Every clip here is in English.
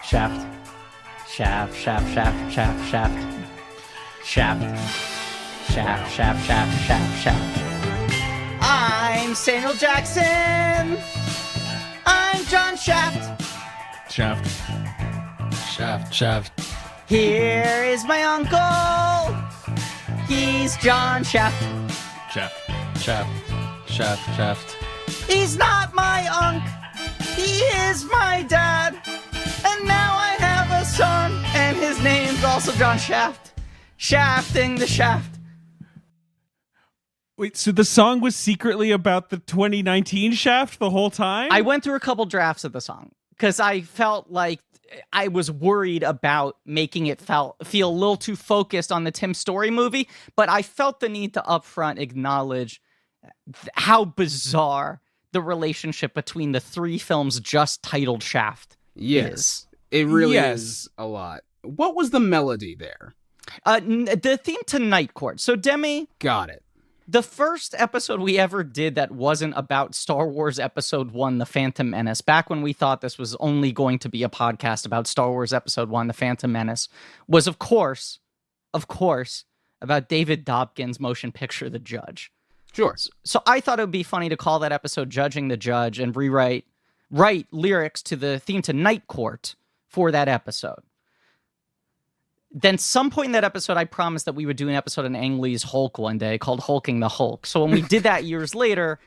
Shaft. Shaft, shaft, shaft, shaft, shaft. Shaft. Shaft, shaft, shaft, shaft, shaft. I'm Samuel Jackson. I'm John Shaft. Shaft. Shaft, shaft. Here is my uncle. He's John Shaft. Shaft. Shaft. Shaft, shaft. He's not my unc. He is my dad. And now I have a son, and his name's also John Shaft. Shafting the shaft. Wait, so the song was secretly about the 2019 Shaft the whole time? I went through a couple drafts of the song because I felt like I was worried about making it feel a little too focused on the Tim Story movie, but I felt the need to upfront acknowledge how bizarre the relationship between the three films just titled Shaft is. It really is a lot. What was the melody there? The theme to Night Court. So, Demi... Got it. The first episode we ever did that wasn't about Star Wars Episode 1, The Phantom Menace, back when we thought this was only going to be a podcast about Star Wars Episode 1, The Phantom Menace, was, of course, about David Dobkin's motion picture, The Judge. Sure. So I thought it would be funny to call that episode Judging the Judge and write lyrics to the theme to Night Court for that episode. Then some point in that episode, I promised that we would do an episode on Ang Lee's Hulk one day called Hulking the Hulk. So when we did that years later,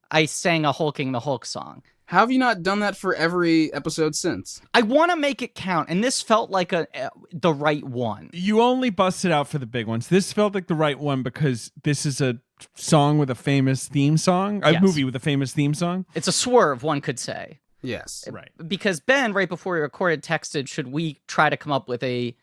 I sang a Hulking the Hulk song. How have you not done that for every episode since? I want to make it count, and this felt like the right one. You only busted out for the big ones. This felt like the right one because this is a song with a famous theme song, a movie with a famous theme song. It's a swerve, one could say. Yes. Right. Because Ben, right before we recorded, texted, should we try to come up with a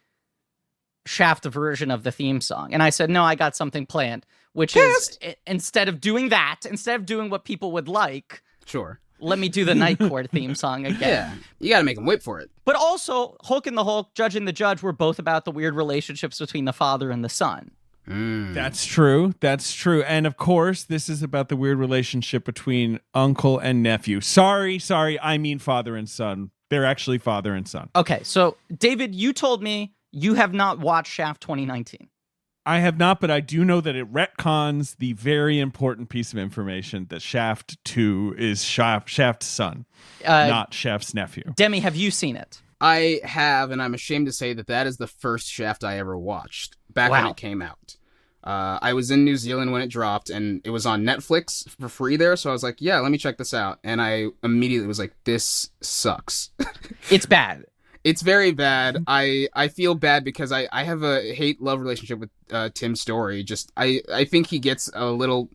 Shaft version of the theme song? And I said, no, I got something planned, which is instead of doing what people would like, sure, let me do the Night Court theme song again. Yeah, you gotta make them wait for it. But also, Hulk and the Hulk, Judging the Judge were both about the weird relationships between the father and the son. That's true. And of course, this is about the weird relationship between uncle and nephew. Sorry, I mean father and son. They're actually father and son. Okay, so David, you told me you have not watched Shaft 2019. I have not, but I do know that it retcons the very important piece of information that Shaft 2 is Shaft's son, not Shaft's nephew. Demi, have you seen it? I have, and I'm ashamed to say that is the first Shaft I ever watched, back when it came out. I was in New Zealand when it dropped, and it was on Netflix for free there, so I was like, yeah, let me check this out. And I immediately was like, this sucks. It's bad. It's very bad. I feel bad because I have a hate-love relationship with Tim Story. I think he gets a little...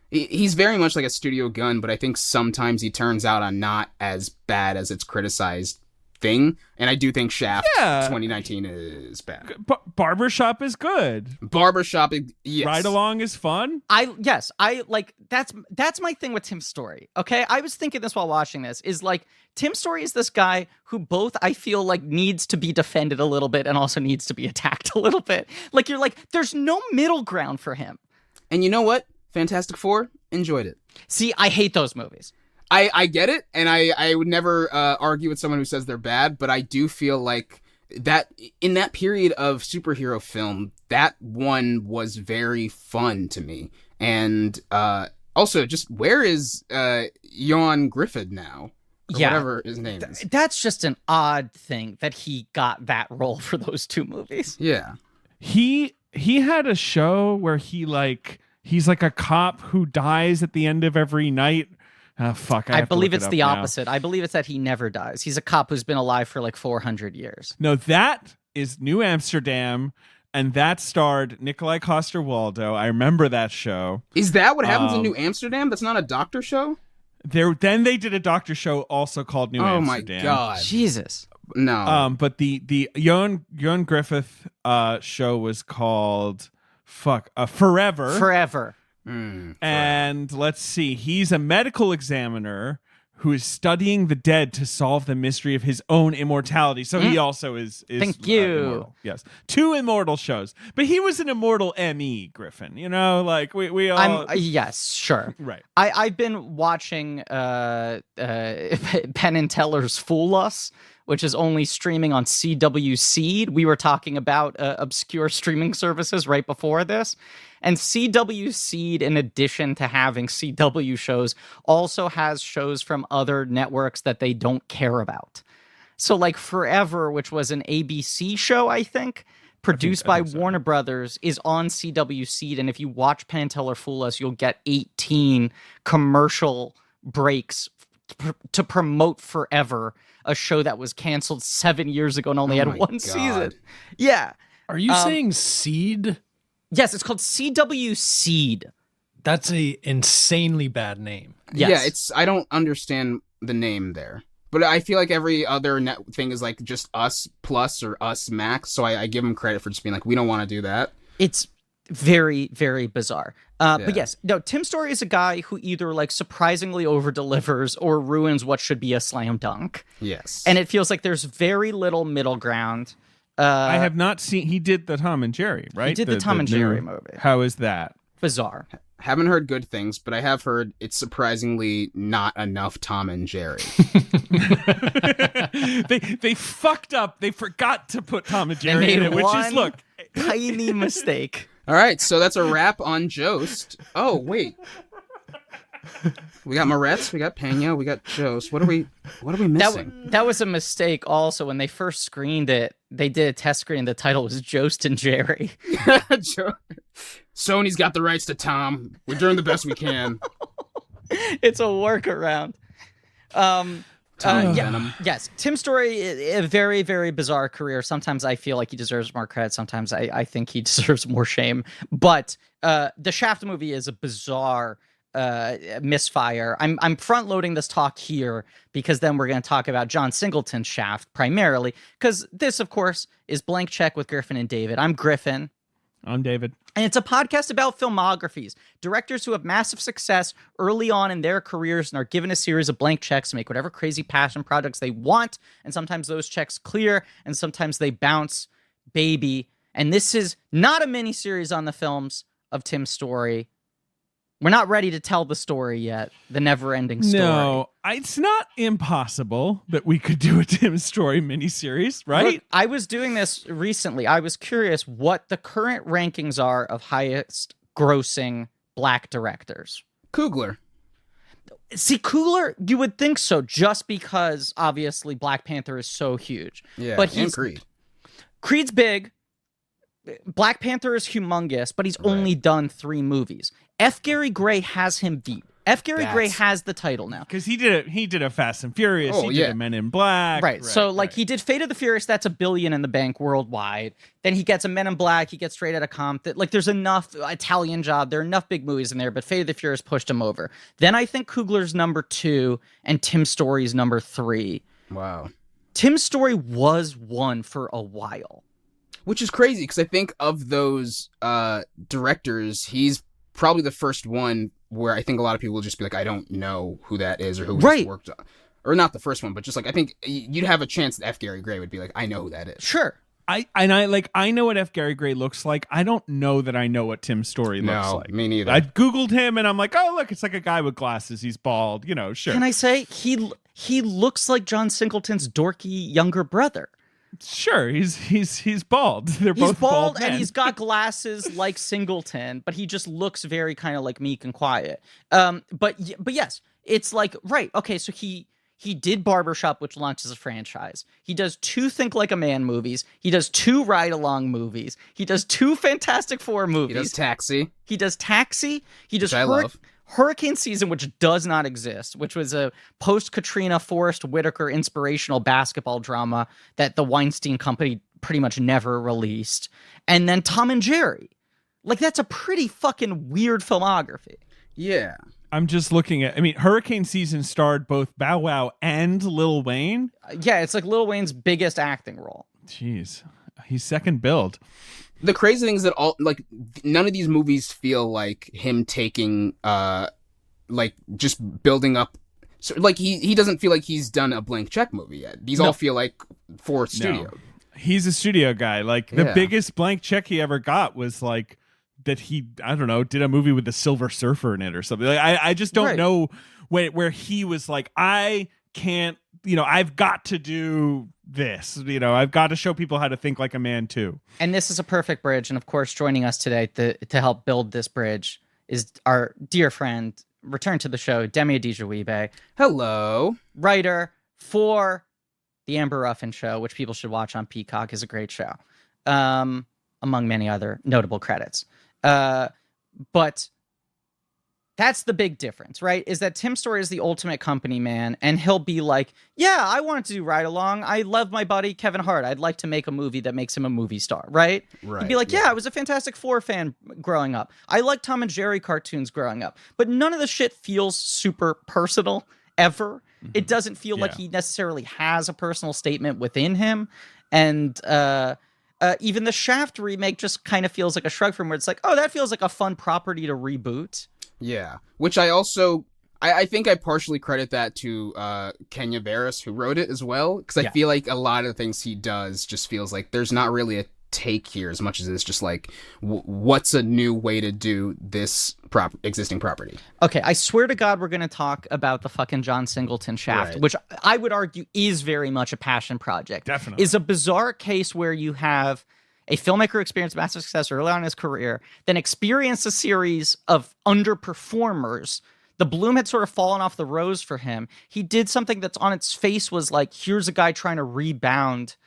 He's very much like a studio gun, but I think sometimes he turns out on not as bad as it's criticized thing. And I do think Shaft 2019 is bad. Barbershop is good. Barbershop, yes. Ride Along is fun. That's my thing with Tim Story. Okay, I was thinking this while watching this, is like Tim Story is this guy who both I feel like needs to be defended a little bit and also needs to be attacked a little bit. Like you're like, there's no middle ground for him. And you know what? Fantastic Four, enjoyed it. See, I hate those movies. I get it, and I would never argue with someone who says they're bad, but I do feel like that in that period of superhero film, that one was very fun to me. And also, just where is Jan Griffin now? Or whatever his name is. That's just an odd thing that he got that role for those two movies. Yeah. He had a show where he's like a cop who dies at the end of every night. Oh, fuck. I believe it's the opposite. I believe it's that he never dies. He's a cop who's been alive for like 400 years. No, that is New Amsterdam, and that starred Nikolai Coster-Waldau. I remember that show. Is that what happens in New Amsterdam? That's not a doctor show? Then they did a doctor show also called New Amsterdam. Oh my God. Jesus. No. But the Jan Griffith show was called Forever. Forever. And let's see, he's a medical examiner who is studying the dead to solve the mystery of his own immortality. So he also is Thank you. Immortal. Yes. 2 immortal shows. But he was an immortal ME, Griffin. You know, like we all... yes, sure. Right. I've been watching Penn and Teller's Fool Us, which is only streaming on CW Seed. We were talking about obscure streaming services right before this. And CW Seed, in addition to having CW shows, also has shows from other networks that they don't care about. So like Forever, which was an ABC show, I think, produced by Warner Brothers, is on CW Seed. And if you watch Penn and Teller Fool Us, you'll get 18 commercial breaks to promote Forever, a show that was canceled 7 years ago and only had one season. Yeah. Are you saying Seed? Yes, it's called CW Seed. That's a insanely bad name. Yes. Yeah, I don't understand the name there. But I feel like every other net thing is like just Us Plus or Us Max, so I give them credit for just being like, we don't want to do that. It's very, very bizarre. But yes, no, Tim Story is a guy who either like surprisingly over-delivers or ruins what should be a slam dunk. Yes. And it feels like there's very little middle ground. I have not seen. He did the Tom and Jerry, right? He did the Tom and Jerry movie. How is that? Bizarre. Haven't heard good things, but I have heard it's surprisingly not enough Tom and Jerry. They fucked up. They forgot to put Tom and Jerry in it, which is, look, tiny mistake. All right, so that's a wrap on Jost. Oh, wait. We got Moretz, we got Pena, we got Jost. What are we missing? That was a mistake also. When they first screened it, they did a test screen. The title was Jost and Jerry. Sony's got the rights to Tom. We're doing the best we can. It's a workaround. Yes, Tim Story, a very, very bizarre career. Sometimes I feel like he deserves more credit. Sometimes I think he deserves more shame. But the Shaft movie is a bizarre misfire. I'm front loading this talk here because then we're going to talk about John Singleton's Shaft primarily, because this, of course, is Blank Check with Griffin and David. I'm Griffin. I'm David. And it's a podcast about filmographies, directors who have massive success early on in their careers and are given a series of blank checks to make whatever crazy passion projects they want. And sometimes those checks clear and sometimes they bounce, baby. And this is not a mini-series on the films of Tim Story. We're not ready to tell the story yet, the never-ending story. No, it's not impossible that we could do a Tim Story miniseries, right? Look, I was doing this recently. I was curious what the current rankings are of highest-grossing black directors. Coogler. See, Coogler, you would think so, just because, obviously, Black Panther is so huge. Yeah, but and Creed. Creed's big. Black Panther is humongous, but he's only done 3 movies. F. Gary Gray has him beat. F. Gary Gray has the title now. Because he did a Fast and Furious, he did a Men in Black. Right. So he did Fate of the Furious, that's $1 billion in the bank worldwide. Then he gets a Men in Black, he gets Straight Outta Compton. Like there's enough Italian Job, there are enough big movies in there, but Fate of the Furious pushed him over. Then I think Coogler's number 2 and Tim Story's number 3. Wow. Tim Story was one for a while. Which is crazy, because I think of those directors, he's probably the first one where I think a lot of people will just be like, I don't know who that is or who he's worked on. Or not the first one, but just like, I think you'd have a chance that F. Gary Gray would be like, I know who that is. Sure. I know what F. Gary Gray looks like. I don't know that I know what Tim Story looks like. Me neither. I Googled him and I'm like, oh, look, it's like a guy with glasses. He's bald, sure. Can I say he looks like John Singleton's dorky younger brother? Sure, he's bald. They're both bald men. And he's got glasses like Singleton, but he just looks very kind of like meek and quiet. But yes, it's like right. Okay, so he did Barbershop, which launches a franchise. He does 2 Think Like a Man movies. He does 2 Ride Along movies. He does 2 Fantastic Four movies. He does Taxi. He does Which I love. Hurricane Season, which does not exist, which was a post-Katrina Forrest Whitaker inspirational basketball drama that the Weinstein Company pretty much never released. And then Tom and Jerry. Like, that's a pretty fucking weird filmography. Yeah. I'm just looking at, Hurricane Season starred both Bow Wow and Lil Wayne. Yeah, it's like Lil Wayne's biggest acting role. Jeez. He's second billed. The crazy thing is that none of these movies feel like him taking, just building up. So, he doesn't feel like he's done a blank check movie yet. These all feel like for studio. No. He's a studio guy. The biggest blank check he ever got was that he, I don't know, did a movie with the Silver Surfer in it or something. I just don't know where he was like, I can't I've got to do this. I've got to show people how to think like a man too. And this is a perfect bridge. And of course, joining us today to help build this bridge is our dear friend, return to the show, Demi Adejuyigbe. Hello. Writer for the Amber Ruffin Show, which people should watch on Peacock, is a great show, among many other notable credits. But that's the big difference, right? Is that Tim Story is the ultimate company man, and he'll be like, yeah, I wanted to do Ride Along. I love my buddy Kevin Hart. I'd like to make a movie that makes him a movie star, right? He'd be like, yeah, I was a Fantastic Four fan growing up. I liked Tom and Jerry cartoons growing up. But none of the shit feels super personal ever. Mm-hmm. It doesn't feel like he necessarily has a personal statement within him. And even the Shaft remake just kind of feels like a shrug from where it's like, oh, that feels like a fun property to reboot. Yeah, which I also, I think I partially credit that to Kenya Barris, who wrote it as well, because I feel like a lot of the things he does just feels like there's not really a take here as much as it's just like, what's a new way to do this existing property? Okay, I swear to God we're going to talk about the fucking John Singleton Shaft, which I would argue is very much a passion project. Definitely. Is a bizarre case where you have a filmmaker experienced massive success early on in his career, then experienced a series of underperformers. The bloom had sort of fallen off the rose for him. He did something that's on its face was like, here's a guy trying to rebound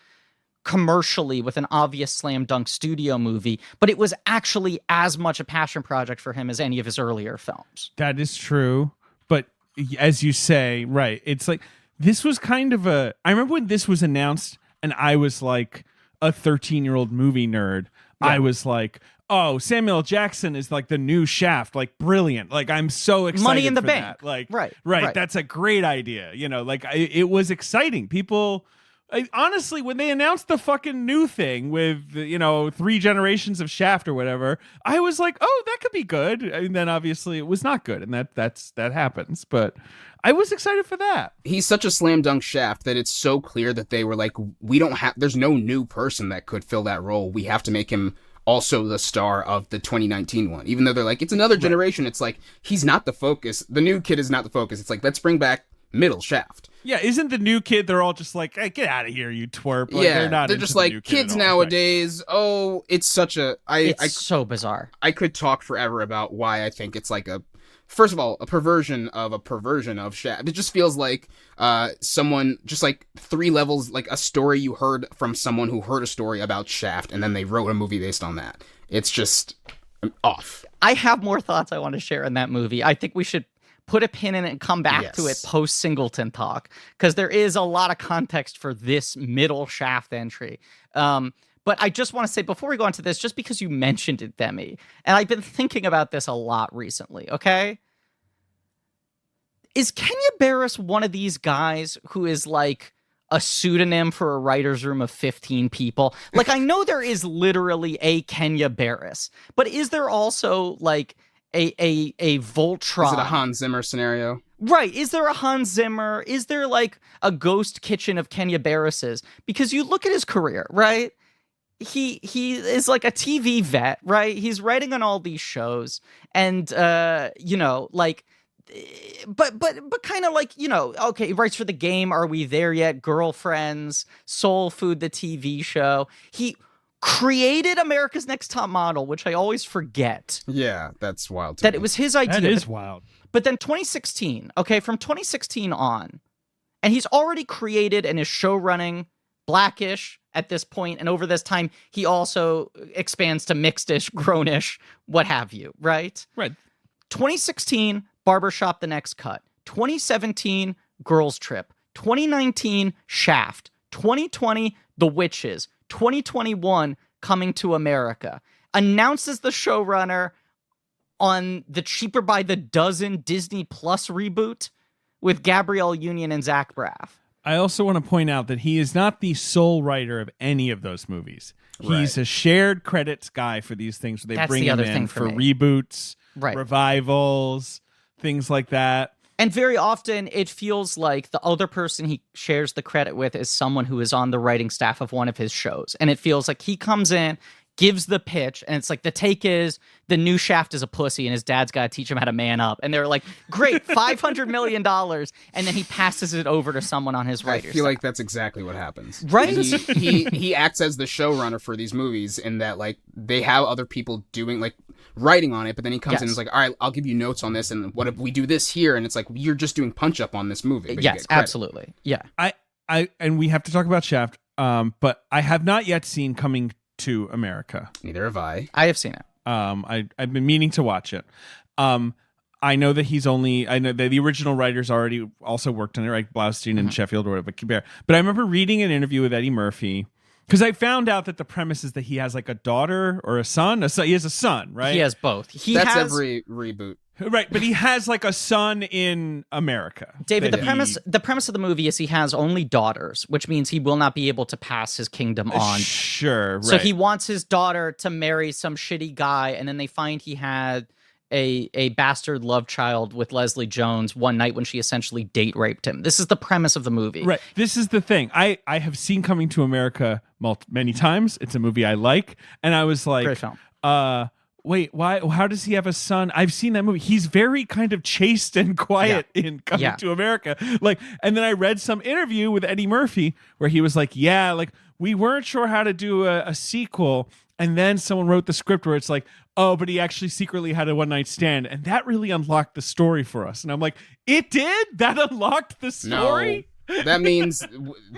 commercially with an obvious slam dunk studio movie, but it was actually as much a passion project for him as any of his earlier films. That is true. But as you say, right, it's like, this was kind of I remember when this was announced and I was like, a 13-year-old movie nerd, I was like, oh, Samuel L. Jackson is like the new Shaft, like brilliant. Like I'm so excited. Money in the for bank. That. Like right. That's a great idea. It was exciting. People honestly, when they announced the fucking new thing with 3 generations of Shaft or whatever, I was like, oh, that could be good. And then obviously it was not good, and that happens. But I was excited for that. He's such a slam dunk Shaft that it's so clear that they were like, there's no new person that could fill that role. We have to make him also the star of the 2019 one. Even though they're like, it's another generation. It's like, he's not the focus. The new kid is not the focus. It's like, let's bring back middle Shaft. Yeah, isn't the new kid, they're all just like, hey, get out of here, you twerp. Like, they're just like, kids nowadays, it's such a... It's so bizarre. I could talk forever about why I think it's like first of all, a perversion of Shaft. It just feels like someone, just like 3 levels, like a story you heard from someone who heard a story about Shaft, and then they wrote a movie based on that. It's just off. I have more thoughts I want to share in that movie. I think we should put a pin in it and come back to it post Singleton talk, because there is a lot of context for this middle Shaft entry. But I just want to say, before we go into this, just because you mentioned it, Demi, and I've been thinking about this a lot recently, okay? Is Kenya Barris one of these guys who is like a pseudonym for a writer's room of 15 people? Like, I know there is literally a Kenya Barris, but is there also like a Voltron? Is it a Hans Zimmer scenario? Right. Is there a Hans Zimmer? Is there like a ghost kitchen of Kenya Barris's? Because you look at his career, right? He is like a TV vet, right? He's writing on all these shows, and like, but kind of like, okay, he writes for The Game, Are We There Yet? Girlfriends, Soul Food, the TV show. He created America's Next Top Model, which I always forget. Yeah, that's wild. That it was his idea. That is wild. But then 2016, okay, from 2016 on, and he's already created and is show running Blackish at this point, and over this time, he also expands to mixed-ish, grown-ish, what have you, right? Right. 2016, Barbershop, The Next Cut. 2017, Girls Trip. 2019, Shaft. 2020, The Witches. 2021, Coming to America. Announces the showrunner on the Cheaper by the Dozen Disney Plus reboot with Gabrielle Union and Zach Braff. I also want to point out that he is not the sole writer of any of those movies. He's a shared credits guy for these things. So they bring him in for reboots, revivals, things like that. And very often it feels like the other person he shares the credit with is someone who is on the writing staff of one of his shows. And it feels like he comes in, gives the pitch, and it's like the take is the new Shaft is a pussy and his dad's got to teach him how to man up. And they're like, great, $500 million. And then he passes it over to someone on his writer's I feel side. like that's exactly what happens. Right? He acts as the showrunner for these movies in that, like, they have other people doing, like, writing on it, but then he comes in and is like, all right, I'll give you notes on this, and what if we do this here? And it's like, you're just doing punch-up on this movie. But Yes, absolutely. Yeah. And we have to talk about Shaft, but I have not yet seen Coming to America. Neither have I. I have seen it. I've been meaning to watch it. I know that I know that the original writers already also worked on it, like Blaustein and Sheffield or whatever. But I remember reading an interview with Eddie Murphy, because I found out that the premise is that he has like a daughter or a son. He has a son, right? He has both. That's every reboot. Right, but he has like a son in America. David, the premise of the movie is he has only daughters, which means he will not be able to pass his kingdom on. Sure, right. So he wants his daughter to marry some shitty guy, and then they find he had a bastard love child with Leslie Jones one night when she essentially date raped him. This is the premise of the movie. Right. This is the thing. I have seen Coming to America many times. It's a movie I like, and I was like, Great film. Wait, why? How does he have a son? I've seen that movie. He's very kind of chaste and quiet in Coming to America. Like, and then I read some interview with Eddie Murphy where he was like, yeah, like we weren't sure how to do a sequel. And then someone wrote the script where it's like, oh, but he actually secretly had a one-night stand. And that really unlocked the story for us. And I'm like, it did? That unlocked the story? No. That means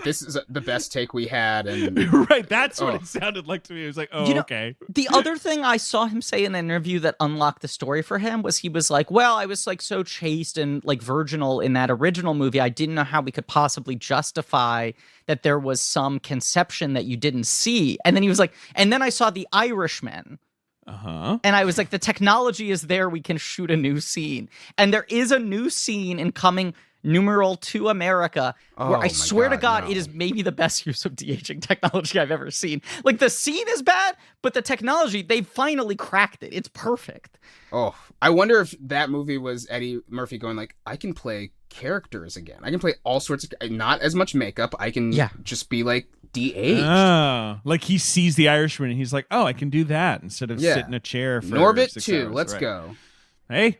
this is the best take we had. And right, that's what it sounded like to me. It was like, oh, okay. The other thing I saw him say in an interview that unlocked the story for him was he was like, well, I was like so chaste and like virginal in that original movie. I didn't know how we could possibly justify that there was some conception that you didn't see. And then he was like, and then I saw The Irishman. And I was like, the technology is there. We can shoot a new scene. And there is a new scene in Coming to America, where I swear to God, it is maybe the best use of de-aging technology I've ever seen. Like, the scene is bad, but the technology, they finally cracked it. It's perfect. Oh, I wonder if that movie was Eddie Murphy going like, I can play characters again. I can play all sorts of, not as much makeup. I can just be like de-aged. Oh, like he sees The Irishman and he's like, oh, I can do that instead of sit in a chair for Norbit 6 2, hours. let's go. Hey,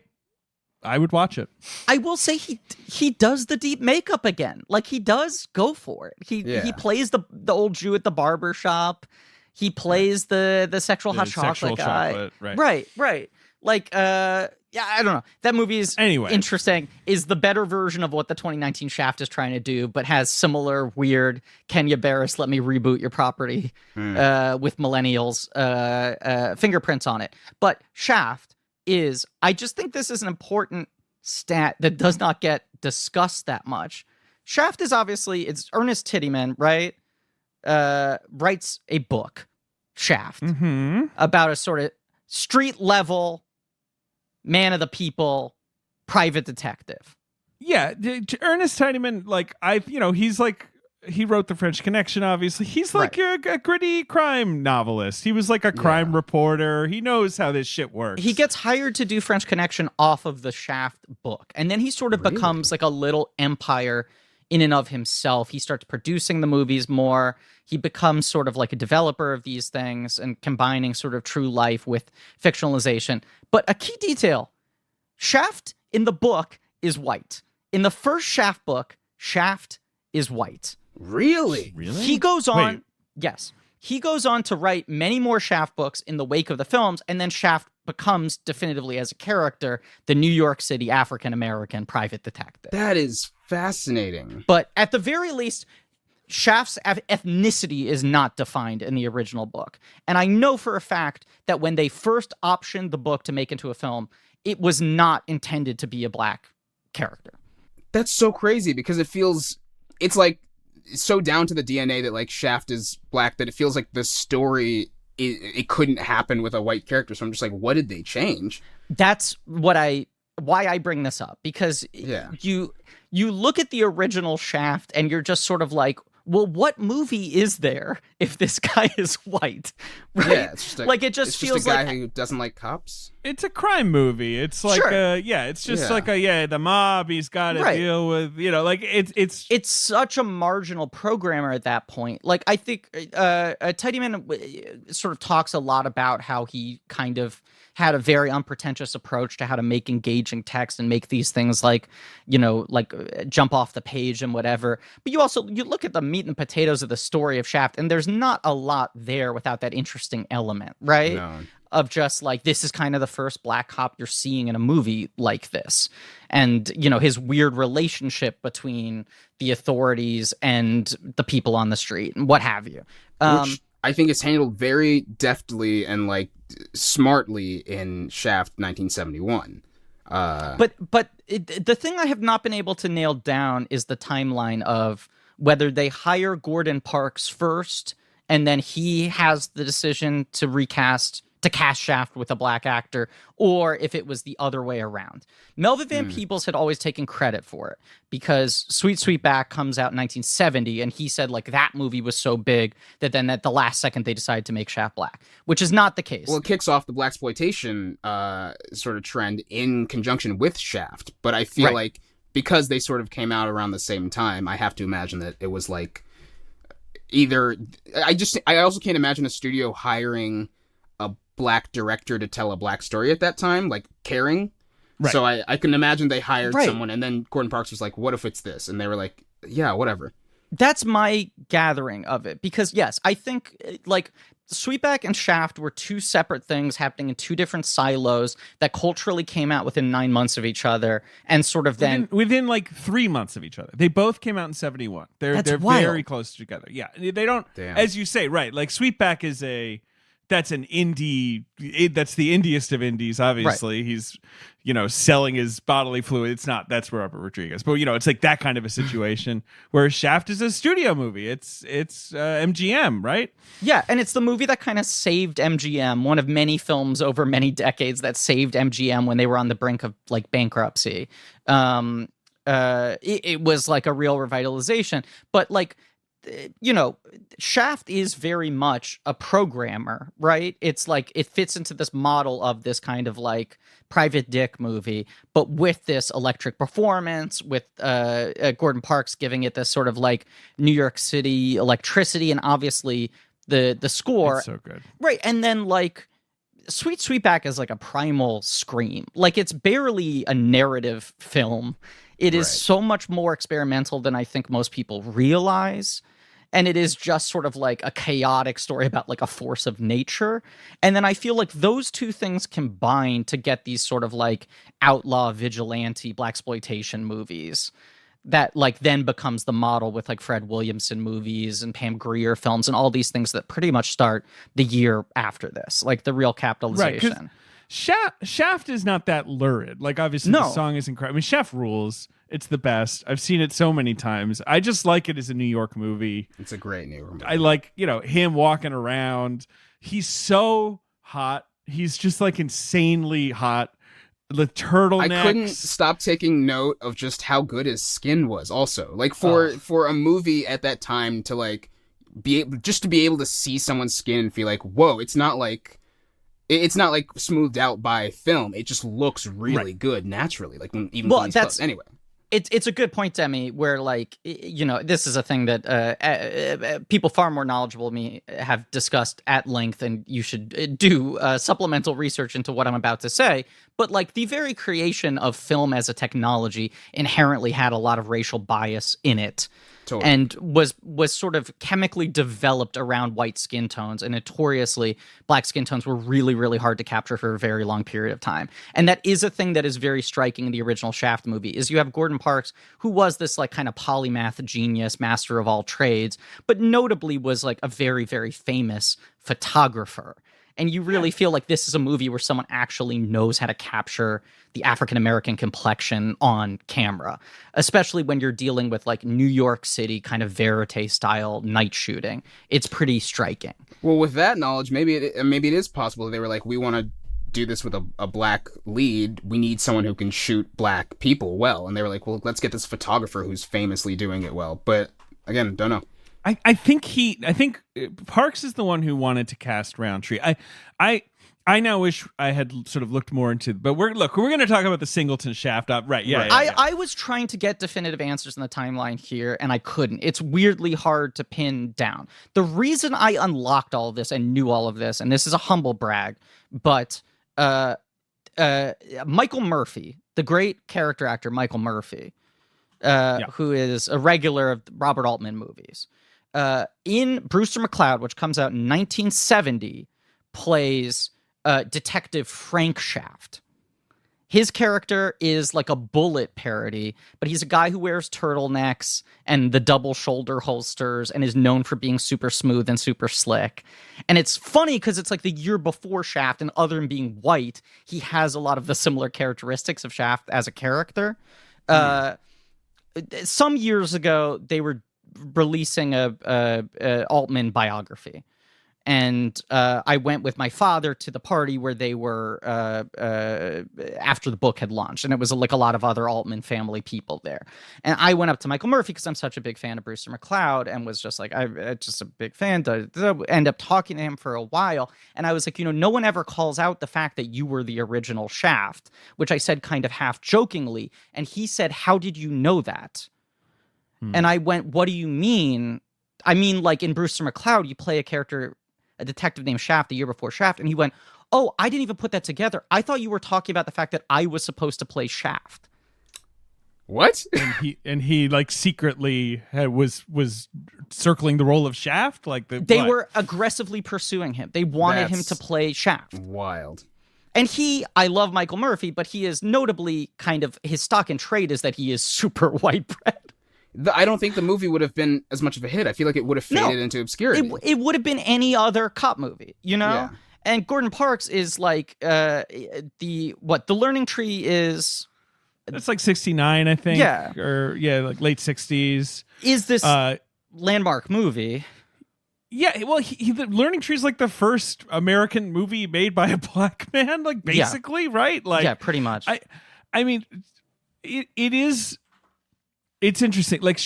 I would watch it. I will say he does the deep makeup again. Like, he does go for it. He plays the old Jew at the barber shop. He plays the sexual hot chocolate guy. Right. Like, I don't know. That movie is interesting. Is the better version of what the 2019 Shaft is trying to do, but has similar weird Kenya Barris, let me reboot your property with millennials fingerprints on it. But Shaft is, I just think this is an important stat that does not get discussed that much. Shaft is obviously, it's Ernest Tidyman, right? Writes a book, Shaft, about a sort of street level, man of the people, private detective. Yeah, Ernest Tidyman, like, he's like, he wrote The French Connection, obviously. He's like a gritty crime novelist. He was like a crime reporter. He knows how this shit works. He gets hired to do French Connection off of the Shaft book. And then he sort of becomes like a little empire in and of himself. He starts producing the movies more. He becomes sort of like a developer of these things and combining sort of true life with fictionalization. But a key detail, Shaft in the book is white. In the first Shaft book, Shaft is white. Really? He goes on. Yes. He goes on to write many more Shaft books in the wake of the films, and then Shaft becomes definitively as a character the New York City African-American private detective. That is fascinating. But at the very least, Shaft's ethnicity is not defined in the original book. And I know for a fact that when they first optioned the book to make into a film, it was not intended to be a black character. That's so crazy because it's like so down to the DNA that like Shaft is black that it feels like the story it couldn't happen with a white character. So I'm just like, what did they change? That's why I bring this up, because you look at the original Shaft and you're just sort of like, well, what movie is there if this guy is white? Right? Yeah, it's just like it just it's feels just a guy like who doesn't like cops. It's a crime movie. It's like Sure. it's just Yeah. like the mob. He's got to Right. deal with like it's such a marginal programmer at that point. Like I think Tidy Man sort of talks a lot about how he kind of had a very unpretentious approach to how to make engaging text and make these things like jump off the page and whatever. But you look at the meat and potatoes of the story of Shaft, and there's not a lot there without that interesting element, right? No. Of just like, this is kind of the first black cop you're seeing in a movie like this. And, his weird relationship between the authorities and the people on the street and what have you. Which I think is handled very deftly and like smartly in Shaft 1971. But the thing I have not been able to nail down is the timeline of whether they hire Gordon Parks first and then he has the decision to cast Shaft with a black actor, or if it was the other way around. Melvin Van Peebles had always taken credit for it because Sweet Sweetback comes out in 1970, and he said like that movie was so big that then at the last second they decided to make Shaft black, which is not the case. Well, it kicks off the blaxploitation sort of trend in conjunction with Shaft, but I feel Right. like because they sort of came out around the same time, I have to imagine that it was like either I also can't imagine a studio hiring a black director to tell a black story at that time, like Caring. Right. So I can imagine they hired Right. someone, and then Gordon Parks was like, what if it's this? And they were like, yeah, whatever. That's my gathering of it, because yes, I think like Sweetback and Shaft were two separate things happening in two different silos that culturally came out within 9 months of each other, and sort of then within like 3 months of each other. They both came out in 71. They're wild. very close together. Yeah, they don't. Damn. As you say, right? Like Sweetback is that's an indie. That's the indiest of indies. Obviously, he's selling his bodily fluid. That's Robert Rodriguez, but it's like that kind of a situation where Shaft is a studio movie. It's MGM, right? yeah, and it's the movie that kind of saved MGM, one of many films over many decades that saved MGM when they were on the brink of like bankruptcy. It was like a real revitalization, but like, Shaft is very much a programmer, right? It's like it fits into this model of this kind of like private dick movie, but with this electric performance, with Gordon Parks giving it this sort of like New York City electricity, and obviously the score. It's so good, right? And then like Sweet Sweetback is like a primal scream. Like it's barely a narrative film. It is Right. so much more experimental than I think most people realize. And it is just sort of like a chaotic story about like a force of nature. And then I feel like those two things combine to get these sort of like outlaw vigilante blaxploitation movies that like then becomes the model with like Fred Williamson movies and Pam Grier films and all these things that pretty much start the year after this, like the real capitalization. Right, 'cause Shaft is not that lurid. Like obviously the No. song is incredible. I mean, Shaft rules. It's the best. I've seen it so many times. I just like it as a New York movie. It's a great neighborhood. I like, him walking around. He's so hot. He's just like insanely hot. The turtleneck. I couldn't stop taking note of just how good his skin was. Also, like for a movie at that time to like be able to see someone's skin and feel like, whoa, it's not like smoothed out by film. It just looks really good naturally. Like when he's close. Anyway. It's a good point, Demi, where like, this is a thing that people far more knowledgeable than me have discussed at length, and you should do supplemental research into what I'm about to say. But like the very creation of film as a technology inherently had a lot of racial bias in it. Totally. And was sort of chemically developed around white skin tones, and notoriously black skin tones were really, really hard to capture for a very long period of time. And that is a thing that is very striking in the original Shaft movie, is you have Gordon Parks, who was this like kind of polymath genius, master of all trades, but notably was like a very, very famous photographer. And you really feel like this is a movie where someone actually knows how to capture the African-American complexion on camera, especially when you're dealing with like New York City kind of verite style night shooting. It's pretty striking. Well, with that knowledge, maybe it is possible they were like, we want to do this with a black lead. We need someone who can shoot black people well. And they were like, well, let's get this photographer who's famously doing it well. But again, don't know. I think Parks is the one who wanted to cast Roundtree. I now wish I had sort of looked more into, but we're going to talk about the Singleton Shaft up, right? Yeah, right. I was trying to get definitive answers in the timeline here, and I couldn't. It's weirdly hard to pin down. The reason I unlocked all of this and knew all of this, and this is a humble brag, but Michael Murphy, the great character actor Michael Murphy, who is a regular of Robert Altman movies, in Brewster McCloud, which comes out in 1970, plays Detective Frank Shaft. His character is like a Bullet parody, but he's a guy who wears turtlenecks and the double shoulder holsters and is known for being super smooth and super slick. And it's funny because it's like the year before Shaft, and other than being white, he has a lot of the similar characteristics of Shaft as a character. Some years ago, they were releasing a Altman biography. And I went with my father to the party where they were after the book had launched. And it was like a lot of other Altman family people there. And I went up to Michael Murphy because I'm such a big fan of Brewster McCloud and was just like, I'm just a big fan. End up talking to him for a while. And I was like, no one ever calls out the fact that you were the original Shaft, which I said kind of half jokingly. And he said, how did you know that? And I went, what do you mean? I mean, like in Brewster McCloud, you play a detective named Shaft the year before Shaft. And he went, oh, I didn't even put that together. I thought you were talking about the fact that I was supposed to play Shaft. What? and he like secretly was circling the role of Shaft. Like they were aggressively pursuing him. They wanted him to play Shaft. Wild. And I love Michael Murphy, but he is notably kind of, his stock and trade is that he is super white bread. I don't think the movie would have been as much of a hit. I feel like it would have faded into obscurity. It would have been any other cop movie, Yeah. And Gordon Parks is like the Learning Tree is. It's like 69, I think. Yeah. Like late 60s. Is this landmark movie? Yeah, well, the Learning Tree is like the first American movie made by a black man, like basically, right? Like, yeah, pretty much. I mean, it is. It's interesting. Like,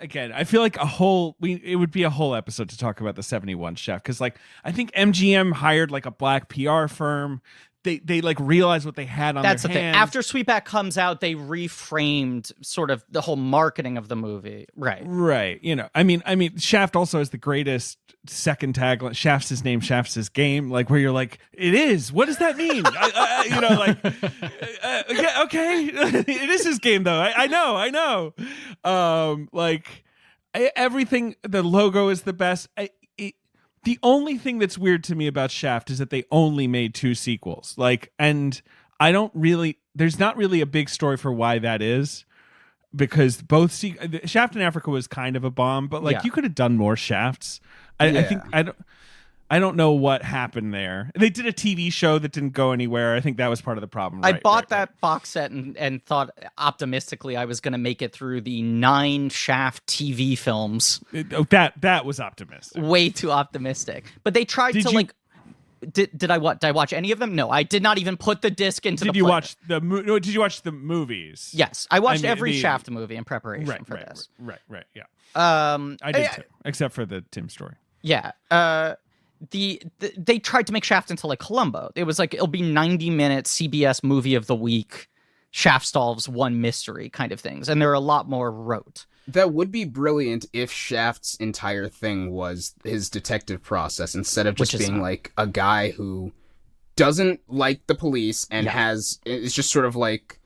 again, I feel like it would be a whole episode to talk about the 71 Chef, because like I think MGM hired like a black PR firm. They like realized what they had on That's their the thing. hands. After Sweetback comes out, they reframed sort of the whole marketing of the movie. Right. Right. I mean, Shaft also has the greatest second tagline. Shaft's his name, Shaft's his game. Like, where you're like, it is. What does that mean? Yeah, okay. It is his game, though. I know. Everything. The logo is the best. The only thing that's weird to me about Shaft is that they only made 2 sequels. And there's not really a big story for why that is, because both Shaft in Africa was kind of a bomb, but you could have done more Shafts. I think I don't know what happened there. They did a TV show that didn't go anywhere. I think that was part of the problem. I bought that box set and thought optimistically I was going to make it through the 9 Shaft TV films. That was optimistic. Way too optimistic. But they tried Did I watch any of them? No, I did not even put the disc into the player. Did you watch the movies? Yes, I watched every Shaft movie in preparation for this. Right, yeah. I did too, except for the Tim story. Yeah. They tried to make Shaft into like Columbo. It was like, it'll be 90-minute CBS movie of the week, Shaft solves one mystery kind of things, and they're a lot more rote. That would be brilliant if Shaft's entire thing was his detective process, instead of just being like a guy who doesn't like the police and is just sort of like,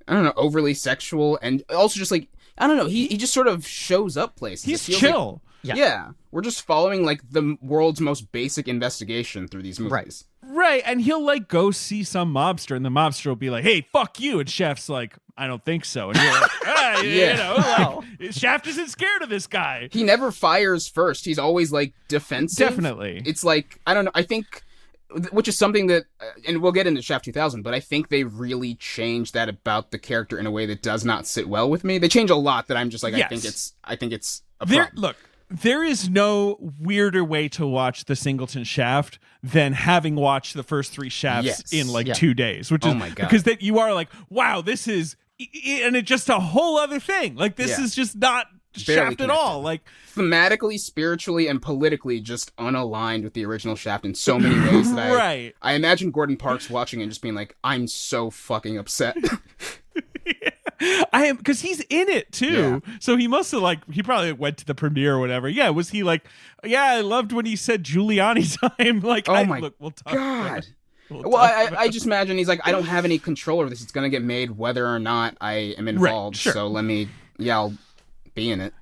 I don't know, overly sexual, and also just like, I don't know, he just sort of shows up places. He's chill. Yeah, we're just following like the world's most basic investigation through these movies. Right, and he'll like go see some mobster, and the mobster will be like, "Hey, fuck you," and Shaft's like, "I don't think so," and you're like, Shaft isn't scared of this guy. He never fires first. He's always like defensive. Definitely, it's like, I don't know. I think, which is something that, and we'll get into Shaft 2000, but I think they really changed that about the character in a way that does not sit well with me. They change a lot that I'm just like, I think it's a problem. Look. There is no weirder way to watch the Singleton Shaft than having watched the first 3 Shafts in 2 days, which is my God. Because that you are like, wow, this is, and it's just a whole other thing. Like, this is just not Barely Shaft at all. Like thematically, spiritually, and politically just unaligned with the original Shaft in so many ways that right. I imagine Gordon Parks watching and just being like, I'm so fucking upset. I am, because he's in it too. Yeah. So he must have he probably went to the premiere or whatever. Yeah, was he like, yeah, I loved when he said Giuliani time. Like, oh my look, we'll talk God. About it. Well, I just imagine he's like, I don't have any control over this. It's going to get made whether or not I am involved. Right, sure. So I'll be in it.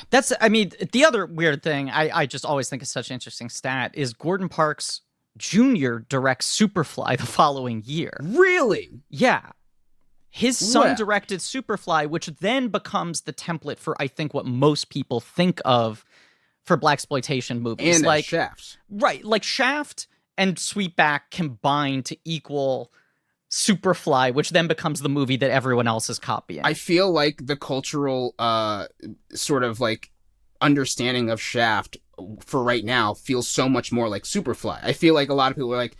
That's, I mean, the other weird thing I just always think is such an interesting stat is Gordon Parks Jr. directs Superfly the following year. Really? Yeah. His son directed Superfly, which then becomes the template for, I think, what most people think of for blaxploitation movies. And like Shaft. Right, like Shaft and Sweetback combine to equal Superfly, which then becomes the movie that everyone else is copying. I feel like the cultural sort of like understanding of Shaft for right now feels so much more like Superfly. I feel like a lot of people are like,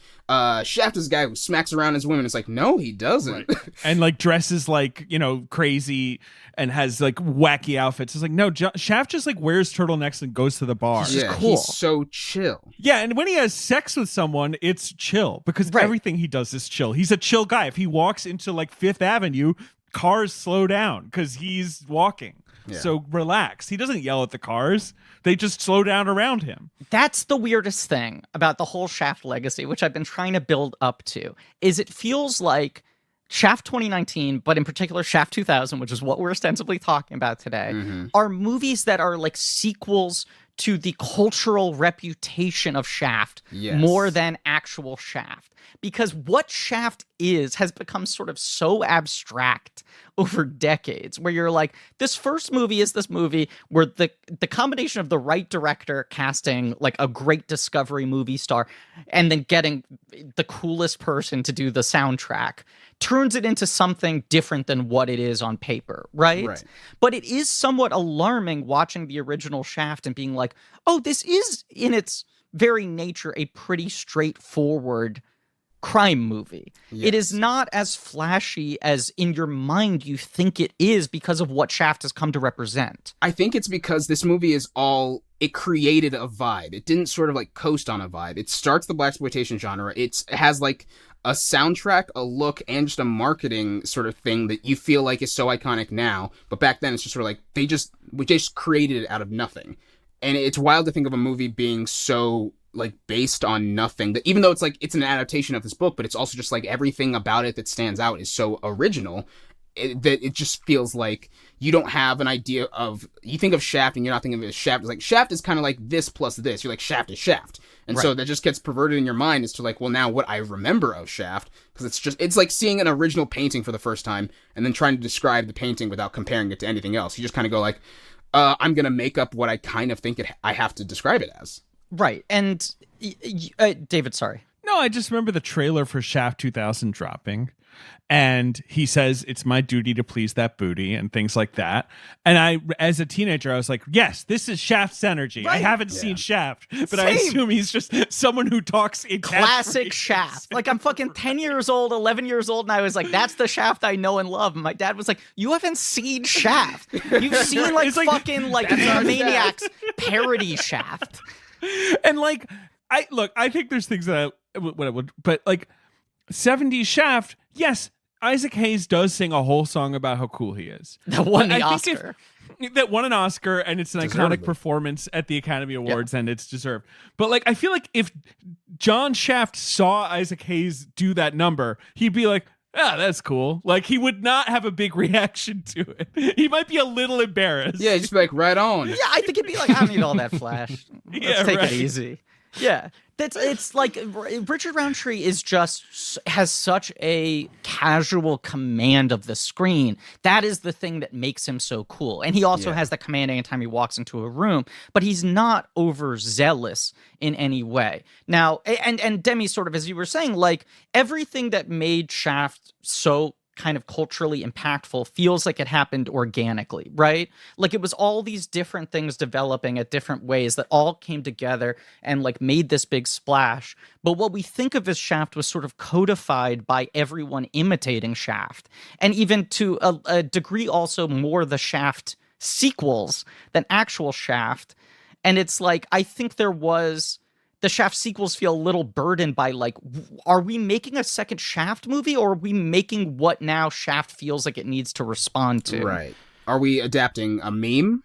Shaft is a guy who smacks around his women. It's like, no, he doesn't. Right. And like dresses like, crazy and has like wacky outfits. It's like, no, Shaft just like wears turtlenecks and goes to the bar. He's just cool. He's so chill. Yeah, and when he has sex with someone, it's chill because everything he does is chill. He's a chill guy. If he walks into like Fifth Avenue, cars slow down because he's walking. Yeah. So relax. He doesn't yell at the cars. They just slow down around him. That's the weirdest thing about the whole Shaft legacy, which I've been trying to build up to, is it feels like Shaft 2019, but in particular Shaft 2000, which is what we're ostensibly talking about today, are movies that are like sequels to the cultural reputation of Shaft more than actual Shaft. Because what Shaft has become sort of so abstract over decades, where you're like, this first movie is this movie where the combination of the right director casting like a great Discovery movie star and then getting the coolest person to do the soundtrack turns it into something different than what it is on paper, right? But it is somewhat alarming watching the original Shaft and being like, oh, this is in its very nature a pretty straightforward crime movie. It is not as flashy as in your mind you think it is because of what Shaft has come to represent. I think it's because this movie is it created a vibe. It didn't sort of like coast on a vibe. It starts the blaxploitation genre. It has like a soundtrack, a look, and just a marketing sort of thing that you feel like is so iconic now. But back then it's just sort of like we just created it out of nothing. And it's wild to think of a movie being so like based on nothing, that even though it's like it's an adaptation of this book, but it's also just like everything about it that stands out is so original that it just feels like you don't have an idea of, you think of Shaft and you're not thinking of it as Shaft. It's like Shaft is kind of like this plus this. You're like, Shaft is Shaft. And so that just gets perverted in your mind as to like, well, now what I remember of Shaft, because it's like seeing an original painting for the first time and then trying to describe the painting without comparing it to anything else. You just kind of go like, I'm going to make up what I kind of think I have to describe it as. Right. And David, sorry. No, I just remember the trailer for Shaft 2000 dropping. And he says, it's my duty to please that booty and things like that. And I, as a teenager, I was like, yes, this is Shaft's energy. Right. I haven't seen Shaft, but I assume he's just someone who talks in classic Shaft. Like, I'm fucking 10 years old, 11 years old, and I was like, that's the Shaft I know and love. And my dad was like, you haven't seen Shaft. You've seen like fucking like Maniacs parody Shaft. And like, I think there's things that but like 70s Shaft, yes, Isaac Hayes does sing a whole song about how cool he is. That won the Oscar. That won an Oscar, and it's an iconic performance at the Academy Awards, and it's deserved. But like, I feel like if John Shaft saw Isaac Hayes do that number, he'd be like, ah, that's cool. Like, he would not have a big reaction to it. He might be a little embarrassed. Yeah, just be like, right on. Yeah, I think he'd be like, I don't need all that flash. Let's take it easy. Yeah. It's like Richard Roundtree has such a casual command of the screen. That is the thing that makes him so cool. And he also has the command anytime he walks into a room, but he's not overzealous in any way. Now, and Demi, sort of as you were saying, like everything that made Shaft so kind of culturally impactful feels like it happened organically, right? Like it was all these different things developing at different ways that all came together and like made this big splash. But what we think of as Shaft was sort of codified by everyone imitating Shaft. And even to a degree also more the Shaft sequels than actual Shaft. And it's like, I think the Shaft sequels feel a little burdened by like, are we making a second Shaft movie, or are we making what now Shaft feels like it needs to respond to? Right. Are we adapting a meme?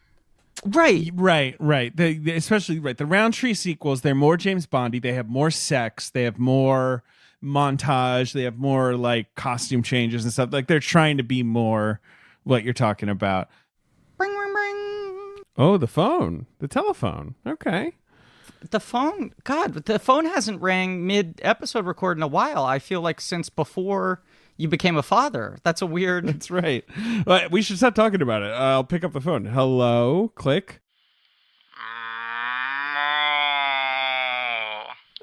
Right. Especially the Roundtree sequels, they're more James Bondy. They have more sex. They have more montage. They have more like costume changes and stuff. Like they're trying to be more what you're talking about. Bring, bring, bring. Oh, the phone, the telephone. Okay. The phone, God, the phone hasn't rang mid-episode record in a while. I feel like since before you became a father. That's a weird... That's right. We should stop talking about it. I'll pick up the phone. Hello, click.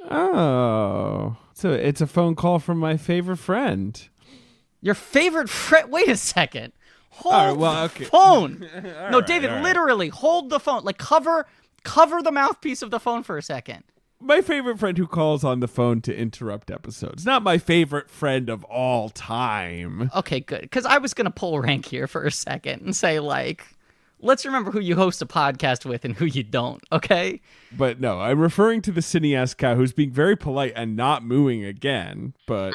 Oh, so it's a phone call from my favorite friend. Your favorite friend? Wait a second. Hold okay. the phone. No, right, David, all right. literally hold the phone. Like cover the mouthpiece of the phone for a second. My favorite friend who calls on the phone to interrupt episodes. Not my favorite friend of all time. Okay, good. Because I was going to pull rank here for a second and say, like, let's remember who you host a podcast with and who you don't, okay? But no, I'm referring to the Cineast cow who's being very polite and not mooing again. But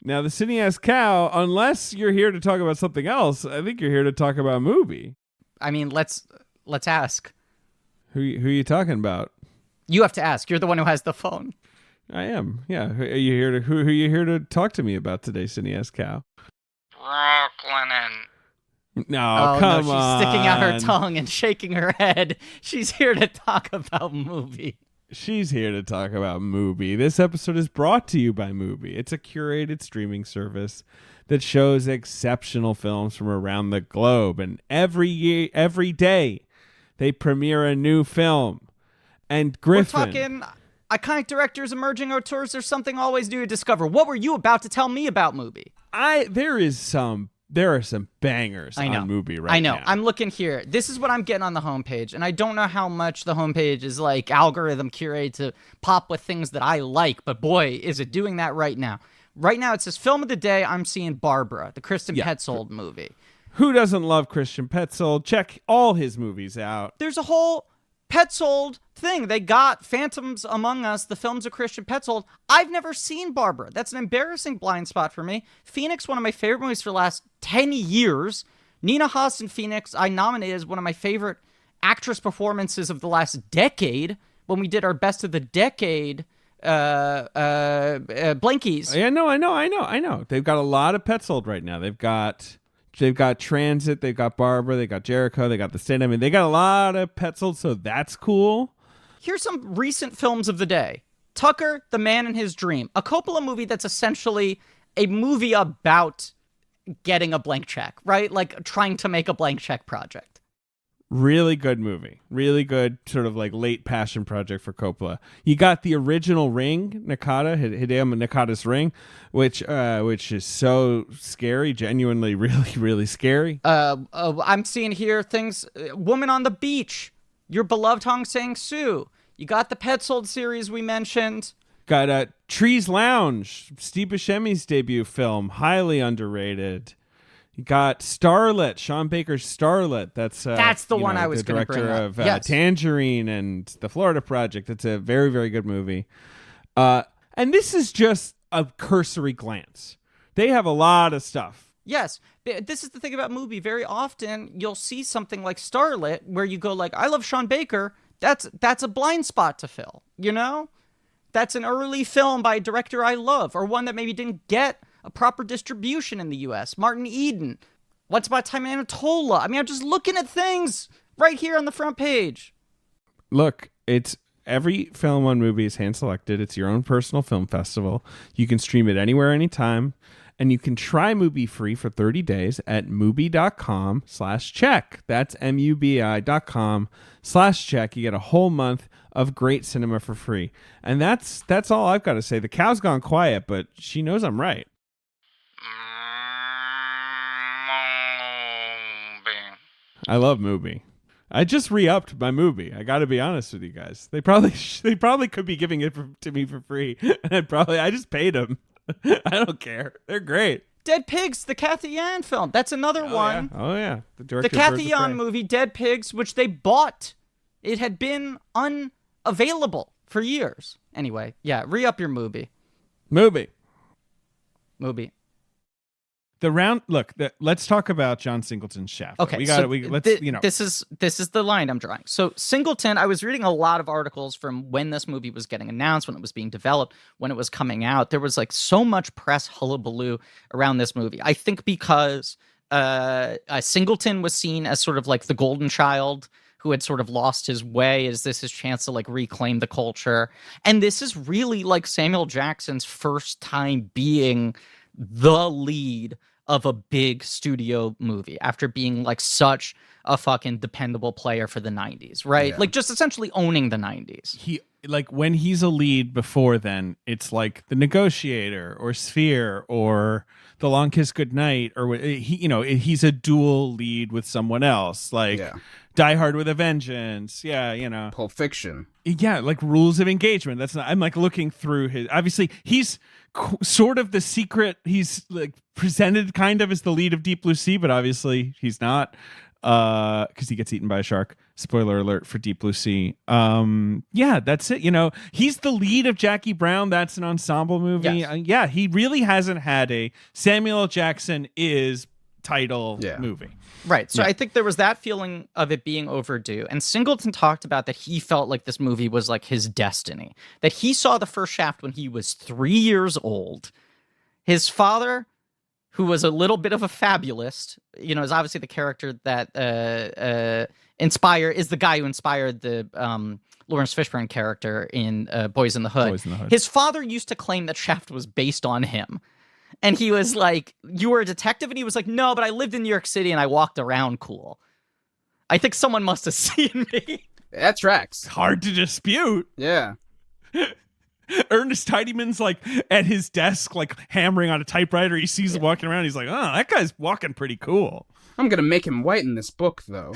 now the Cineast cow, unless you're here to talk about something else, I think you're here to talk about a movie. I mean, let's ask. Who are you talking about? You have to ask. You're the one who has the phone. I am. Yeah. Who are you here to talk to me about today, Cineast cow? Brooklyn. No, Oh, come no, on. she's sticking out her tongue and shaking her head. She's here to talk about movie. She's here to talk about Mubi. This episode is brought to you by Mubi. It's a curated streaming service that shows exceptional films from around the globe, and every day they premiere a new film. And Griffin, We're talking iconic directors, emerging auteurs. There's something always new to discover. What were you about to tell me about Mubi? there are some bangers I know. on Mubi right now. I know. I'm looking here. This is what I'm getting on the homepage, and I don't know how much the homepage is like algorithm curated to pop with things that I like, but boy, is it doing that right now. Right now, it says film of the day. I'm seeing Barbara, the Kristen Petzold movie. Who doesn't love Christian Petzold? Check all his movies out. There's a whole Petzold thing. They got Phantoms Among Us, the films of Christian Petzold. I've never seen Barbara. That's an embarrassing blind spot for me. Phoenix, one of my favorite movies for the last 10 years. Nina Haas in Phoenix, I nominated as one of my favorite actress performances of the last decade when we did our best of the decade blankies. Yeah, no, I know. They've got a lot of Petzold right now. They've got Transit, they've got Barbara, they got Jericho, they got The Stand. I mean, they got a lot of Petzold, so that's cool. Here's some recent films of the day. Tucker, The Man in His Dream, a Coppola movie that's essentially a movie about getting a blank check, right? Like trying to make a blank check project. Really good movie. Really good sort of like late passion project for Coppola. You got the original Ring, Nakata, Hideo Nakata's Ring, which is so scary, genuinely really, really scary. I'm seeing here things, Woman on the Beach, your beloved Hong Sang-soo. You got the Petzold series we mentioned. Got Trees Lounge, Steve Buscemi's debut film, highly underrated. You got Starlet, Sean Baker's Starlet. That's the one I was going to bring director up. of Yes. Tangerine and The Florida Project. It's a very, very good movie. And this is just a cursory glance. They have a lot of stuff. Yes, this is the thing about movie. Very often you'll see something like Starlet where you go like, I love Sean Baker. That's a blind spot to fill, you know? That's an early film by a director I love, or one that maybe didn't get a proper distribution in the U.S. Martin Eden. What's About Time in Anatola? I mean, I'm just looking at things right here on the front page. Look, it's every film on Mubi is hand-selected. It's your own personal film festival. You can stream it anywhere, anytime. And you can try Mubi free for 30 days at mubi.com/check. That's mubi.com/check. You get a whole month of great cinema for free. And that's all I've got to say. The cow's gone quiet, but she knows I'm right. I love Mubi. I just re-upped my Mubi. I got to be honest with you guys. They probably could be giving it to me for free. And I just paid them. I don't care. They're great. Dead Pigs, the Kathy Yan film. That's another one. Yeah. Oh yeah, the The director of Kathy Birds of Yan Prey. movie, Dead Pigs, which they bought. It had been unavailable for years. Anyway, yeah, re-up your movie. Movie. The round. Look, let's talk about John Singleton's Shaft. Okay, we got so it. Let's this is the line I'm drawing. So Singleton, I was reading a lot of articles from when this movie was getting announced, when it was being developed, when it was coming out. There was like so much press hullabaloo around this movie. I think because Singleton was seen as sort of like the golden child who had sort of lost his way. Is this his chance to like reclaim the culture? And this is really like Samuel Jackson's first time being the lead of a big studio movie after being like such a fucking dependable player for the 90s, right? Yeah. Like just essentially owning the 90s. He like when he's a lead before then, it's like The Negotiator or Sphere or The Long Kiss Goodnight or he's a dual lead with someone else, like Die Hard with a Vengeance. Yeah, Pulp Fiction. Yeah, like Rules of Engagement. That's not. I'm like looking through his. Obviously, he's sort of the secret. He's like presented kind of as the lead of Deep Blue Sea, but obviously he's not, because he gets eaten by a shark. Spoiler alert for Deep Blue Sea. Yeah, that's it. He's the lead of Jackie Brown. That's an ensemble movie. Yes. He really hasn't had a Samuel L. Jackson is title movie. Right. So I think there was that feeling of it being overdue. And Singleton talked about that he felt like this movie was like his destiny, that he saw the first Shaft when he was 3 years old. His father, who was a little bit of a fabulist, is obviously the character that is the guy who inspired the Lawrence Fishburne character in Boys in the Hood. His father used to claim that Shaft was based on him. And he was like, you were a detective? And he was like, no, but I lived in New York City and I walked around cool. I think someone must have seen me. That tracks. Hard to dispute. Yeah. Ernest Tidyman's like at his desk, like hammering on a typewriter. He sees him walking around. He's like, oh, that guy's walking pretty cool. I'm going to make him white in this book, though.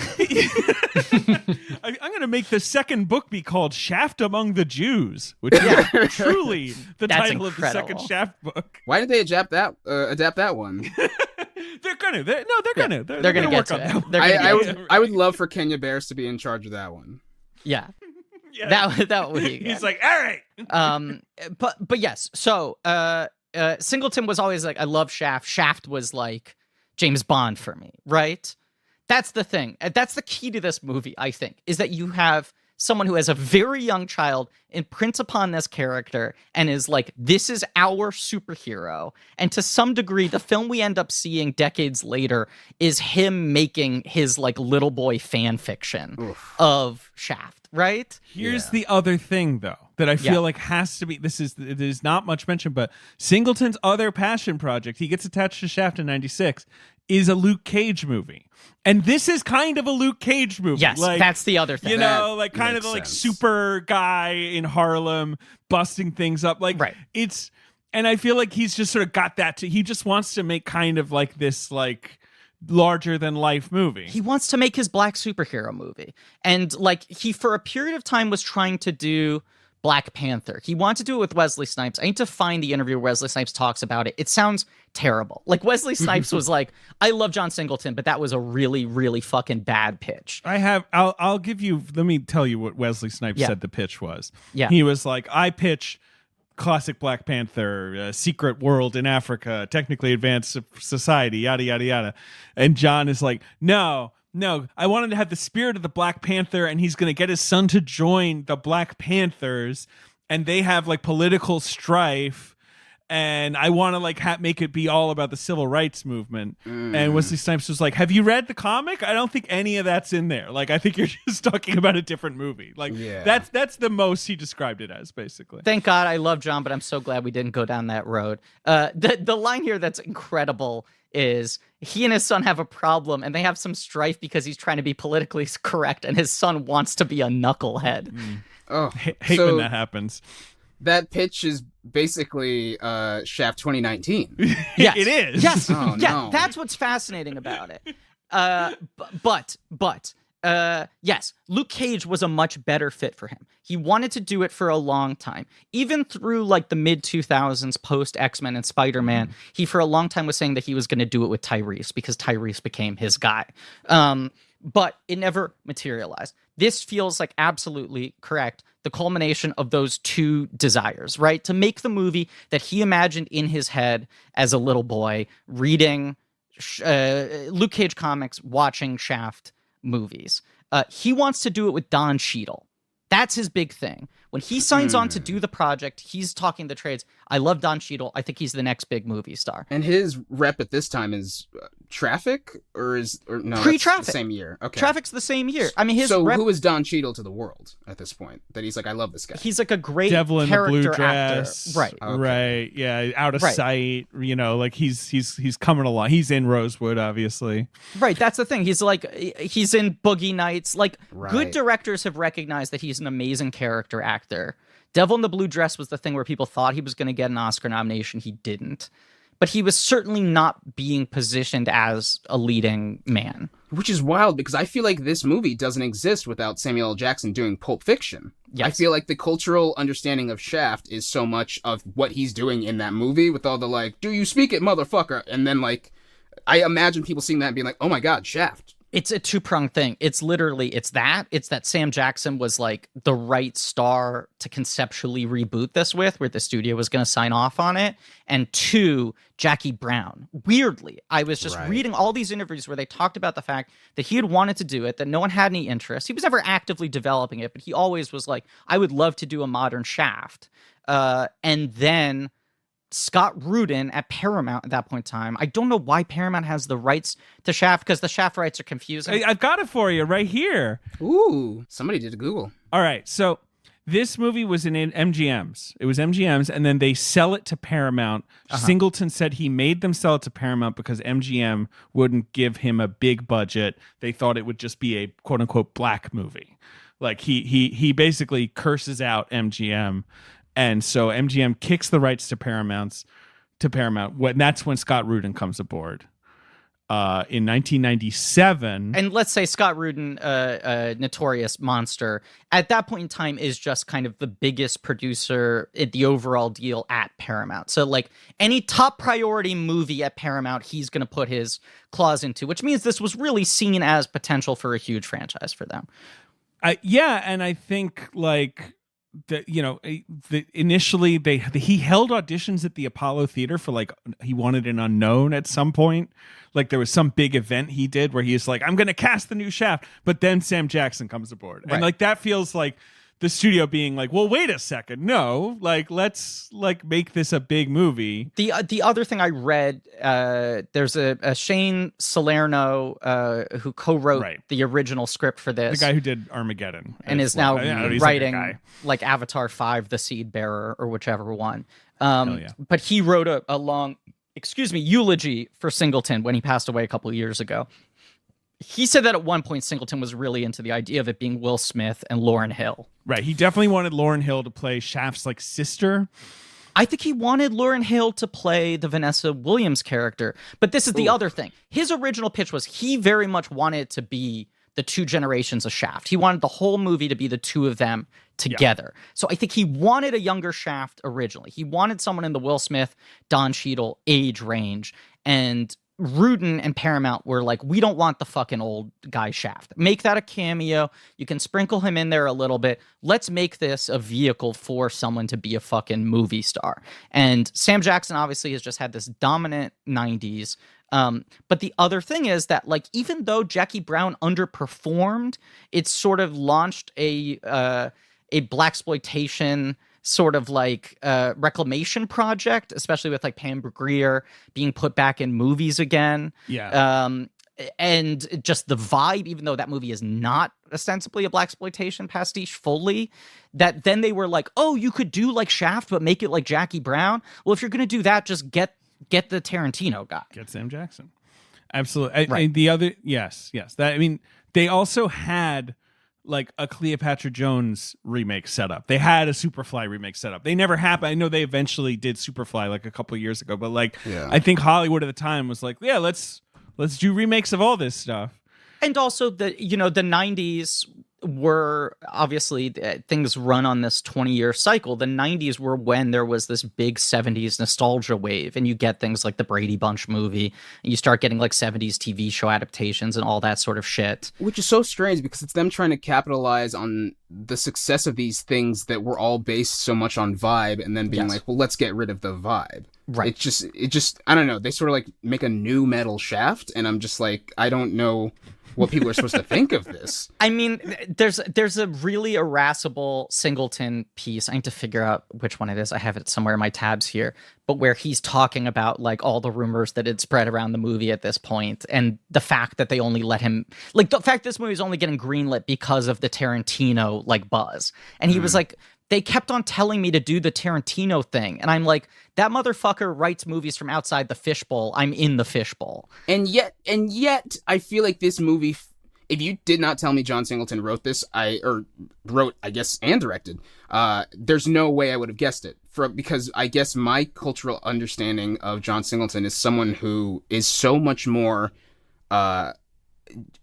I'm going to make the second book be called Shaft Among the Jews, which is truly the title of the second Shaft book. Why did they adapt that one? They're gonna. They're gonna get work to on it. that. I would love for Kenya Barris to be in charge of that one. Yeah. Yeah. That would be. He's like, all right. But yes. So Singleton was always like, I love Shaft. Shaft was like James Bond for me, right? That's the thing. That's the key to this movie, I think, is that you have someone who has a very young child imprints upon this character and is like, this is our superhero. And to some degree, the film we end up seeing decades later is him making his like little boy fan fiction of Shaft, right? Here's the other thing, though, that I feel like has to be, it is not much mentioned, but Singleton's other passion project, he gets attached to Shaft in 96, is a Luke Cage movie. And this is kind of a Luke Cage movie. Yes, like, that's the other thing. Like kind of the like super guy in Harlem busting things up. Like it's, and I feel like he's just sort of got that he just wants to make kind of like this like larger than life movie. He wants to make his black superhero movie. And like he for a period of time was trying to do Black Panther. He wanted to do it with Wesley Snipes. I need to find the interview where Wesley Snipes talks about it. It sounds terrible. Like Wesley Snipes was like, I love John Singleton, but that was a really, really fucking bad pitch. I'll give you, let me tell you what Wesley Snipes said the pitch was. Yeah. He was like, I pitch classic Black Panther, secret world in Africa, technically advanced society, yada, yada, yada. And John is like, no, I wanted to have the spirit of the Black Panther, and he's going to get his son to join the Black Panthers, and they have like political strife, and I want to like make it be all about the civil rights movement. And Wesley Snipes was like, have you read the comic? I don't think any of that's in there. Like, I think you're just talking about a different movie. Like, that's the most he described it as, basically. Thank God. I love John, but I'm so glad we didn't go down that road. The line here that's incredible is he and his son have a problem and they have some strife because he's trying to be politically correct and his son wants to be a knucklehead. Oh, hate when that happens. That pitch is basically Shaft 2019. Yes. It is. Yes. Oh, yeah, no. that's what's fascinating about it. But yes, Luke Cage was a much better fit for him. He wanted to do it for a long time. Even through like the mid 2000s, post X-Men and Spider-Man, he for a long time was saying that he was going to do it with Tyrese because Tyrese became his guy. But it never materialized. This feels like absolutely correct. The culmination of those two desires, right? To make the movie that he imagined in his head as a little boy, reading Luke Cage comics, watching Shaft movies. He wants to do it with Don Cheadle. That's his big thing. When he signs on to do the project, he's talking the trades. I love Don Cheadle. I think he's the next big movie star. And his rep at this time is Traffic, or no? Pre-Traffic. The same year. Okay. Traffic's the same year. I mean, his so rep, who is Don Cheadle to the world at this point? That he's like, I love this guy. he's like a great Devil in the character blue dress, actor. Right. Okay. Right, yeah, out of Right. sight. You know, like he's coming along. He's in Rosewood, obviously. Right, that's the thing. He's in Boogie Nights. Like, Right. good directors have recognized that he's an amazing character actor. Devil in the Blue Dress was the thing where people thought he was going to get an Oscar nomination. He didn't. But he was certainly not being positioned as a leading man. Which is wild because I feel like this movie doesn't exist without Samuel L. Jackson doing Pulp Fiction. Yes. I feel like the cultural understanding of Shaft is so much of what he's doing in that movie with all the like, do you speak it, motherfucker? And then like, I imagine people seeing that and being like, oh my God, Shaft. It's a two-pronged thing. It's that Sam Jackson was like the right star to conceptually reboot this with, where the studio was going to sign off on it. And two, Jackie Brown. Weirdly, I was just reading all these interviews where they talked about the fact that he had wanted to do it, that no one had any interest. He was never actively developing it, but he always was like, I would love to do a modern Shaft. And then Scott Rudin at Paramount at that point in time. I don't know why Paramount has the rights to Shaft, because the Shaft rights are confusing. I've got it for you right here. Ooh, somebody did a Google. All right, so this movie was in MGM's. It was MGM's, and then they sell it to Paramount. Singleton said he made them sell it to Paramount because MGM wouldn't give him a big budget. They thought it would just be a quote unquote black movie. Like he basically curses out MGM. And so MGM kicks the rights to Paramount. That's when Scott Rudin comes aboard in 1997. And let's say Scott Rudin, a notorious monster, at that point in time is just kind of the biggest producer in the overall deal at Paramount. So like any top priority movie at Paramount, he's going to put his claws into, which means this was really seen as potential for a huge franchise for them. Yeah, and I think like initially he held auditions at the Apollo Theater for like he wanted an unknown at some point. Like there was some big event he did where he was like, I'm going to cast the new Shaft, but then Sam Jackson comes aboard. Right. And like that feels like the studio being like, well, wait a second. No, like let's like make this a big movie. The other thing I read, there's a Shane Salerno who co-wrote the original script for this. The guy who did Armageddon. And is now writing like Avatar 5, The Seed Bearer, or whichever one. But he wrote a long, eulogy for Singleton when he passed away a couple of years ago. He said that at one point Singleton was really into the idea of it being Will Smith and Lauryn Hill. Right. He definitely wanted Lauryn Hill to play Shaft's like sister. I think he wanted Lauryn Hill to play the Vanessa Williams character. But this is the other thing. His original pitch was he very much wanted it to be the two generations of Shaft. He wanted the whole movie to be the two of them together. Yeah. So I think he wanted a younger Shaft originally. He wanted someone in the Will Smith, Don Cheadle age range. And Rudin and Paramount were like, we don't want the fucking old guy Shaft. Make that a cameo. You can sprinkle him in there a little bit. Let's make this a vehicle for someone to be a fucking movie star. And Sam Jackson obviously has just had this dominant 90s. But the other thing is that, like, even though Jackie Brown underperformed, it sort of launched a blaxploitation sort of like reclamation project, especially with like Pam Grier being put back in movies again. Yeah. And just the vibe, even though that movie is not ostensibly a blaxploitation pastiche fully, that then they were like, oh, you could do like Shaft, but make it like Jackie Brown. Well, if you're going to do that, just get the Tarantino guy. Get Sam Jackson. Absolutely. Yes. That, I mean, they also had like a Cleopatra Jones remake setup. They had a Superfly remake setup. They never happened. I know they eventually did Superfly like a couple of years ago, but like I think Hollywood at the time was like, yeah, let's do remakes of all this stuff. And also the 90s were obviously things run on this 20-year cycle. The 90s were when there was this big 70s nostalgia wave, and you get things like the Brady Bunch movie, and you start getting like 70s TV show adaptations and all that sort of shit. Which is so strange because it's them trying to capitalize on the success of these things that were all based so much on vibe, and then being like, well, let's get rid of the vibe. Right. It just I don't know. They sort of like make a new metal Shaft, and I'm just like, I don't know what people are supposed to think of this. I mean, there's a really irascible Singleton piece. I need to figure out which one it is. I have it somewhere in my tabs here, but where he's talking about like all the rumors that had spread around the movie at this point, and the fact that they only let him, like the fact this movie is only getting greenlit because of the Tarantino like buzz. And he was like, they kept on telling me to do the Tarantino thing. And I'm like, that motherfucker writes movies from outside the fishbowl. I'm in the fishbowl. And yet, I feel like this movie, if you did not tell me John Singleton wrote this, wrote, I guess, and directed, there's no way I would have guessed it. Because I guess my cultural understanding of John Singleton is someone who is so much more,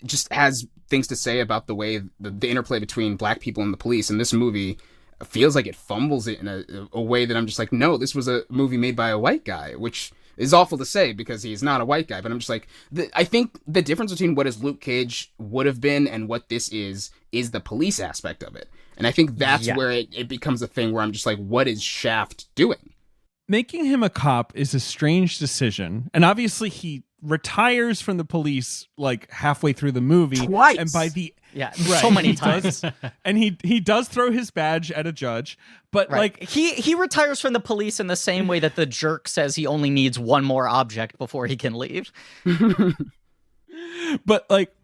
just has things to say about the way the interplay between black people and the police. And this movie feels like it fumbles it in a way that I'm just like, no, this was a movie made by a white guy, which is awful to say because he's not a white guy. But I'm just like, I think the difference between what is Luke Cage would have been and what this is the police aspect of it. And I think that's where it becomes a thing where I'm just like, what is Shaft doing? Making him a cop is a strange decision. And obviously he retires from the police like halfway through the movie. Twice. And by the so many times. And he does throw his badge at a judge, but like he retires from the police in the same way that the jerk says he only needs one more object before he can leave. But like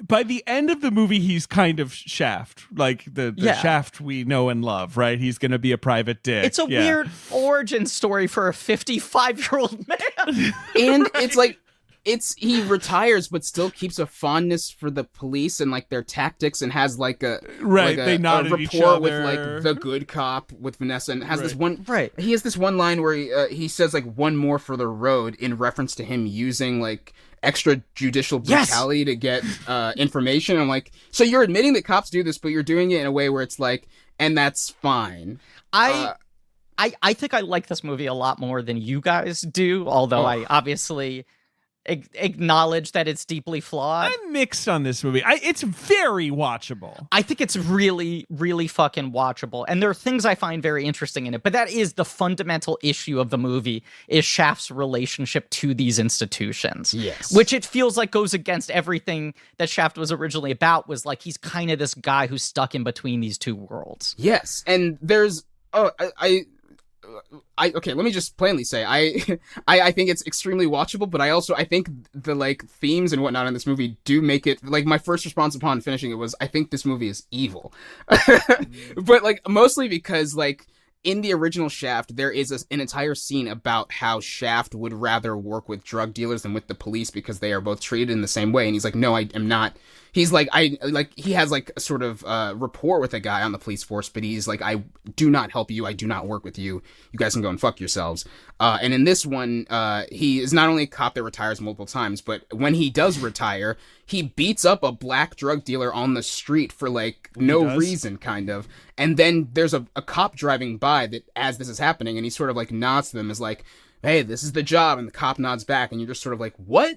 by the end of the movie, he's kind of Shaft, like the Shaft we know and love, right? He's going to be a private dick. It's a weird origin story for a 55-year-old man. And it's like, he retires, but still keeps a fondness for the police and like their tactics, and has like a they nod at each rapport other with like the good cop with Vanessa, and has this one. Right. He has this one line where he says like one more for the road in reference to him using like extrajudicial brutality to get information. I'm like, so you're admitting that cops do this, but you're doing it in a way where it's like, and that's fine. I think I like this movie a lot more than you guys do, although I obviously acknowledge that it's deeply flawed. I'm mixed on this movie. It's very watchable. I think it's really, really fucking watchable. And there are things I find very interesting in it, but that is the fundamental issue of the movie, is Shaft's relationship to these institutions. Yes. Which it feels like goes against everything that Shaft was originally about, was like, he's kind of this guy who's stuck in between these two worlds. Yes. And there's, okay, let me just plainly say, I think it's extremely watchable, but I think the like themes and whatnot in this movie do make it, like, my first response upon finishing it was, I think this movie is evil. But like mostly because like in the original Shaft, there is an entire scene about how Shaft would rather work with drug dealers than with the police because they are both treated in the same way. And he's like, no, I am not. He's like, he has like a sort of rapport with a guy on the police force, but he's like, I do not help you. I do not work with you. You guys can go and fuck yourselves. And in this one, he is not only a cop that retires multiple times, but when he does retire, he beats up a black drug dealer on the street for like no reason, kind of. And then there's a cop driving by that as this is happening, and he sort of like nods to them as like, hey, this is the job. And the cop nods back, and you're just sort of like, what?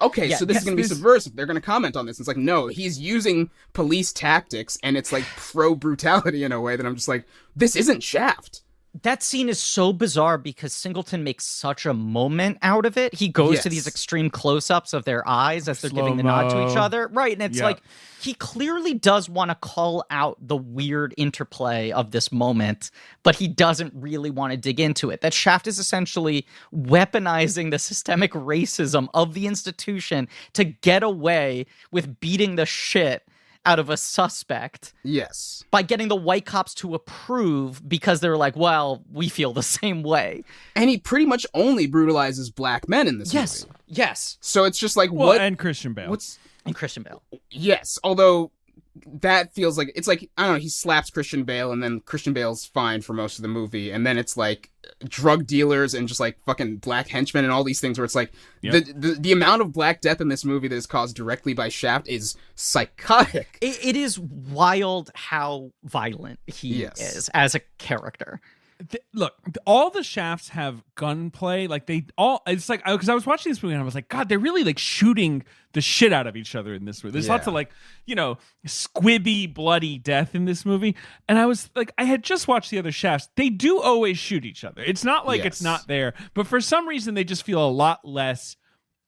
Okay, so this is going to be subversive. They're going to comment on this. It's like, no, he's using police tactics, and it's like pro-brutality in a way that I'm just like, this isn't Shaft. That scene is so bizarre because Singleton makes such a moment out of it. He goes to these extreme close-ups of their eyes as they're giving the nod to each other. Right, and it's like, he clearly does want to call out the weird interplay of this moment, but he doesn't really want to dig into it. That Shaft is essentially weaponizing the systemic racism of the institution to get away with beating the shit out of a suspect. Yes. By getting the white cops to approve because they're like, well, we feel the same way. And he pretty much only brutalizes black men in this movie. Yes. So it's just like, well, what? And Christian Bale. What's... And Christian Bale. Yes. Although that feels like it's like, I don't know, he slaps Christian Bale and then Christian Bale's fine for most of the movie, and then it's like drug dealers and just like fucking black henchmen and all these things where it's like the amount of Black Death in this movie that is caused directly by Shaft is psychotic. It is wild how violent he is as a character. Look, all the Shafts have gunplay. Like it's like, because I was watching this movie and I was like, God, they're really like shooting the shit out of each other in this movie. There's lots of like, squibby, bloody death in this movie. And I was like, I had just watched the other Shafts. They do always shoot each other. It's not like it's not there, but for some reason they just feel a lot less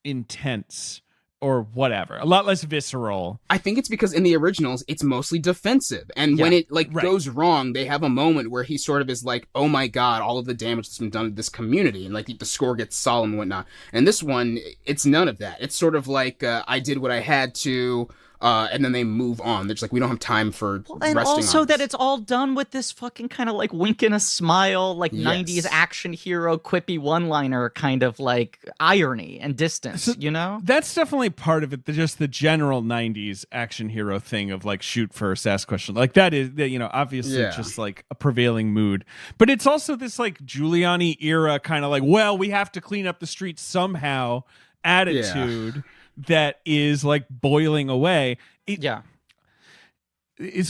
intense. Or whatever, a lot less visceral. I think it's because in the originals, it's mostly defensive. And when it goes wrong, they have a moment where he sort of is like, oh my God, all of the damage that's been done to this community. And like the score gets solemn and whatnot. And this one, it's none of that. It's sort of like, I did what I had to, and then they move on. They're just like, we don't have time for resting and also on that this. it's all done with this fucking kind of like wink and a smile, like 90s action hero quippy one-liner kind of like irony and distance, That's definitely part of it, just the general 90s action hero thing of like shoot first, ask question. Like that is, obviously just like a prevailing mood. But it's also this like Giuliani era kind of like, well, we have to clean up the streets somehow attitude. That is like boiling away. It's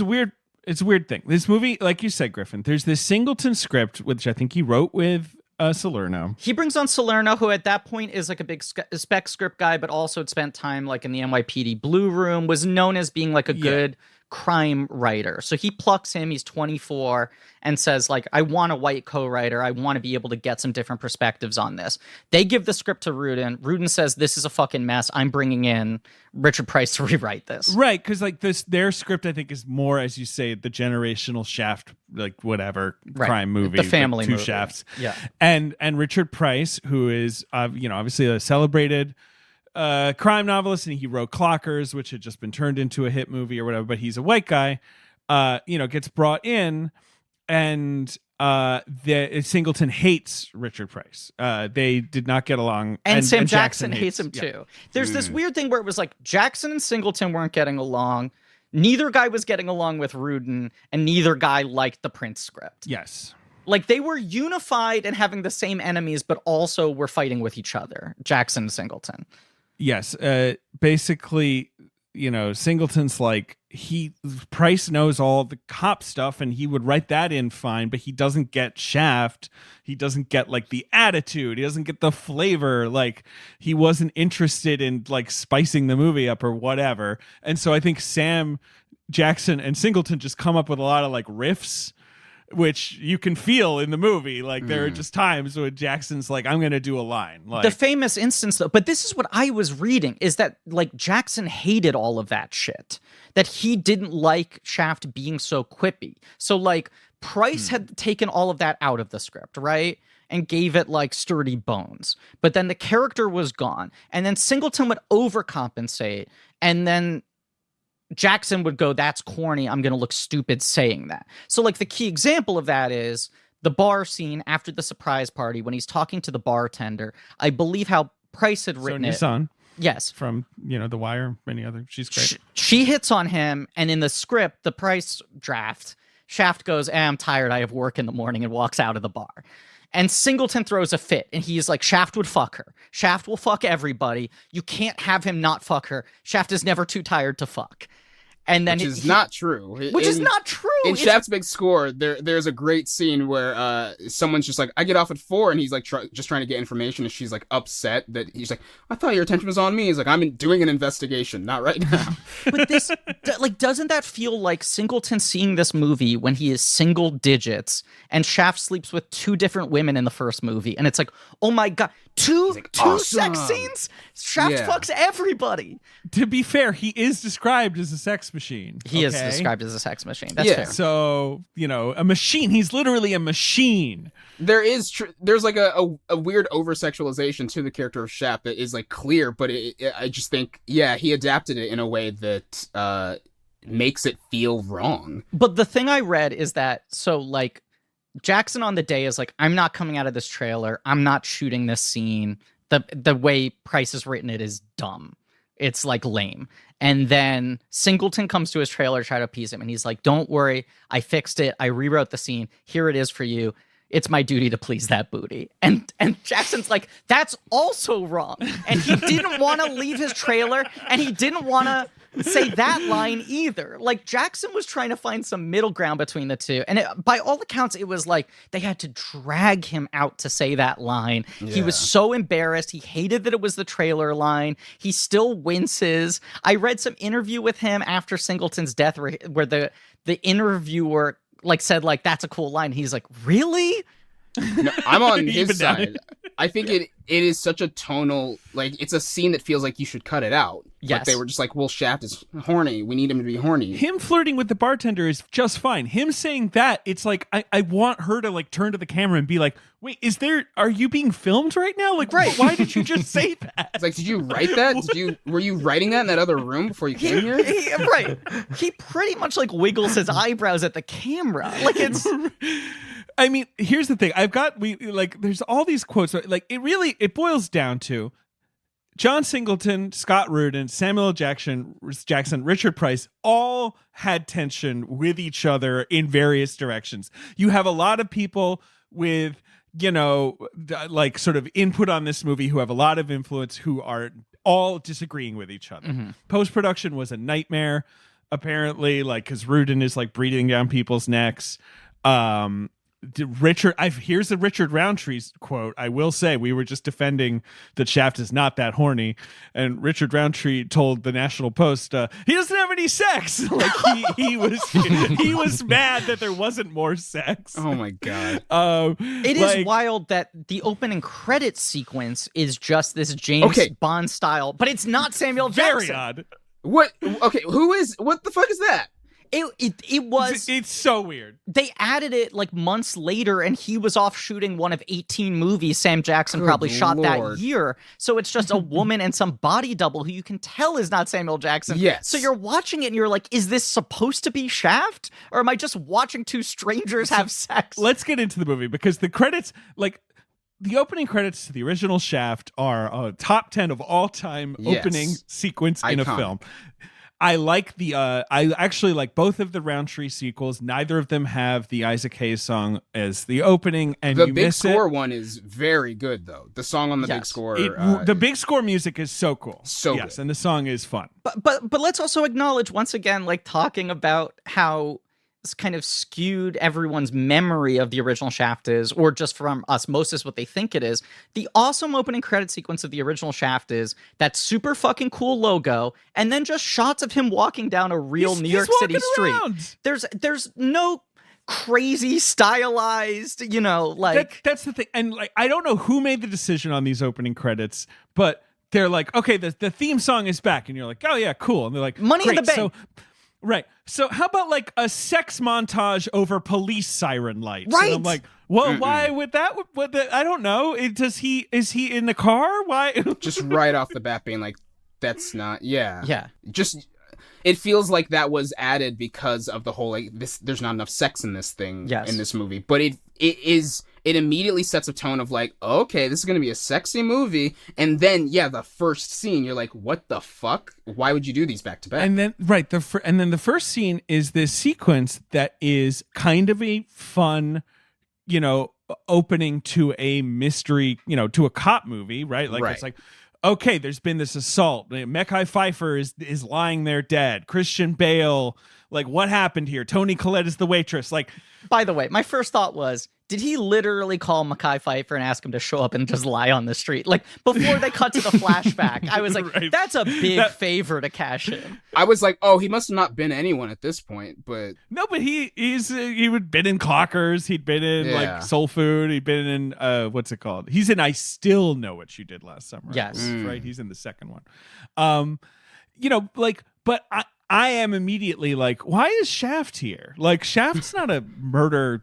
a weird thing. This movie, like you said, Griffin, there's this Singleton script, which I think he wrote with Salerno. He brings on Salerno, who at that point is like a big spec script guy, but also had spent time like in the NYPD Blue Room, was known as being like a good crime writer. So he plucks him, he's 24, and says like, I want a white co-writer. I want to be able to get some different perspectives on this. They give the script to Rudin. Rudin says, this is a fucking mess. I'm bringing in Richard Price to rewrite this. Right, because like their script I think is more, as you say, the generational Shaft, like whatever crime movie, the family like two movie. Shafts. Yeah. And Richard Price, who is obviously a celebrated crime novelist, and he wrote Clockers, which had just been turned into a hit movie or whatever, but he's a white guy, gets brought in, and Singleton hates Richard Price. They did not get along. And Sam Jackson hates him too. There's this weird thing where it was like Jackson and Singleton weren't getting along. Neither guy was getting along with Rudin, and neither guy liked the Prince script. Yes. Like they were unified and having the same enemies, but also were fighting with each other, Jackson and Singleton. Yes, basically, Singleton's like, Price knows all the cop stuff and he would write that in fine, but he doesn't get Shaft. He doesn't get like the attitude. He doesn't get the flavor. Like he wasn't interested in like spicing the movie up or whatever. And so I think Sam Jackson and Singleton just come up with a lot of like riffs, which you can feel in the movie. Like there are just times when Jackson's like, I'm going to do a line. Like, the famous instance though, but this is what I was reading, is that like Jackson hated all of that shit, that he didn't like Shaft being so quippy. So like Price had taken all of that out of the script, right? And gave it like sturdy bones. But then the character was gone. And then Singleton would overcompensate. And then Jackson would go, that's corny. I'm going to look stupid saying that. So like the key example of that is the bar scene after the surprise party when he's talking to the bartender. I believe how Price had written it. Son. Yes. From, The Wire, many other. She's great. She hits on him. And in the script, the Price draft, Shaft goes, I'm tired. I have work in the morning, and walks out of the bar. And Singleton throws a fit, and he's like, Shaft would fuck her. Shaft will fuck everybody. You can't have him not fuck her. Shaft is never too tired to fuck. And then which is not true. Is not true. In Shaft's big score, there's a great scene where someone's just like, I get off at 4, and he's like just trying to get information, and she's like upset that he's like, I thought your attention was on me. He's like, I'm doing an investigation, not right now. But this, like, doesn't that feel like Singleton seeing this movie when he is single digits, and Shaft sleeps with 2 different women in the first movie, and it's like, oh my god, two awesome. sex scenes. Shaft fucks everybody. To be fair, he is described as a sex machine. He is described as a sex machine. That's fair. So, a machine. He's literally a machine. There's like a weird over-sexualization to the character of Shaft that is like clear, but I just think, he adapted it in a way that makes it feel wrong. But the thing I read is that, so like, Jackson on the day is like, I'm not coming out of this trailer. I'm not shooting this scene. The way Price has written it is dumb. It's like lame. And then Singleton comes to his trailer to try to appease him. And he's like, don't worry. I fixed it. I rewrote the scene. Here it is for you. It's my duty to please that booty. And Jackson's like, that's also wrong. And he didn't want to leave his trailer. And he didn't want to say that line either. Like, Jackson was trying to find some middle ground between the two. And by all accounts, it was like they had to drag him out to say that line. Yeah. He was so embarrassed. He hated that it was the trailer line. He still winces. I read some interview with him after Singleton's death where the interviewer like said, like, that's a cool line. He's like, really? No, I'm on his side. I think it is such a tonal, like, it's a scene that feels like you should cut it out. Yes. Like they were just like, well, Shaft is horny. We need him to be horny. Him flirting with the bartender is just fine. Him saying that, it's like, I want her to like turn to the camera and be like, wait, are you being filmed right now? Like, right. Why did you just say that? It's like, did you write that? Were you writing that in that other room before you came here? Right. He pretty much like wiggles his eyebrows at the camera. Like, it's... I mean, here's the thing. There's all these quotes. Like, it boils down to John Singleton, Scott Rudin, Samuel L. Jackson, Richard Price all had tension with each other in various directions. You have a lot of people with, like sort of input on this movie who have a lot of influence who are all disagreeing with each other. Mm-hmm. Post-production was a nightmare, apparently, like, because Rudin is like breathing down people's necks. Here's a Richard Roundtree quote. I will say, we were just defending that Shaft is not that horny, and Richard Roundtree told the National Post he doesn't have any sex. Like he was mad that there wasn't more sex. Oh my god! It is wild that the opening credits sequence is just this James Bond style, but it's not Samuel Jackson. Very odd. What? Okay, what the fuck is that? It was... It's so weird. They added it like months later, and he was off shooting one of 18 movies Sam Jackson probably shot that year. So it's just a woman and some body double who you can tell is not Samuel Jackson. Yes. So you're watching it and you're like, is this supposed to be Shaft? Or am I just watching two strangers have sex? Let's get into the movie, because the credits, like... The opening credits to the original Shaft are a top 10 of all time opening sequence in a film. I actually like both of the Roundtree sequels. Neither of them have the Isaac Hayes song as the opening, and the Big Score one is very good though. The song on the Big Score, the Big Score music is so cool. So good. And the song is fun. But let's also acknowledge once again, like talking about how it's kind of skewed everyone's memory of the original Shaft is, or just from osmosis what they think it is. The awesome opening credit sequence of the original Shaft is that super fucking cool logo, and then just shots of him walking down a real New York City street. Around. There's no crazy stylized, like... That's the thing. And like, I don't know who made the decision on these opening credits, but they're like, okay, the theme song is back, and you're like, oh yeah, cool. And they're like, Money in the Bank. Right. So how about like a sex montage over police siren lights? Right. And I'm like, well, why would that? I don't know. Is he in the car? Why? Just right off the bat being like, that's not. Yeah. Yeah. Just, it feels like that was added because of the whole, like, this, there's not enough sex in this thing, in this movie. But it immediately sets a tone of like, okay, this is going to be a sexy movie. And then, the first scene, you're like, what the fuck? Why would you do these back to back? And then, right, and then the first scene is this sequence that is kind of a fun, opening to a mystery, to a cop movie, right? Like, it's like, okay, there's been this assault. Mekhi Phifer is lying there dead. Christian Bale, like, what happened here? Toni Collette is the waitress. Like, by the way, my first thought was, did he literally call Mekhi Phifer and ask him to show up and just lie on the street? Like, before they cut to the flashback, I was like, that's a big favor to cash in. I was like, oh, he must have not been anyone at this point, but... No, but he would been in Clockers. He'd been in, like, Soul Food. He'd been in, what's it called? He's in I Still Know What You Did Last Summer. Yes. Right? He's in the second one. But I am immediately like, why is Shaft here? Like, Shaft's not a murder,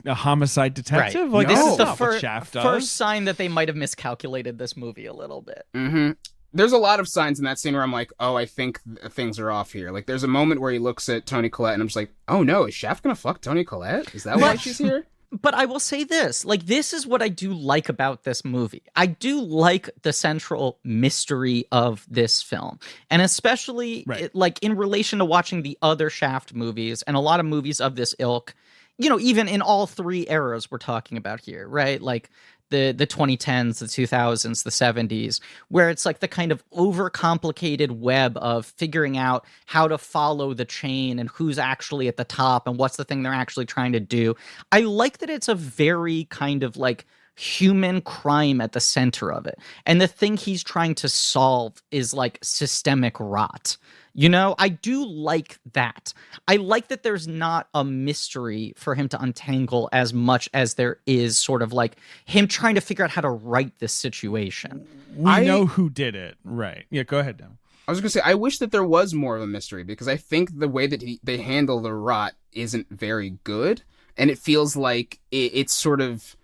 a homicide detective. Right. Like, this is the first sign that they might have miscalculated this movie a little bit. Mm-hmm. There's a lot of signs in that scene where I'm like, oh, I think things are off here. Like, there's a moment where he looks at Toni Collette, and I'm just like, oh no, is Shaft gonna fuck Toni Collette? Is that why she's here? But I will say this, like, this is what I do like about this movie. I do like the central mystery of this film. And especially, like, in relation to watching the other Shaft movies and a lot of movies of this ilk, you know, even in all three eras we're talking about here, right? Like, the 2010s, the 2000s, the 70s, where it's like the kind of overcomplicated web of figuring out how to follow the chain and who's actually at the top and what's the thing they're actually trying to do. I like that it's a very kind of like human crime at the center of it. And the thing he's trying to solve is like systemic rot. You know, I do like that. I like that there's not a mystery for him to untangle as much as there is sort of like him trying to figure out how to right this situation. We know who did it. Right. Yeah, go ahead, Dan. I was going to say, I wish that there was more of a mystery, because I think the way that they handle the rot isn't very good. And it feels like it's sort of,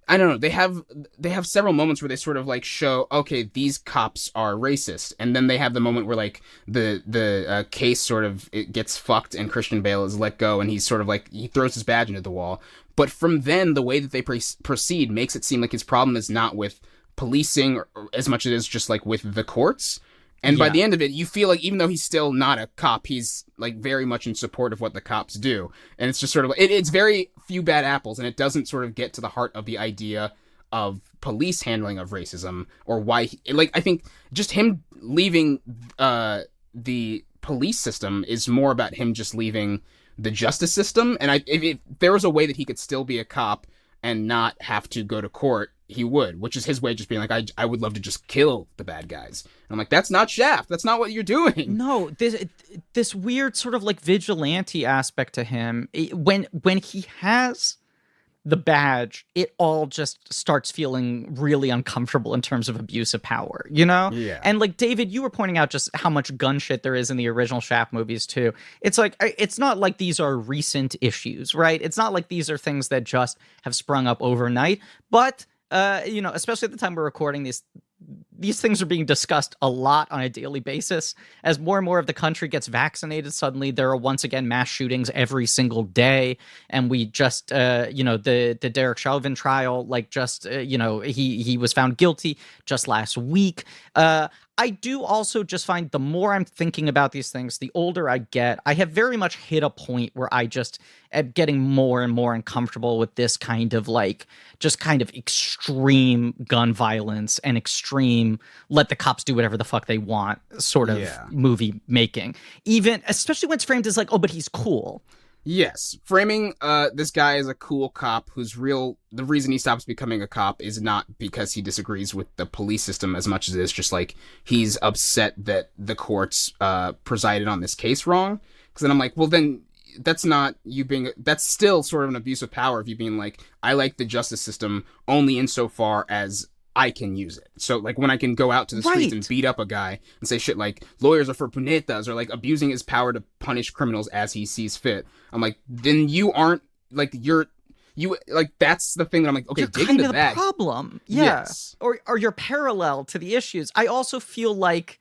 I don't know, they have several moments where they sort of like show, okay, these cops are racist, and then they have the moment where like the case sort of it gets fucked and Christian Bale is let go, and he's sort of like, he throws his badge into the wall. But from then, the way that they proceed makes it seem like his problem is not with policing or as much as it is just like with the courts. And by the end of it, you feel like even though he's still not a cop, he's like very much in support of what the cops do. And it's just sort of, it's very few bad apples, and it doesn't sort of get to the heart of the idea of police handling of racism, or why, I think just him leaving the police system is more about him just leaving the justice system. And if there was a way that he could still be a cop and not have to go to court, he would, which is his way of just being like, I would love to just kill the bad guys. And I'm like, that's not Shaft. That's not what you're doing. No, this weird sort of like vigilante aspect to him, when he has the badge, it all just starts feeling really uncomfortable in terms of abuse of power, you know? Yeah. And like, David, you were pointing out just how much gun shit there is in the original Shaft movies too. It's like, it's not like these are recent issues, right? It's not like these are things that just have sprung up overnight, but you know, especially at the time we're recording, these things are being discussed a lot on a daily basis. As more and more of the country gets vaccinated, suddenly there are once again mass shootings every single day. And we just, you know, the Derek Chauvin trial, like just, you know, he was found guilty just last week. I do also just find the more I'm thinking about these things, the older I get, I have very much hit a point where I just am getting more and more uncomfortable with this kind of like, just kind of extreme gun violence and extreme let the cops do whatever the fuck they want sort of movie making. Even, especially when it's framed as like, oh, but he's cool. Yes, framing this guy as a cool cop the reason he stops becoming a cop is not because he disagrees with the police system as much as it is just like he's upset that the courts presided on this case wrong. Because then I'm like, well, then that's not you being, that's still sort of an abuse of power of you being like, I like the justice system only insofar as I can use it. So like when I can go out to the streets and beat up a guy and say shit like lawyers are for punetas, or like abusing his power to punish criminals as he sees fit, I'm like, then you aren't like you like, that's the thing that I'm like, okay, you're dig kind into of the that problem. Yeah. Yes. Or you're parallel to the issues. I also feel like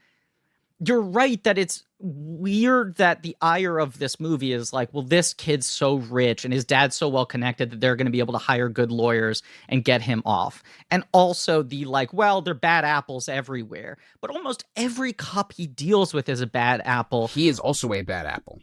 you're right that it's weird that the ire of this movie is like, well, this kid's so rich and his dad's so well connected that they're going to be able to hire good lawyers and get him off. And also the like, well, they're bad apples everywhere. But almost every cop he deals with is a bad apple. He is also a bad apple.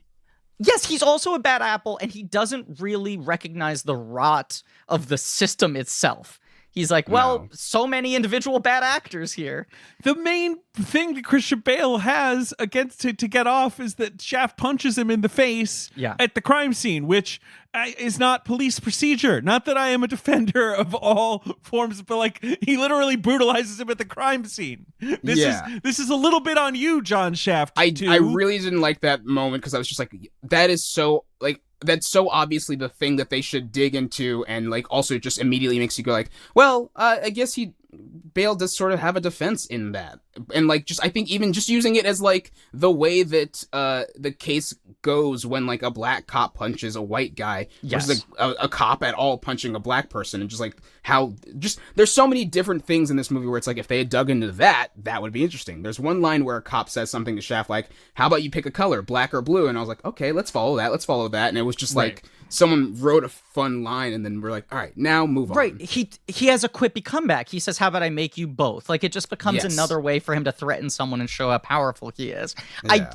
Yes, he's also a bad apple, and he doesn't really recognize the rot of the system itself. He's like, well, so many individual bad actors here. The main thing that Christian Bale has against to get off is that Shaft punches him in the face at the crime scene, which is not police procedure. Not that I am a defender of all forms, but like he literally brutalizes him at the crime scene. This is a little bit on you, John Shaft. I really didn't like that moment because I was just like, that is so like. That's so obviously the thing that they should dig into, and like also just immediately makes you go like, well, I guess Bale does sort of have a defense in that. And like, just I think even just using it as like the way that the case goes when like a black cop punches a white guy versus a cop at all punching a black person, and just like how just there's so many different things in this movie where it's like if they had dug into that would be interesting. There's one line where a cop says something to Shaft like, "How about you pick a color, black or blue?" And I was like, okay, let's follow that, and it was just like someone wrote a fun line, and then we're like, all right, now move on. Right. He has a quippy comeback. He says, "How about I make you both?" Like it just becomes another way for him to threaten someone and show how powerful he is. Yeah.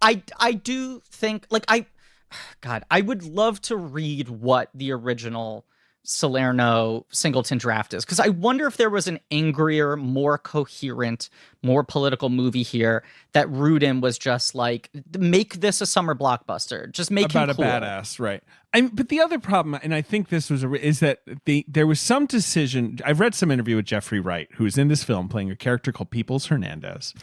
I do think like I would love to read what the original Salerno Singleton draft is, because I wonder if there was an angrier, more coherent, more political movie here that Rudin was just like, make this a summer blockbuster, just make about him cool. a badass, right? But the other problem, and I think this was is that there was some decision. I've read some interview with Jeffrey Wright, who is in this film playing a character called Peoples Hernandez,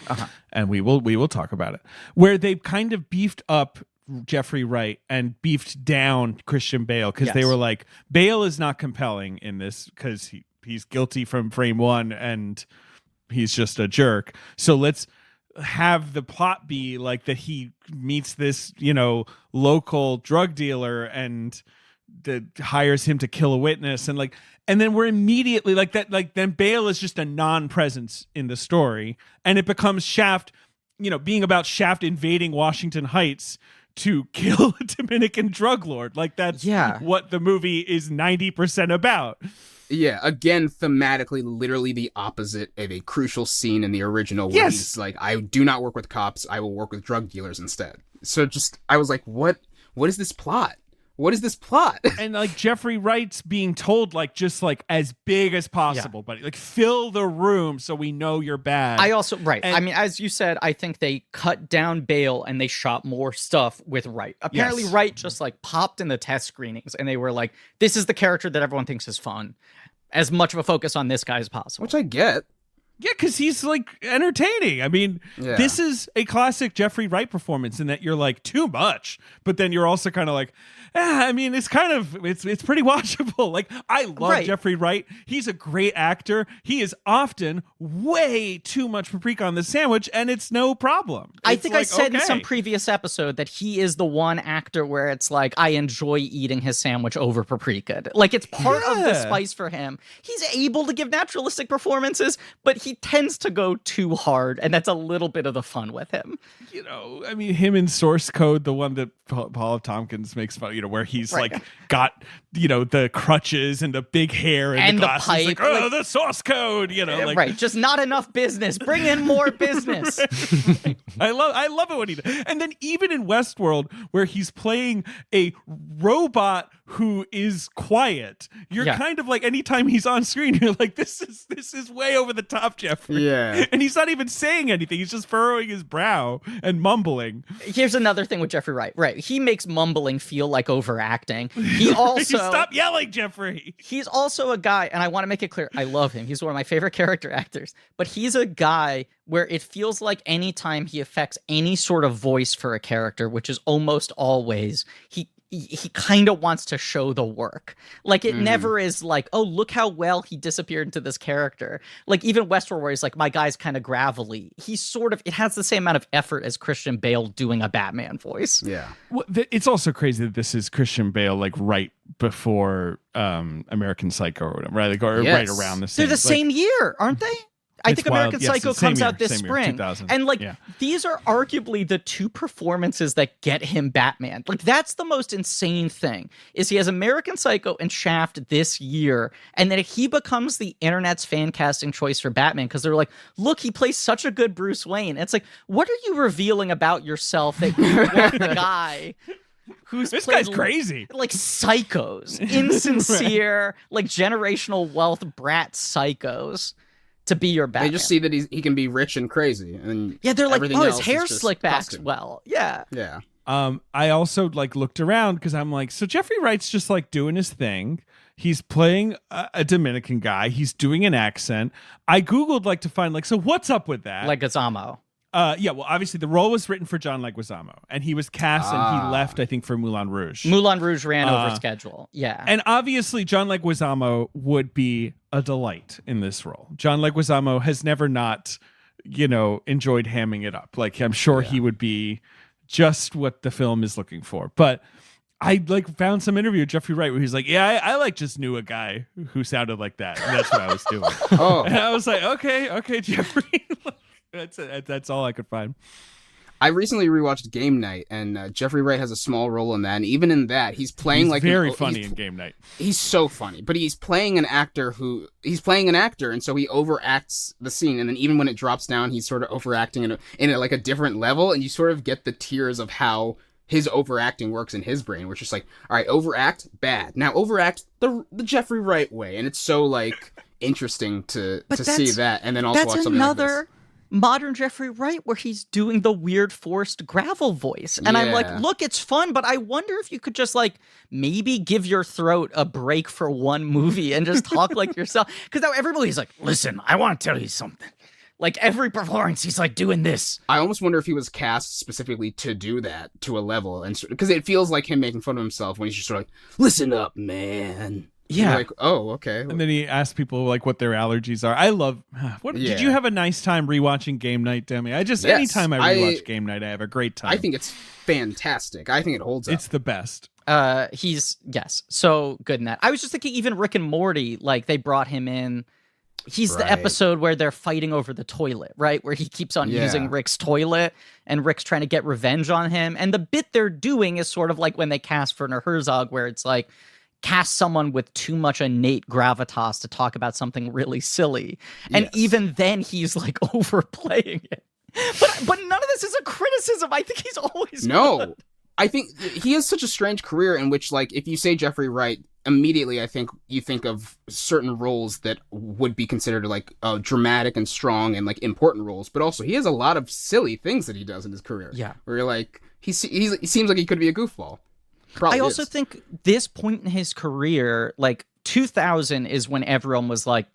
and we will talk about it, where they kind of beefed up Jeffrey Wright and beefed down Christian Bale because they were like, Bale is not compelling in this because he's guilty from frame one and he's just a jerk. So let's have the plot be like that he meets this, local drug dealer and hires him to kill a witness, and then we're immediately like that. Like then Bale is just a non-presence in the story, and it becomes Shaft, being about Shaft invading Washington Heights to kill a Dominican drug lord. Like that's what the movie is 90% about. Yeah, again, thematically, literally the opposite of a crucial scene in the original where he's like, I do not work with cops, I will work with drug dealers instead. So just, I was like, what is this plot? What is this plot? And like Jeffrey Wright's being told just as big as possible, buddy. Like fill the room so we know you're bad. I also I mean, as you said, I think they cut down Bale and they shot more stuff with Wright. Apparently Wright just popped in the test screenings and they were like, this is the character that everyone thinks is fun. As much of a focus on this guy as possible. Which I get. Yeah, because he's entertaining. I mean, this is a classic Jeffrey Wright performance in that you're like too much, but then you're also kind of like, I mean, it's kind of it's pretty watchable. Like I love Jeffrey Wright. He's a great actor. He is often way too much paprika on the sandwich, and it's no problem. I think I said in some previous episode that he is the one actor where it's like I enjoy eating his sandwich over paprika. Like it's part of the spice for him. He's able to give naturalistic performances, but he tends to go too hard, and that's a little bit of the fun with him. I mean, him in Source Code, the one that Paul F. Tompkins makes fun, where he's got, the crutches and the big hair and the glasses. Pipe, the Source Code, just not enough business. Bring in more business. I love it when he does. And then even in Westworld, where he's playing a robot who is quiet, you're kind of like, anytime he's on screen, you're like, this is way over the top, Jeffrey. Yeah. And he's not even saying anything. He's just furrowing his brow and mumbling. Here's another thing with Jeffrey Wright. Right. He makes mumbling feel like overacting. He also stop yelling, Jeffrey. He's also a guy, and I want to make it clear, I love him. He's one of my favorite character actors. But he's a guy where it feels like anytime he affects any sort of voice for a character, which is almost always, he kind of wants to show the work. Like it never is like, oh, look how well he disappeared into this character. Like even Westworld, where he's like, my guy's kind of gravelly. He's sort of, it has the same amount of effort as Christian Bale doing a Batman voice. Yeah. Well, it's also crazy that this is Christian Bale right before American Psycho or whatever, right? Right around the same. They're the same year, aren't they? I think American Psycho comes out this spring. And these are arguably the two performances that get him Batman. Like that's the most insane thing is he has American Psycho and Shaft this year. And then he becomes the internet's fan casting choice for Batman. Cause they're like, look, he plays such a good Bruce Wayne. And it's like, what are you revealing about yourself that you want the guy who's this guy's crazy, like psychos, insincere, like generational wealth brat psychos to be your Batman. They just see that he can be rich and crazy, and they're like, oh, his hair slick slicked back well. Yeah. I also looked around because I'm like, so Jeffrey Wright's just doing his thing. He's playing a Dominican guy. He's doing an accent. I googled to find so what's up with that? Leguizamo. Well, obviously the role was written for John Leguizamo, and he was cast and he left, I think, for Moulin Rouge. Moulin Rouge ran over schedule. Yeah. And obviously John Leguizamo would be a delight in this role. John Leguizamo has never not enjoyed hamming it up. Like, I'm sure he would be just what the film is looking for. But I found some interview with Jeffrey Wright where he's like, yeah, I just knew a guy who sounded like that. And that's what I was doing. And I was like, okay, Jeffrey. That's all I could find. I recently rewatched Game Night, and Jeffrey Wright has a small role in that. And even in that, he's playing very funny in Game Night. He's so funny, but he's playing an actor, and so he overacts the scene. And then even when it drops down, he's sort of overacting in a different level, and you sort of get the tiers of how his overacting works in his brain, where it's just like, all right, overact, bad. Now overact the Jeffrey Wright way, and it's so interesting to see that, and then also watch something like this. Modern Jeffrey Wright where he's doing the weird forced gravel voice. And I'm like, look, it's fun, but I wonder if you could just maybe give your throat a break for one movie and just talk like yourself. Because now every movie he's like, listen, I want to tell you something. Every performance, he's doing this. I almost wonder if he was cast specifically to do that to a level. And because it feels like him making fun of himself when he's just sort of listen up, man. Yeah. Oh, okay. And then he asks people what their allergies are. I love. Did you have a nice time rewatching Game Night, Demi? Anytime I rewatch Game Night, I have a great time. I think it's fantastic. I think it holds up. It's the best. He's so good in that. I was just thinking, even Rick and Morty, they brought him in. He's the episode where they're fighting over the toilet, right? Where he keeps on using Rick's toilet, and Rick's trying to get revenge on him. And the bit they're doing is sort of like when they cast Werner Herzog, where it's cast someone with too much innate gravitas to talk about something really silly. And even then he's overplaying it. But none of this is a criticism. I think he's always good. I think he has such a strange career in which if you say Jeffrey Wright, immediately I think you think of certain roles that would be considered dramatic and strong and important roles, but also he has a lot of silly things that he does in his career. Yeah. Where you're he seems like he could be a goofball. Probably I also think this point in his career, 2000 is when everyone was like,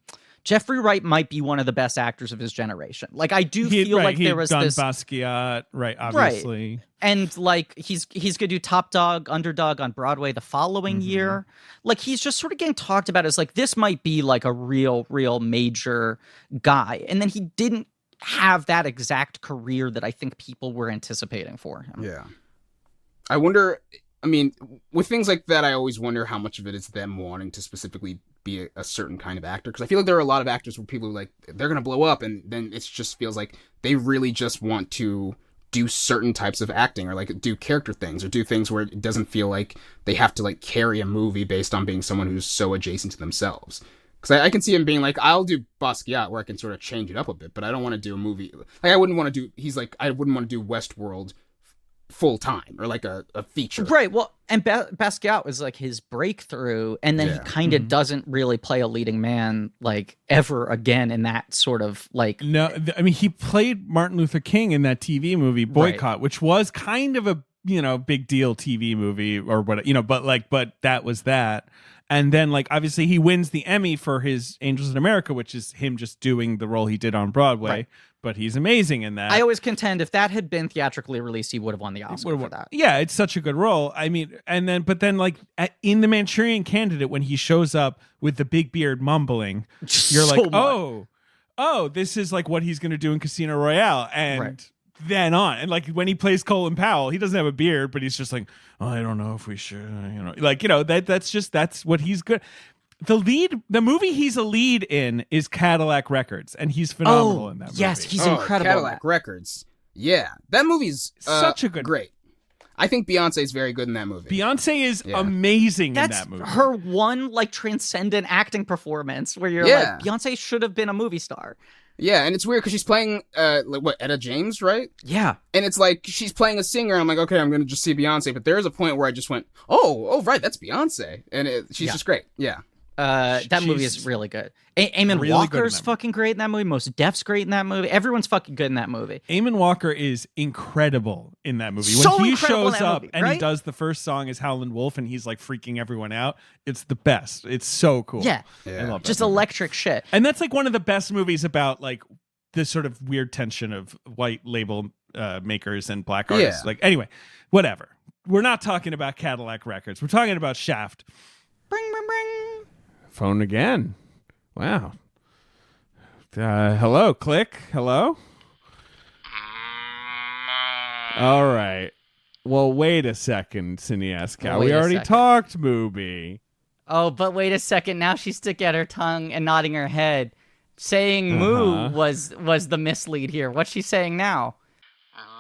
Jeffrey Wright might be one of the best actors of his generation. I do feel there was done this Basquiat, right? Obviously, and he's gonna do Top Dog, Underdog on Broadway the following year. He's just sort of getting talked about as this might be a real major guy, and then he didn't have that exact career that I think people were anticipating for him. Yeah, I wonder. I mean, with things like that, I always wonder how much of it is them wanting to specifically be a certain kind of actor. Because I feel like there are a lot of actors where people are they're going to blow up, and then it just feels like they really just want to do certain types of acting, or do character things, or do things where it doesn't feel like they have to carry a movie based on being someone who's so adjacent to themselves. Because I can see him being I'll do Basquiat where I can sort of change it up a bit, but I don't want to do a movie. I wouldn't want to do, I wouldn't want to do Westworld full time, or a feature. Right. Well, and Basquiat was his breakthrough, and then he kind of doesn't really play a leading man ever again in that sort of No, I mean, he played Martin Luther King in that TV movie Boycott, which was kind of a big deal TV movie or what, but that was that. And then obviously he wins the Emmy for his Angels in America, which is him just doing the role he did on Broadway. Right. But he's amazing in that. I always contend if that had been theatrically released, he would have won the Oscar for that. Yeah, it's such a good role. I mean, in The Manchurian Candidate, when he shows up with the big beard mumbling, you're oh, this is what he's going to do in Casino Royale. And then on. And when he plays Colin Powell, he doesn't have a beard, but he's just oh, I don't know if we should, that's what he's good. The movie he's a lead in is Cadillac Records, and he's phenomenal in that movie. Yes, he's incredible. Cadillac Records. Yeah, that movie's such a good, great. I think Beyonce's very good in that movie. Beyonce is amazing in that movie. Her one transcendent acting performance where you're Beyonce should have been a movie star. Yeah, and it's weird because she's playing Etta James, right? Yeah. And it's she's playing a singer, and I'm okay, I'm gonna just see Beyonce, but there's a point where I just went, oh right, that's Beyonce, and she's just great. Yeah. That movie is really good. Eamon really Walker's fucking great in that movie. Mos Def's great in that movie. Everyone's fucking good in that movie. Eamon Walker is incredible in that movie. So when he shows up movie, and he does the first song as Howlin' Wolf and he's freaking everyone out, it's the best. It's so cool. Yeah. I love just that movie. Electric shit. And that's one of the best movies about this sort of weird tension of white label makers and black artists. Yeah. Anyway, whatever. We're not talking about Cadillac Records. We're talking about Shaft. Bring, bring, bring. Phone again. Wow. Hello, click. Hello. All right. Well, wait a second, Cineast Cow. Wait We a already second. talked movie. Oh, but wait a second. Now she's sticking out her tongue and nodding her head. Saying moo was the mislead here. What's she saying now?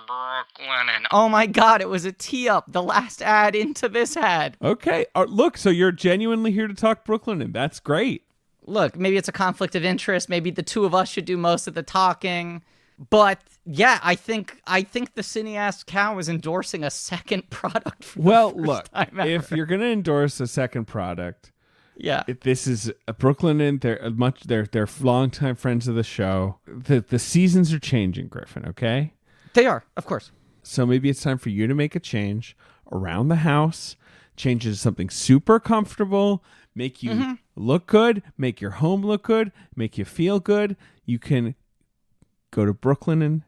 Brooklyn and Oh my god, it was a tee up. The last ad into this ad. Okay. Look, so you're genuinely here to talk Brooklyn, and that's great. Look, maybe it's a conflict of interest. Maybe the two of us should do most of the talking. But yeah, I think the Cineast Cow is endorsing a second product. For Well, the first look, time ever. if you're going to endorse a second product, yeah, this is Brooklyn, and they're longtime friends of the show. The seasons are changing, Griffin, okay? they are, of course. So maybe it's time for you to make a change around the house, change it to something super comfortable, make you look good, make your home look good, make you feel good. You can go to Brooklyn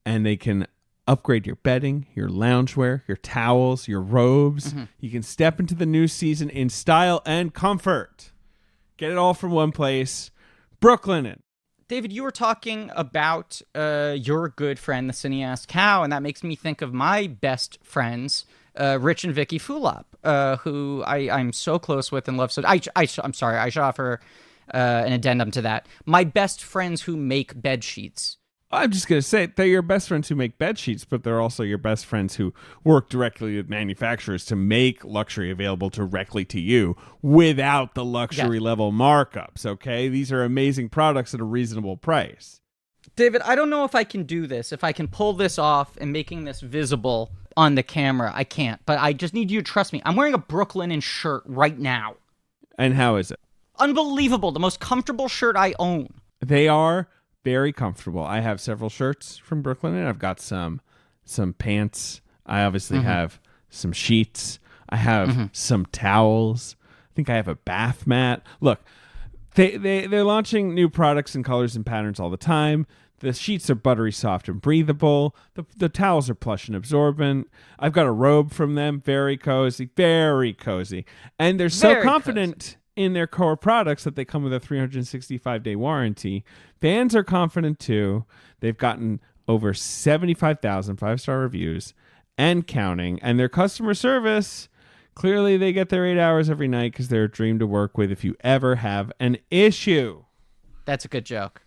and they can upgrade your bedding, your loungewear, your towels, your robes. You can step into the new season in style and comfort. Get it all from one place. Brooklyn. David, you were talking about your good friend, the Cineast Cow, and that makes me think of my best friends, Rich and Vicky Fulop, who I'm so close with and love. So I'm sorry, I should offer an addendum to that. My best friends who make bed sheets. I'm just going to say they're your best friends who make bed sheets, but they're also your best friends who work directly with manufacturers to make luxury available directly to you without the luxury level markups, okay? These are amazing products at a reasonable price. David, I don't know if I can do this, if I can pull this off and making this visible on the camera. I can't, but I just need you to trust me. I'm wearing a Brooklyn shirt right now. And how is it? Unbelievable. The most comfortable shirt I own. They are very comfortable. I have several shirts from Brooklyn, and I've got some pants. I obviously have some sheets. I have some towels. I think I have a bath mat. Look, they're launching new products and colors and patterns all the time. The sheets are buttery soft and breathable. The towels are plush and absorbent. I've got a robe from them. Very cozy. Very cozy. And they're so Very confident in their core products that they come with a 365-day warranty. Fans are confident too. They've gotten over 75,000 five-star reviews and counting. And their customer service, clearly they get their 8 hours every night because they're a dream to work with if you ever have an issue. That's a good joke.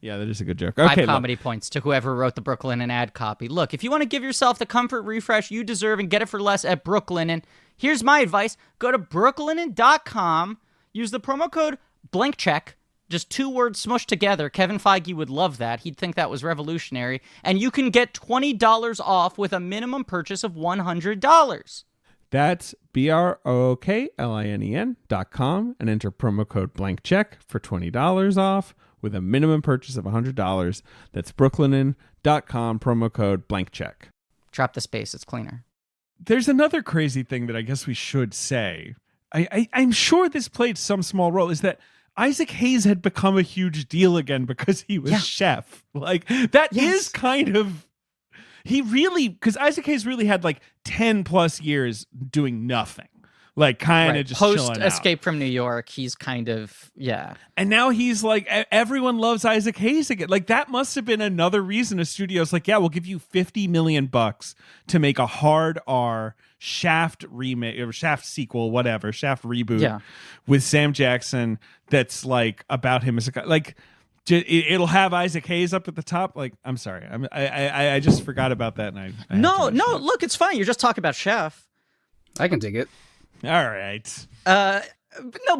Yeah, that is a good joke. Okay, 5 comedy points to whoever wrote the Brooklyn and ad copy. Look, if you want to give yourself the comfort refresh you deserve and get it for less at Brooklyn, and here's my advice. Go to brooklinen.com, use the promo code BlankCheck, just 2 words smushed together. Kevin Feige would love that. He'd think that was revolutionary. And you can get $20 off with a minimum purchase of $100. That's BROOKLINEN.com and enter promo code BlankCheck for $20 off with a minimum purchase of $100. That's brooklinen.com, promo code BlankCheck. Drop the space. It's cleaner. There's another crazy thing that I guess we should say. I'm sure this played some small role, is that Isaac Hayes had become a huge deal again because he was chef. Like, that is kind of... He really... Because Isaac Hayes really had like 10 plus years doing nothing. Like, kind of just Post chilling out. Escape from New York, he's kind of, And now he's like, everyone loves Isaac Hayes again. Like, that must have been another reason a studio's like, yeah, we'll give you $50 million to make a hard R Shaft remake or Shaft sequel, whatever, Shaft reboot with Sam Jackson. That's like about him as a guy. Like, it'll have Isaac Hayes up at the top. Like, I'm sorry, I just forgot about that. And no, look, it's fine. You're just talking about Chef. I can dig it. All right. No,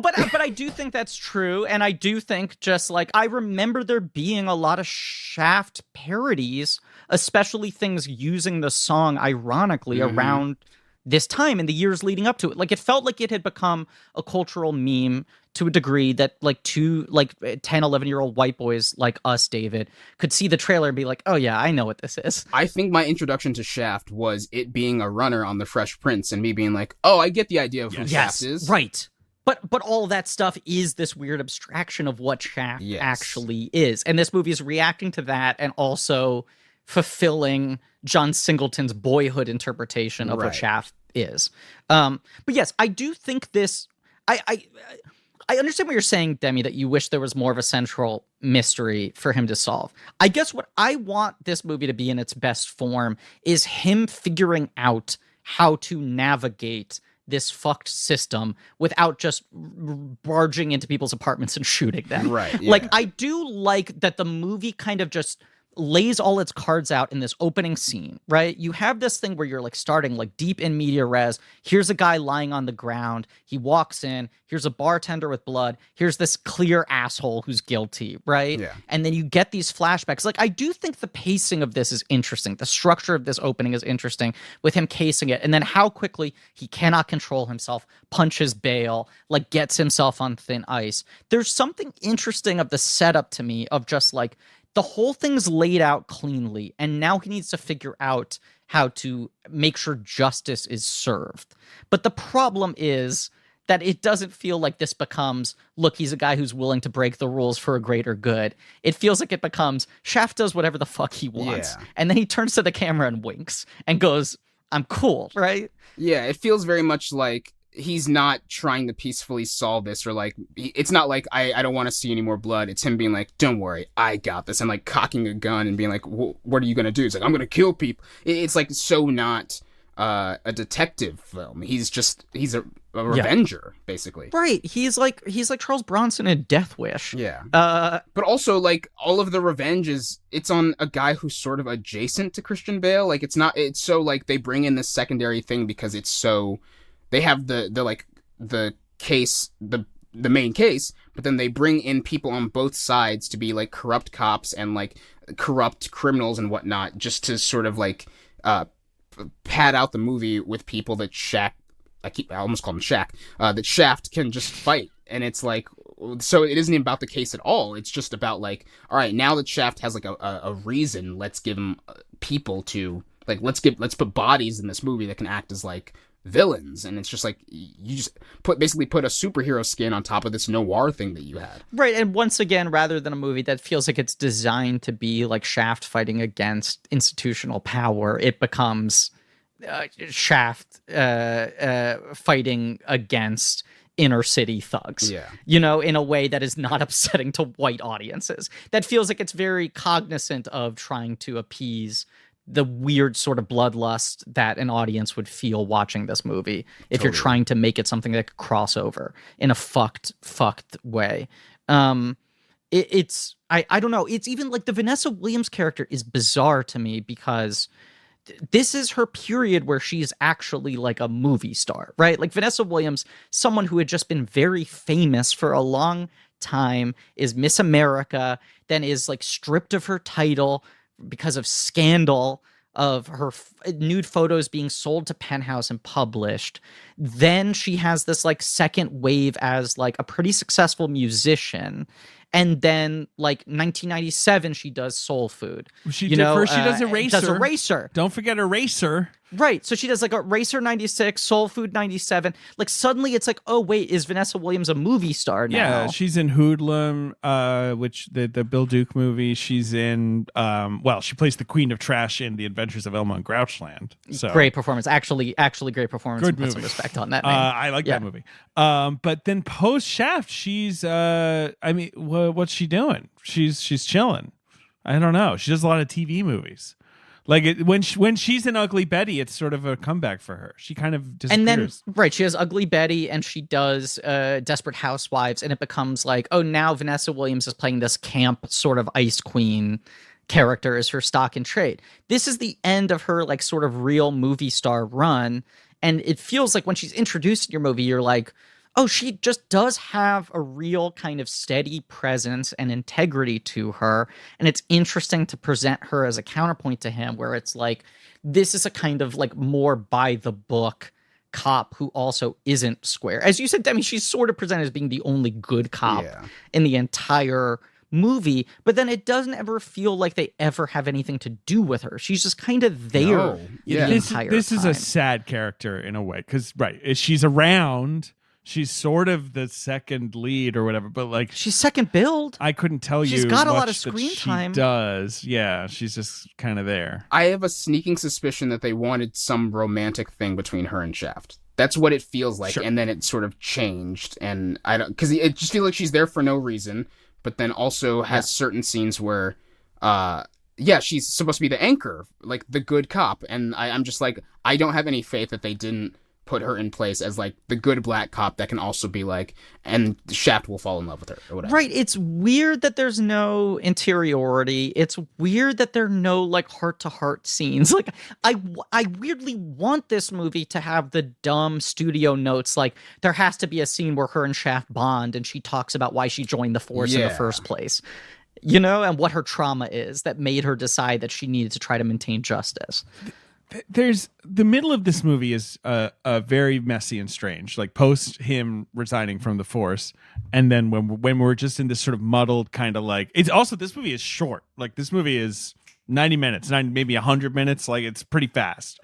but I do think that's true, and I do think just like I remember there being a lot of Shaft parodies, especially things using the song ironically around this time in the years leading up to it. Like, it felt like it had become a cultural meme to a degree that like 10, 11-year-old white boys like us, David, could see the trailer and be like, oh yeah, I know what this is. I think my introduction to Shaft was it being a runner on The Fresh Prince and me being like, oh, I get the idea of who Shaft is. Right. But all that stuff is this weird abstraction of what Shaft actually is. And this movie is reacting to that and also fulfilling John Singleton's boyhood interpretation of what Shaft is. But yes, I do think this... I understand what you're saying, Demi, that you wish there was more of a central mystery for him to solve. I guess what I want this movie to be in its best form is him figuring out how to navigate this fucked system without just barging into people's apartments and shooting them. Right. Yeah. Like, I do like that the movie kind of just lays all its cards out in this opening scene, right? You have this thing where you're like starting like deep in media res. Here's a guy lying on the ground. He walks in. Here's a bartender with blood. Here's this clear asshole who's guilty, right? Yeah. And then you get these flashbacks. Like, I do think the pacing of this is interesting. The structure of this opening is interesting with him casing it. And then how quickly he cannot control himself, punches bail, like gets himself on thin ice. There's something interesting of the setup to me of just like, the whole thing's laid out cleanly, and now he needs to figure out how to make sure justice is served. But the problem is that it doesn't feel like this becomes, look, he's a guy who's willing to break the rules for a greater good. It feels like it becomes, Shaft does whatever the fuck he wants. Yeah. And then he turns to the camera and winks and goes, I'm cool, right? Yeah, it feels very much like he's not trying to peacefully solve this, or like, it's not like, I don't want to see any more blood. It's him being like, don't worry, I got this. And like cocking a gun and being like, what are you going to do? It's like, I'm going to kill people. It's like so not a detective film. He's a revenger, basically. Right. He's like Charles Bronson in Death Wish. Yeah. But also, like, all of the revenge it's on a guy who's sort of adjacent to Christian Bale. Like, it's so like they bring in this secondary thing because it's so, they have the case, the main case, but then they bring in people on both sides to be like corrupt cops and like corrupt criminals and whatnot, just to sort of like pad out the movie with people that I almost call him Shaq, that Shaft can just fight. And it's like, so it isn't about the case at all. It's just about like, all right, now that Shaft has like a reason, let's give him people to like, let's put bodies in this movie that can act as like villains. And it's just like, you just basically put a superhero skin on top of this noir thing that you had. Right. And once again, rather than a movie that feels like it's designed to be like Shaft fighting against institutional power, it becomes Shaft fighting against inner city thugs, you know, in a way that is not upsetting to white audiences. That feels like it's very cognizant of trying to appease the weird sort of bloodlust that an audience would feel watching this movie if you're trying to make it something that could cross over in a fucked way. It's I don't know. It's even like the Vanessa Williams character is bizarre to me because this is her period where she's actually like a movie star, right? Like Vanessa Williams, someone who had just been very famous for a long time, is Miss America, then is like stripped of her title because of scandal of her nude photos being sold to Penthouse and published. Then she has this like second wave as like a pretty successful musician. And then, like 1997, she does Soul Food. She does Eraser. Does Eraser. Don't forget Eraser. Right. So she does like Eraser 96, Soul Food 97. Like suddenly it's like, oh wait, is Vanessa Williams a movie star now? Yeah, she's in Hoodlum, which the Bill Duke movie. She's in she plays the Queen of Trash in The Adventures of Elmo and Grouchland. So great performance. Actually great performance. Good Put movie. some respect on that name. I like that movie. But then post Shaft, she's what's she doing? She's chilling. I don't know. She does a lot of TV movies. Like when she's in Ugly Betty, it's sort of a comeback for her. She kind of disappears. And then she has Ugly Betty and she does Desperate Housewives, and it becomes like, oh, now Vanessa Williams is playing this camp sort of ice queen character as her stock in trade. This is the end of her like sort of real movie star run, and it feels like when she's introduced in your movie, you're like, oh, she just does have a real kind of steady presence and integrity to her. And it's interesting to present her as a counterpoint to him, where it's like, this is a kind of like more by the book cop who also isn't square. As you said, Demi, she's sort of presented as being the only good cop in the entire movie, but then it doesn't ever feel like they ever have anything to do with her. She's just kind of there the entire this time. is a sad character in a way, because she's around. She's sort of the second lead or whatever, but like she's second build. I couldn't tell you. She's got a much lot of screen time. She does, yeah. She's just kind of there. I have a sneaking suspicion that they wanted some romantic thing between her and Shaft. That's what it feels like. Sure. And then it sort of changed. And I don't, because it just feels like she's there for no reason, but then also has certain scenes where, she's supposed to be the anchor, like the good cop. And I'm just like, I don't have any faith that they didn't put her in place as like the good black cop that can also be like, and Shaft will fall in love with her or whatever. Right. It's weird that there's no interiority. It's weird that there are no like heart-to-heart scenes. Like I weirdly want this movie to have the dumb studio notes. Like there has to be a scene where her and Shaft bond and she talks about why she joined the force in the first place. You know, and what her trauma is that made her decide that she needed to try to maintain justice. There's the middle of this movie is very messy and strange, like post him resigning from the force, and then when we're just in this sort of muddled kind of like, it's also, this movie is short, like this movie is 90 minutes, maybe 100 minutes, like it's pretty fast.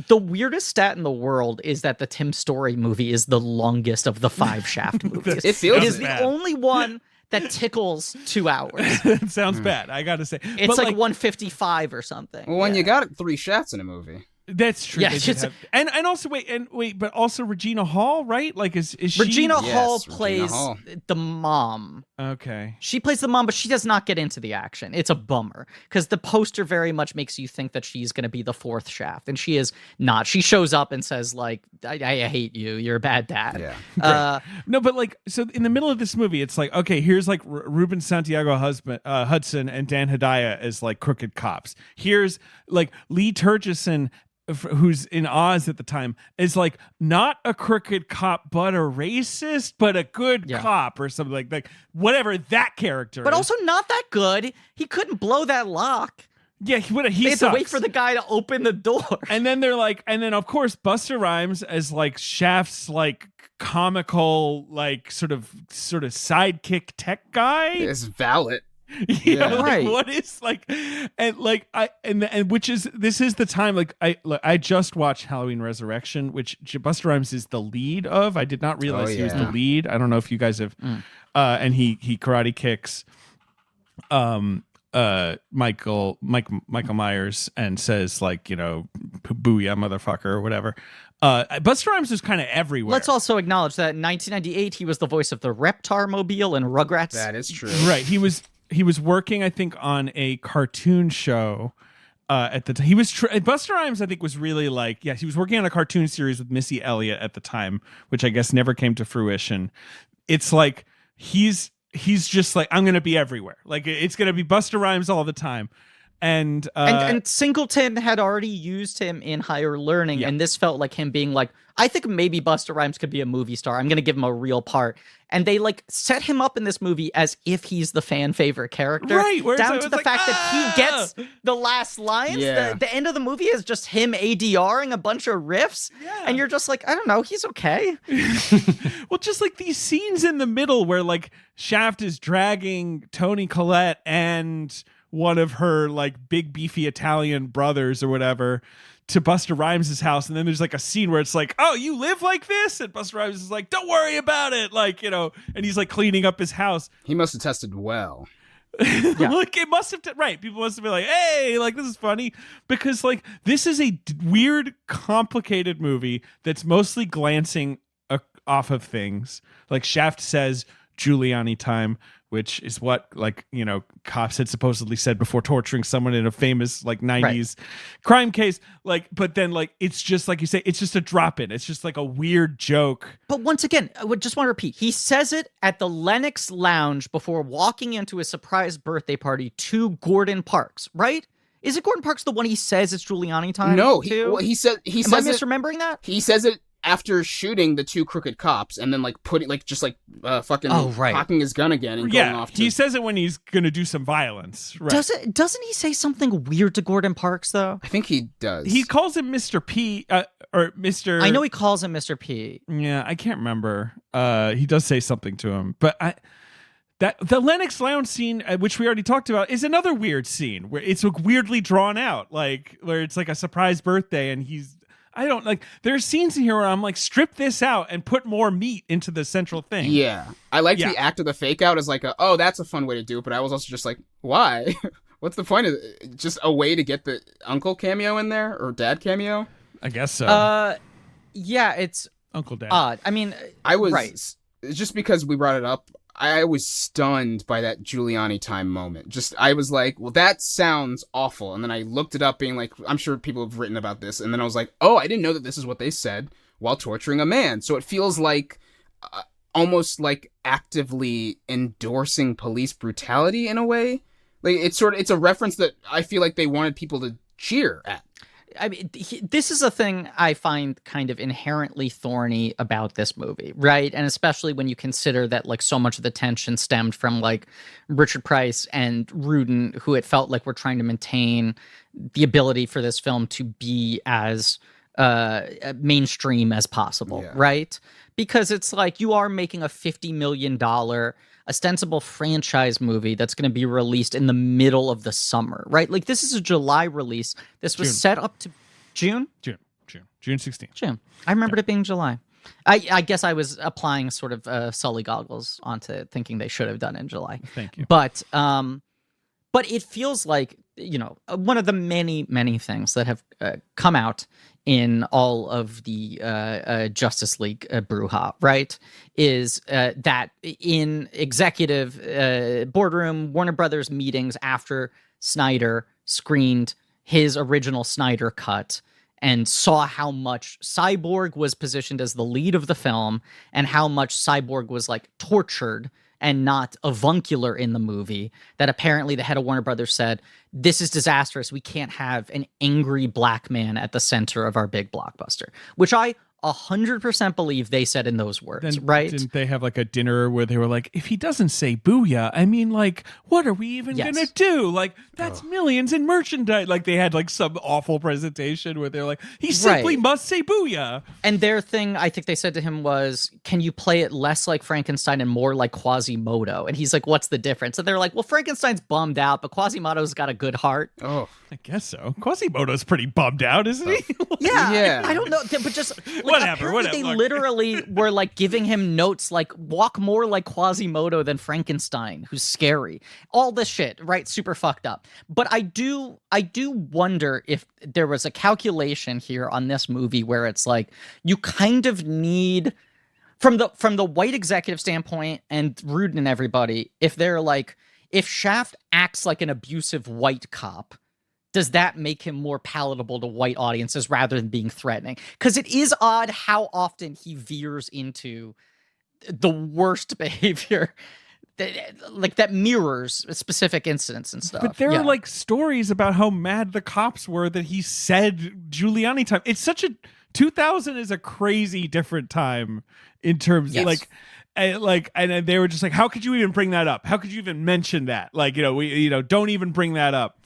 The weirdest stat in the world is that the Tim Story movie is the longest of the 5 Shaft movies. It feels It is bad. the only one that tickles 2 hours. It sounds bad, I gotta say. It's But, like 155 or something. Well, when you got 3 Shafts in a movie. That's true. Yeah, They did it's- have- and also wait, but also Regina Hall, right? Like is she Regina Hall Yes, Regina plays Hall. the mom. okay? She plays the mom, but she does not get into the action. It's a bummer because the poster very much makes you think that she's going to be the 4th Shaft, and she is not. She shows up and says, like, I hate you. You're a bad dad. Yeah. No, but like, so in the middle of this movie, it's like, okay, here's like Ruben Santiago Hudson and Dan Hedaya as like crooked cops. Here's like Lee Turgison, who's in Oz at the time, is like not a crooked cop, but a racist, but a good cop or something like whatever that character But is. also not that good. He couldn't blow that lock. Yeah, he They had to wait sucks. for the guy to open the door. And then they're like, and then of course Busta Rhymes as like Shaft's like comical, like sort of sidekick tech guy. It's valid. You know, like, Right. what is like, and like and which is, this is the time, like I just watched Halloween Resurrection, which Busta Rhymes is the lead of. I did not realize he was the lead. I don't know if you guys have and he karate kicks Michael Myers and says like, you know, booyah motherfucker or whatever. Busta Rhymes is kind of everywhere. Let's also acknowledge that in 1998 he was the voice of the Reptar Mobile and Rugrats. That is true. Right. He was working, I think, on a cartoon show at the time. He was Busta Rhymes, I think, was really like, he was working on a cartoon series with Missy Elliott at the time, which I guess never came to fruition. It's like he's just like, I'm gonna be everywhere. Like it's gonna be Busta Rhymes all the time. And Singleton had already used him in Higher Learning, and this felt like him being like, I think maybe Busta Rhymes could be a movie star. I'm going to give him a real part. And they like set him up in this movie as if he's the fan favorite character. Right, where down it's to the like, fact that he gets the last lines. Yeah. The end of the movie is just him ADRing a bunch of riffs. Yeah. And you're just like, I don't know, he's okay. well, just like these scenes in the middle where like Shaft is dragging Toni Collette and one of her like big beefy Italian brothers or whatever to Busta Rhymes' house, and then there's like a scene where it's like, oh, you live like this, and Busta Rhymes is like, don't worry about it, like, you know, and he's like cleaning up his house. He must have tested well. Like it must have right, people must have been like, hey, like this is funny, because like this is a weird complicated movie that's mostly glancing off of things. Like Shaft says Giuliani time, which is what, like, you know, cops had supposedly said before torturing someone in a famous like 90s crime case. Like, but then like it's just like you say, it's just a drop in. It's just like a weird joke. But once again, I would just want to repeat, he says it at the Lenox Lounge before walking into a surprise birthday party to Gordon Parks, right? Is it Gordon Parks the one he says it's Giuliani time? No, too? he says Am I it. misremembering that? He says it after shooting the 2 crooked cops, and then like putting like just like fucking cocking his gun again and going off. He says it when he's gonna do some violence. Right. Doesn't he say something weird to Gordon Parks though? I think he does. He calls him Mr. P or Mr. I know he calls him Mr. P. Yeah, I can't remember. He does say something to him, but that the Lenox Lounge scene, which we already talked about, is another weird scene where it's weirdly drawn out, like where it's like a surprise birthday, and I don't like. There's scenes in here where I'm like, strip this out and put more meat into the central thing. Yeah, I liked the act of the fake out as like oh, that's a fun way to do it, but I was also just like, why? What's the point of it? Just a way to get the uncle cameo in there or dad cameo? I guess so. Yeah, it's Uncle Dad. odd. I mean, I was right. just because we brought it up. I was stunned by that Giuliani Time moment. I was like, well, that sounds awful. And then I looked it up being like, I'm sure people have written about this. And then I was like, oh, I didn't know that this is what they said while torturing a man. So it feels like almost like actively endorsing police brutality in a way. Like it's a reference that I feel like they wanted people to cheer at. I mean, this is a thing I find kind of inherently thorny about this movie, right? And especially when you consider that like so much of the tension stemmed from like Richard Price and Rudin, who it felt like were trying to maintain the ability for this film to be as mainstream as possible, right? Because it's like you are making a $50 million ostensible franchise movie that's going to be released in the middle of the summer, right? Like this is a July release. This was set up to June 16th. June. I remembered it being July. I guess I was applying sort of Sully goggles onto thinking they should have done in July. Thank you. But it feels like, you know, one of the many things that have come out in all of the Justice League brouhaha, right, is that in executive boardroom Warner Brothers meetings after Snyder screened his original Snyder cut and saw how much Cyborg was positioned as the lead of the film and how much Cyborg was like tortured and not avuncular in the movie, that apparently the head of Warner Brothers said, this is disastrous. We can't have an angry black man at the center of our big blockbuster, which I 100% believe they said in those words, right? Didn't they have like a dinner where they were like, if he doesn't say booyah, I mean, like, what are we even going to do? Like, that's millions in merchandise. Like, they had like some awful presentation where they're like, he simply must say booyah. And their thing, I think they said to him was, can you play it less like Frankenstein and more like Quasimodo? And he's like, what's the difference? And they're like, well, Frankenstein's bummed out, but Quasimodo's got a good heart. Oh, I guess so. Quasimodo's pretty bummed out, isn't he? Yeah. I don't know. But just like, whatever. They literally were like giving him notes like walk more like Quasimodo than Frankenstein, who's scary. All this shit, right? Super fucked up. But I do wonder if there was a calculation here on this movie where it's like you kind of need from the white executive standpoint and Rudin and everybody, if they're like, if Shaft acts like an abusive white cop, does that make him more palatable to white audiences rather than being threatening? Because it is odd how often he veers into the worst behavior that mirrors specific incidents and stuff. But there are like stories about how mad the cops were that he said Giuliani time. It's such a 2000 is a crazy different time in terms of and they were just like, how could you even bring that up? How could you even mention that? Like, don't even bring that up.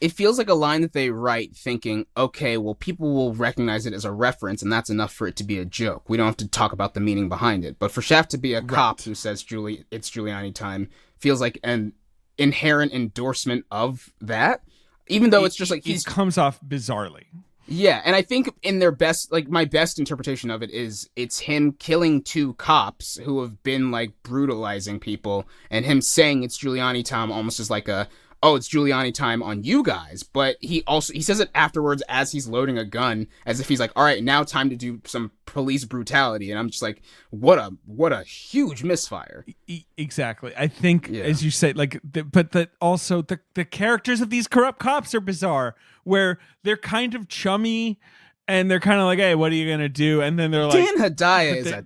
It feels like a line that they write thinking, okay, well, people will recognize it as a reference, and that's enough for it to be a joke. We don't have to talk about the meaning behind it. But for Shaft to be a cop who says it's Giuliani time feels like an inherent endorsement of that, even though it's just like he comes off bizarrely. Yeah, and I think in their best, like my best interpretation of it is it's him killing two cops who have been like brutalizing people, and him saying it's Giuliani time almost as like it's Giuliani time on you guys. But he says it afterwards as he's loading a gun, as if he's like, all right, now time to do some police brutality. And I'm just like, what a huge misfire. Exactly. I think, as you say, like, also the characters of these corrupt cops are bizarre, where they're kind of chummy and they're kind of like, hey, what are you going to do? And then they're like, Dan Hedaya is a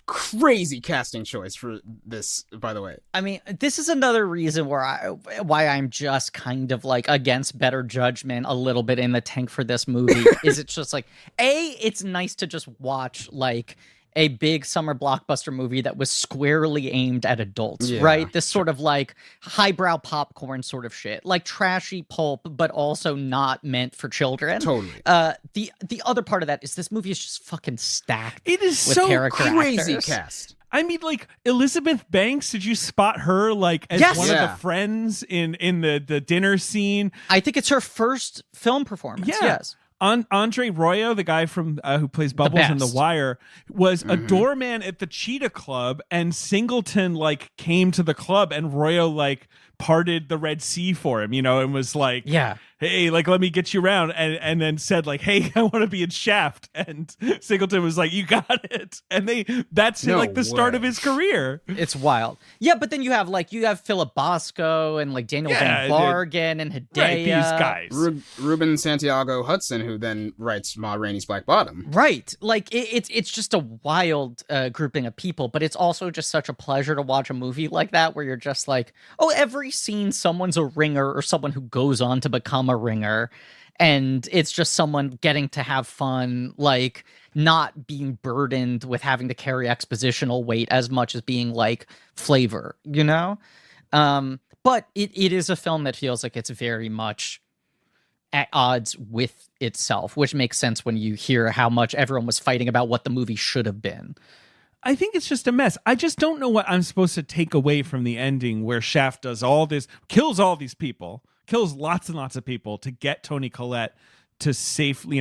crazy casting choice for this, by the way. I mean, this is another reason why I'm just kind of like against better judgment a little bit in the tank for this movie. Is it's just like, it's nice to just watch like a big summer blockbuster movie that was squarely aimed at adults, right? This sort of like highbrow popcorn sort of shit, like trashy pulp, but also not meant for children. Totally. The other part of that is this movie is just fucking stacked. It is with so crazy actors. cast. I mean, like, Elizabeth Banks, did you spot her, like, as one of the friends in the dinner scene? I think it's her first film performance, yes. Andre Royo, the guy from who plays Bubbles in The best. Wire, was a doorman at the Cheetah Club, and Singleton like came to the club, and Royo like parted the Red Sea for him, and was like, Yeah. hey, like, let me get you around, and then said like, hey, I want to be in Shaft, and Singleton was like, you got it, and that's No like the start way. of his career. It's wild. Yeah, but then you have Philip Bosco and like Daniel Yeah, Van Bargen and Hedaya. Right, these guys. Ruben Santiago Hudson, who then writes Ma Rainey's Black Bottom. Right. Like it's just a wild grouping of people, but it's also just such a pleasure to watch a movie like that where you're just like, oh, every scene someone's a ringer or someone who goes on to become a ringer, and it's just someone getting to have fun, like not being burdened with having to carry expositional weight as much as being like flavor, but it is a film that feels like it's very much at odds with itself, which makes sense when you hear how much everyone was fighting about what the movie should have been. I think it's just a mess. I just don't know what I'm supposed to take away from the ending where Shaft does all this, kills all these people, kills lots and lots of people to get Toni Collette to safely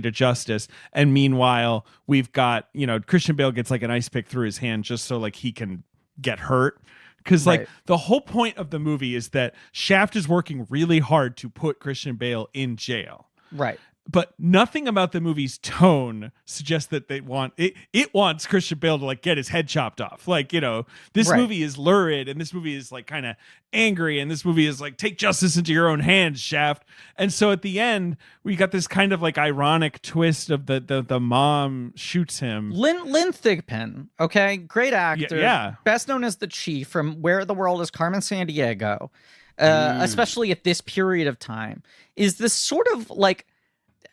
to justice. And meanwhile, we've got, Christian Bale gets like an ice pick through his hand just so like he can get hurt. Because like Right. the whole point of the movie is that Shaft is working really hard to put Christian Bale in jail. Right. But nothing about the movie's tone suggests that they want it. It wants Christian Bale to like get his head chopped off. Like, this Right. movie is lurid, and this movie is like kind of angry, and this movie is like take justice into your own hands, Shaft. And so at the end, we got this kind of like ironic twist of the mom shoots him. Lynn Thigpen, okay, great actor, yeah. best known as the Chief from Where the World is Carmen Sandiego, especially at this period of time, is this sort of like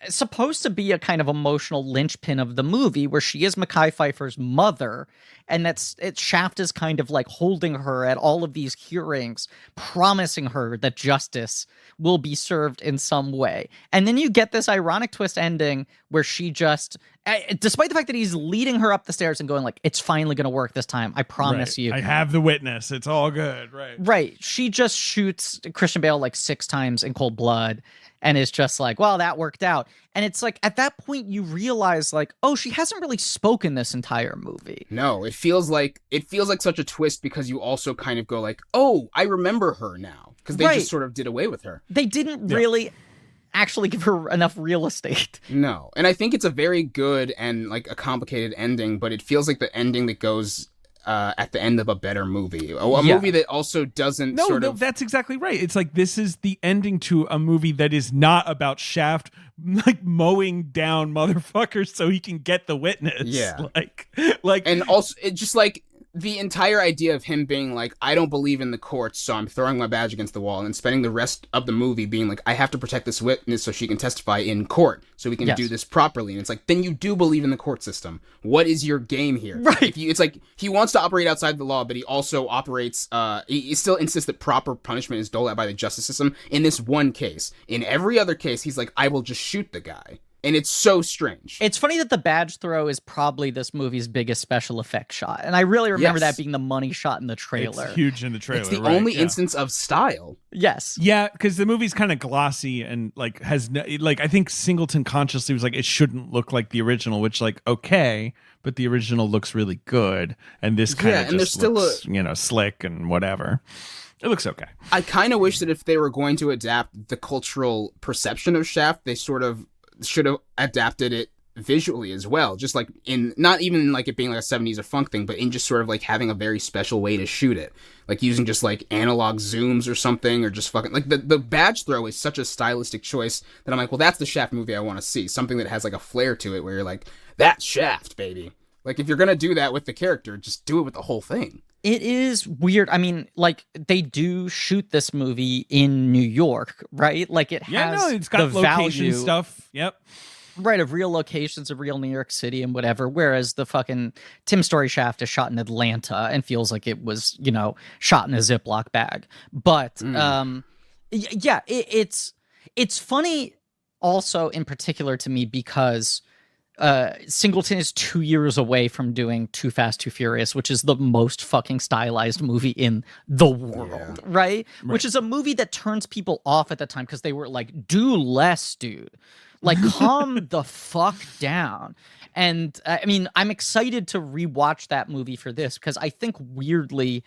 supposed to be a kind of emotional linchpin of the movie where she is Mekhi Phifer's mother, and Shaft is kind of like holding her at all of these hearings, promising her that justice will be served in some way. And then you get this ironic twist ending where she just, despite the fact that he's leading her up the stairs and going like, it's finally going to work this time, I promise Right. you. I have the witness. It's all good. Right. Right. She just shoots Christian Bale like 6 times in cold blood and is just like, well, that worked out. And it's like, at that point, you realize like, oh, she hasn't really spoken this entire movie. No, it feels like such a twist because you also kind of go like, oh, I remember her now. Because they Right. just sort of did away with her. They didn't really actually give her enough real estate. No. And I think it's a very good and like a complicated ending, but it feels like the ending that goes at the end of a better movie. A movie that also doesn't No, that's exactly right. It's like this is the ending to a movie that is not about Shaft like mowing down motherfuckers so he can get the witness. Yeah. Like And also, it's just like the entire idea of him being like, I don't believe in the courts, so I'm throwing my badge against the wall, and then spending the rest of the movie being like, I have to protect this witness so she can testify in court, so we can Yes. do this properly. And it's like, then you do believe in the court system. What is your game here? Right. It's like, he wants to operate outside the law, but he also operates, he still insists that proper punishment is doled out by the justice system in this one case. In every other case, he's like, I will just shoot the guy. And it's so strange. It's funny that the badge throw is probably this movie's biggest special effects shot. And I really remember Yes. that being the money shot in the trailer. it's huge in the trailer. It's the right, only yeah. instance of style. Yes. Yeah, because the movie's kind of glossy and like has like I think Singleton consciously was like it shouldn't look like the original, which like okay, but the original looks really good, and this kind Yeah, of and there's just still looks slick and whatever. It looks okay. I kind of wish that if they were going to adapt the cultural perception of Shaft, they sort of should have adapted it visually as well. Just like in, not even like it being like a 70s or funk thing, but in just sort of like having a very special way to shoot it. Like using just like analog zooms or something, or just fucking like the badge throw is such a stylistic choice that I'm like, well, that's the Shaft movie I want to see. Something that has like a flair to it where you're like, that's Shaft, baby. Like if you're going to do that with the character, just do it with the whole thing. It is weird. I mean, like, they do shoot this movie in New York, right? Like, it has it's got the location value, stuff. Yep. right, of real locations of real New York City and whatever, whereas the fucking Tim Story Shaft is shot in Atlanta and feels like it was, shot in a Ziploc bag. But, yeah, it's funny also in particular to me because Singleton is 2 years away from doing Too Fast, Too Furious, which is the most fucking stylized movie in the world, right? Which is a movie that turns people off at the time because they were like, do less, dude. Like, calm the fuck down. And I mean, I'm excited to rewatch that movie for this because I think weirdly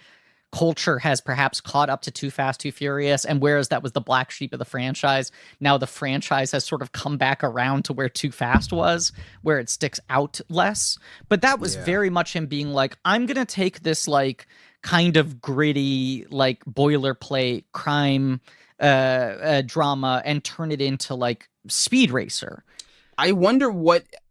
culture has perhaps caught up to Too Fast, Too Furious. And whereas that was the black sheep of the franchise, now the franchise has sort of come back around to where Too Fast was, where it sticks out less. But that was very much him being like, I'm going to take this like kind of gritty, like boilerplate crime drama and turn it into like Speed Racer. I wonder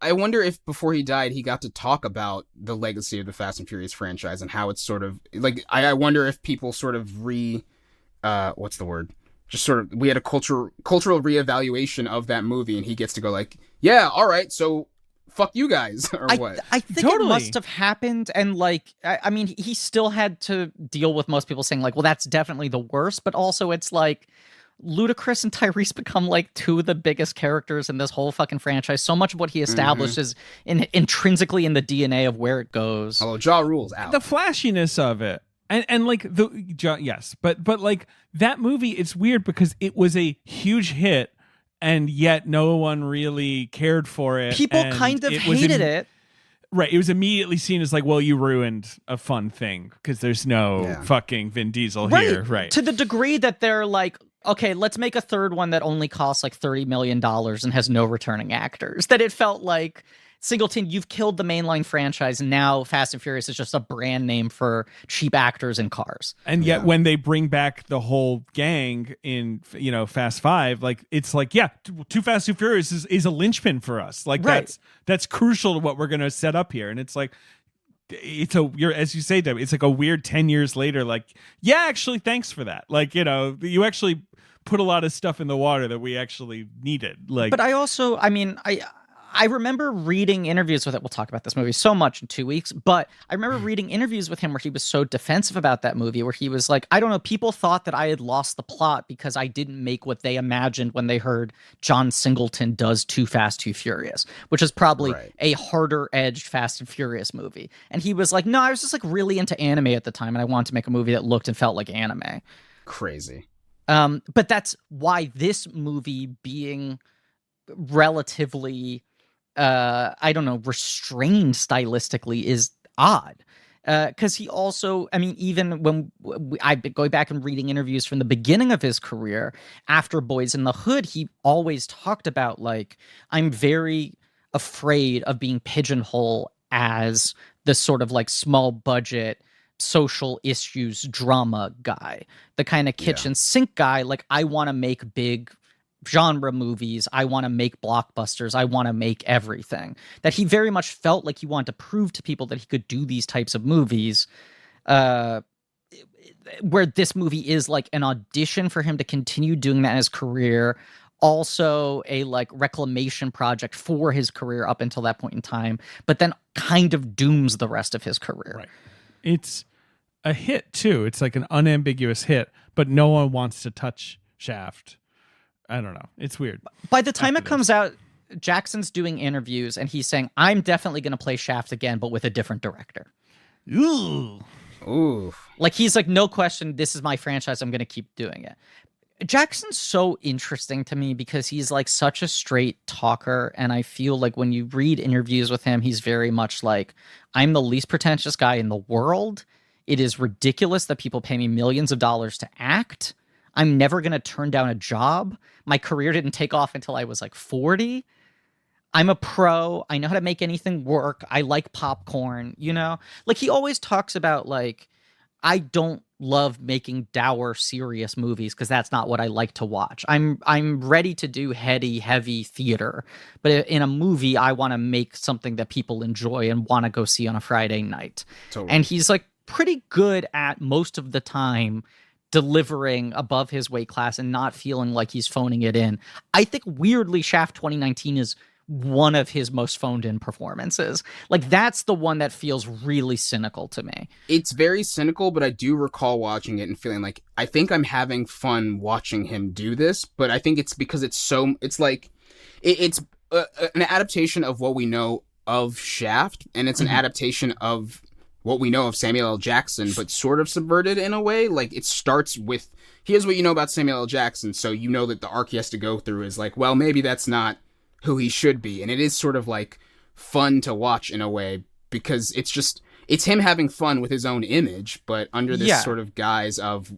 if before he died, he got to talk about the legacy of the Fast and Furious franchise and how it's sort of like, I wonder if people sort of what's the word? Just sort of, we had a cultural reevaluation of that movie and he gets to go like, yeah, all right, so fuck you guys, or what? I think it must have happened, and like, I mean, he still had to deal with most people saying like, well, that's definitely the worst, but also it's like, Ludacris and Tyrese become like two of the biggest characters in this whole fucking franchise. So much of what he establishes intrinsically in the DNA of where it goes. Oh, Ja Rule's out. The flashiness of it. And like yes, but like that movie, it's weird because it was a huge hit and yet no one really cared for it. People kind of hated it. Right. It was immediately seen as like, well, you ruined a fun thing because there's no fucking Vin Diesel here. Right. To the degree that they're like, okay, let's make a third one that only costs like $30 million and has no returning actors. That it felt like, Singleton, you've killed the mainline franchise, and now Fast and Furious is just a brand name for cheap actors and cars. And yet when they bring back the whole gang in, Fast 5, like, it's like, yeah, Too Fast, Too Furious is a linchpin for us. Like, that's crucial to what we're going to set up here. And it's like, as you say, Deb, it's like a weird 10 years later, like, yeah, actually, thanks for that. Like, you actually put a lot of stuff in the water that we actually needed. Like, but I remember reading interviews with it. We'll talk about this movie so much in 2 weeks, but I remember reading interviews with him where he was so defensive about that movie, where he was like, I don't know, people thought that I had lost the plot because I didn't make what they imagined when they heard John Singleton does Too Fast, Too Furious, which is probably a harder-edged Fast and Furious movie. And he was like, no, I was just like really into anime at the time, and I wanted to make a movie that looked and felt like anime. Crazy. But that's why this movie being relatively, restrained stylistically is odd. Because he also, I mean, even when I go back and reading interviews from the beginning of his career, after Boys in the Hood, he always talked about, like, I'm very afraid of being pigeonholed as the sort of like small budget social issues drama guy, the kind of kitchen sink guy. Like, I want to make big genre movies, I want to make blockbusters, I want to make everything. That he very much felt like he wanted to prove to people that he could do these types of movies, where this movie is like an audition for him to continue doing that in his career, also a like reclamation project for his career up until that point in time, but then kind of dooms the rest of his career. Right. It's a hit too. It's like an unambiguous hit, but no one wants to touch Shaft. I don't know. It's weird. By the time it comes out, Jackson's doing interviews and he's saying, I'm definitely going to play Shaft again, but with a different director. Ooh. Like, he's like, no question, this is my franchise, I'm going to keep doing it. Jackson's so interesting to me because he's like such a straight talker, and I feel like when you read interviews with him, he's very much like, I'm the least pretentious guy in the world. It is ridiculous that people pay me millions of dollars to act. I'm never going to turn down a job. My career didn't take off until I was like 40. I'm a pro. I know how to make anything work. I like popcorn, you know? Like, he always talks about, like, I don't love making dour, serious movies because that's not what I like to watch. I'm ready to do heavy theater, but in a movie, I want to make something that people enjoy and want to go see on a Friday night. Totally. And he's like pretty good at most of the time delivering above his weight class and not feeling like he's phoning it in. I think weirdly, Shaft 2019 is one of his most phoned in performances. Like, that's the one that feels really cynical to me. It's very cynical, but I do recall watching it and feeling like, I think I'm having fun watching him do this, but I think it's because it's an adaptation of what we know of Shaft, and it's an adaptation of what we know of Samuel L. Jackson, but sort of subverted in a way. Like, it starts with, here's what you know about Samuel L. Jackson, so you know that the arc he has to go through is like, well, maybe that's not who he should be. And it is sort of like fun to watch in a way, because it's him having fun with his own image, but under this sort of guise of,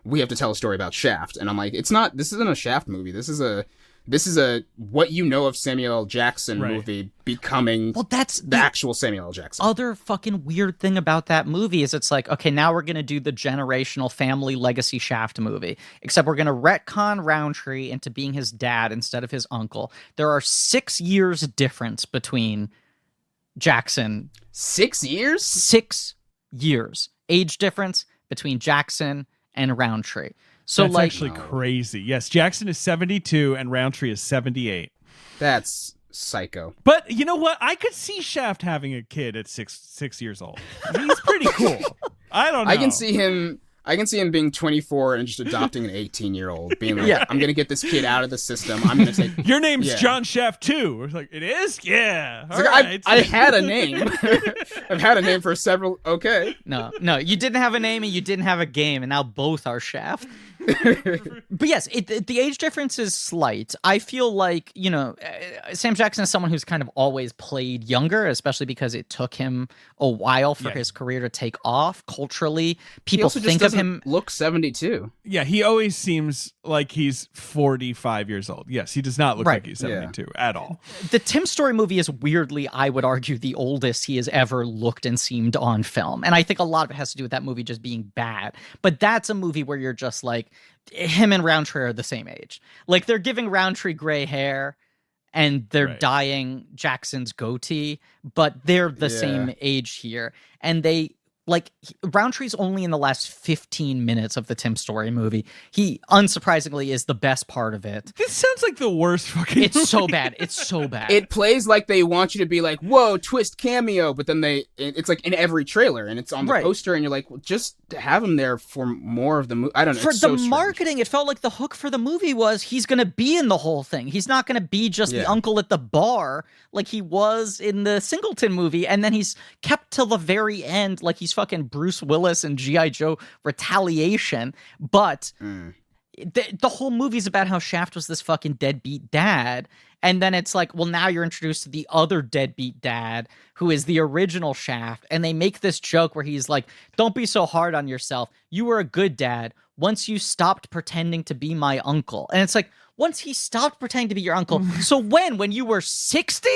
we have to tell a story about Shaft. And I'm like, this isn't a Shaft movie. This is a what you know of Samuel L. Jackson movie becoming that's the actual Samuel L. Jackson. Other fucking weird thing about that movie is it's like, okay, now we're going to do the generational family legacy Shaft movie, except we're going to retcon Roundtree into being his dad instead of his uncle. There are 6 years difference between Jackson. 6 years? 6 years. Age difference between Jackson and Roundtree. So that's like, actually crazy. Yes, Jackson is 72 and Roundtree is 78. That's psycho. But you know what? I could see Shaft having a kid at six years old. I mean, he's pretty cool. I don't know. I can see him being 24 and just adopting an 18-year-old, being like, I'm going to get this kid out of the system. I'm going to say, your name's John Shaft too. It's like, it is? Yeah. All like, right. I had a name. I've had a name for several. Okay. No, you didn't have a name and you didn't have a game, and now both are Shaft. But yes, the age difference is slight. I feel like, Sam Jackson is someone who's kind of always played younger, especially because it took him a while for his career to take off culturally. People think of him look 72. Yeah, he always seems like he's 45 years old. Yes, he does not look like he's 72 at all. The Tim Story movie is weirdly, I would argue, the oldest he has ever looked and seemed on film. And I think a lot of it has to do with that movie just being bad. But that's a movie where you're just like, him and Roundtree are the same age. Like, they're giving Roundtree gray hair and they're dyeing Jackson's goatee, but they're the same age here. And Roundtree's only in the last 15 minutes of the Tim Story movie. He, unsurprisingly, is the best part of it. This sounds like the worst fucking movie. It's so bad. It's so bad. It plays like they want you to be like, whoa, twist cameo, but then it's like in every trailer, and it's on the poster, and you're like, well, just have him there for more of the movie. I don't know. For the marketing, it felt like the hook for the movie was he's going to be in the whole thing. He's not going to be just the uncle at the bar like he was in the Singleton movie, and then he's kept till the very end like he's fucking Bruce Willis and G.I. Joe Retaliation. But the whole movie's about how Shaft was this fucking deadbeat dad. And then it's like, well, now you're introduced to the other deadbeat dad who is the original Shaft. And they make this joke where he's like, don't be so hard on yourself. You were a good dad once you stopped pretending to be my uncle. And it's like, once he stopped pretending to be your uncle. So when you were 60?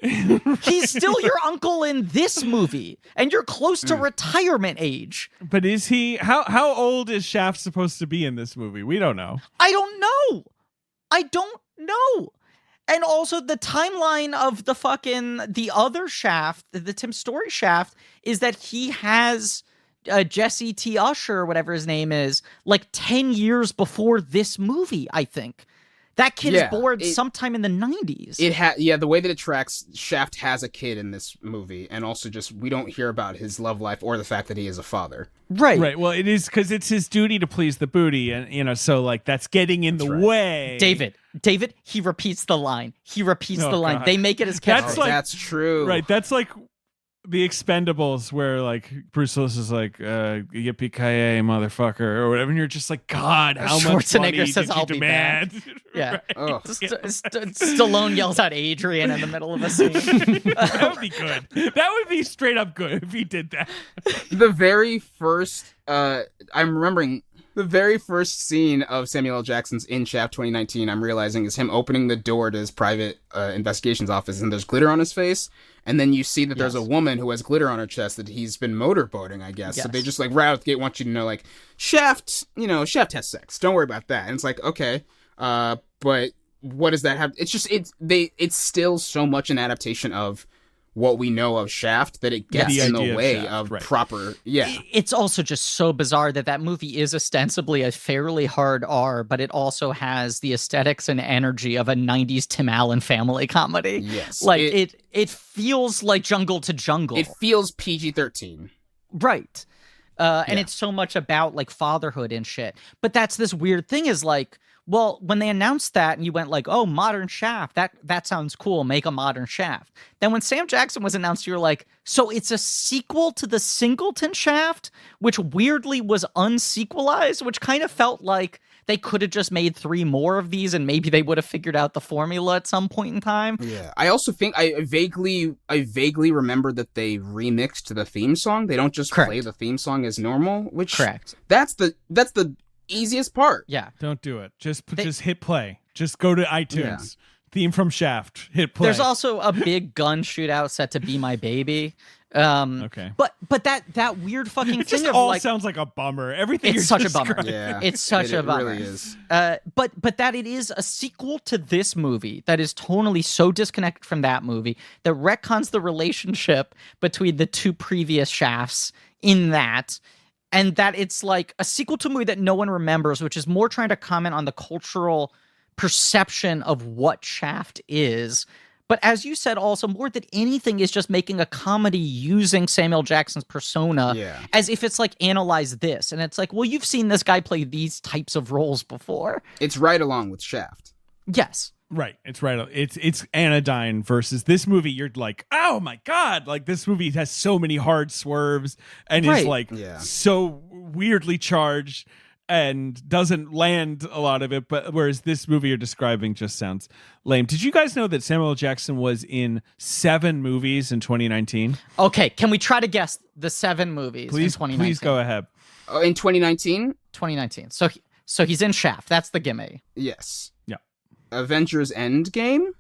He's still your uncle in this movie. And you're close to retirement age. But is he... How old is Shaft supposed to be in this movie? We don't know. I don't know. And also the timeline of the other Shaft, the Tim Story Shaft, is that he has... Jesse T. Usher, or whatever his name is, like 10 years before this movie, I think. That kid is born sometime in the 90s. The way that it tracks, Shaft has a kid in this movie, and also just we don't hear about his love life or the fact that he is a father. Right. Well, it is because it's his duty to please the booty, and so like that's getting in the way. David, he repeats the line. God. They make it as catchphrase. That's true. Right. That's like the Expendables, where like Bruce Willis is like yippee-ki-yay motherfucker or whatever, and you're just like, God, how much money Schwarzenegger says, did you "I'll be demand?" back. Yeah. Oh. Stallone yells out Adrian in the middle of a scene. That would be good. That would be straight up good if he did that. The very first, I'm remembering the very first scene of Samuel L. Jackson's in Shaft 2019, I'm realizing, is him opening the door to his private investigations office, and there's glitter on his face. And then you see that there's a woman who has glitter on her chest that he's been motorboating, I guess. Yes. So they just like right out the gate want you to know, like, Shaft has sex. Don't worry about that. And it's like, okay, but what does that have? It's just it's still so much an adaptation of what we know of Shaft that it gets in the way of proper. Yeah. It's also just so bizarre that movie is ostensibly a fairly hard R, but it also has the aesthetics and energy of a 90s Tim Allen family comedy. Yes. Like it feels like Jungle to Jungle. It feels PG-13. Right. And it's so much about like fatherhood and shit. But that's this weird thing is like, well, when they announced that and you went like, oh, modern Shaft, that sounds cool. Make a modern Shaft. Then when Sam Jackson was announced, you were like, so it's a sequel to the Singleton Shaft, which weirdly was unsequelized, which kind of felt like they could have just made 3 more of these, and maybe they would have figured out the formula at some point in time. Yeah, I also think I vaguely remember that they remixed the theme song. They don't just play the theme song as normal, which that's the easiest part. Yeah, don't do it. Just hit play. Just go to iTunes. Yeah. Theme from Shaft. Hit play. There's also a big gun shootout set to Be My Baby. Okay. But that weird fucking it thing just of all like, sounds like a bummer. Everything it's such a bummer. Yeah, it's such a bummer. It really is. But that it is a sequel to this movie that is tonally so disconnected from that movie that retcons the relationship between the 2 previous Shafts in that. And that it's like a sequel to a movie that no one remembers, which is more trying to comment on the cultural perception of what Shaft is. But as you said, also more than anything is just making a comedy using Samuel Jackson's persona as if it's like, analyze this. And it's like, well, you've seen this guy play these types of roles before. It's right along with Shaft. Yes. Right. It's right. It's anodyne versus this movie. You're like, oh my God. Like this movie has so many hard swerves and is like so weirdly charged and doesn't land a lot of it. But whereas this movie you're describing just sounds lame. Did you guys know that Samuel Jackson was in 7 movies in 2019? Okay. Can we try to guess the 7 movies in 2019? Please go ahead. In 2019? 2019. So he's in Shaft. That's the gimme. Yes. Yeah. Avengers Endgame?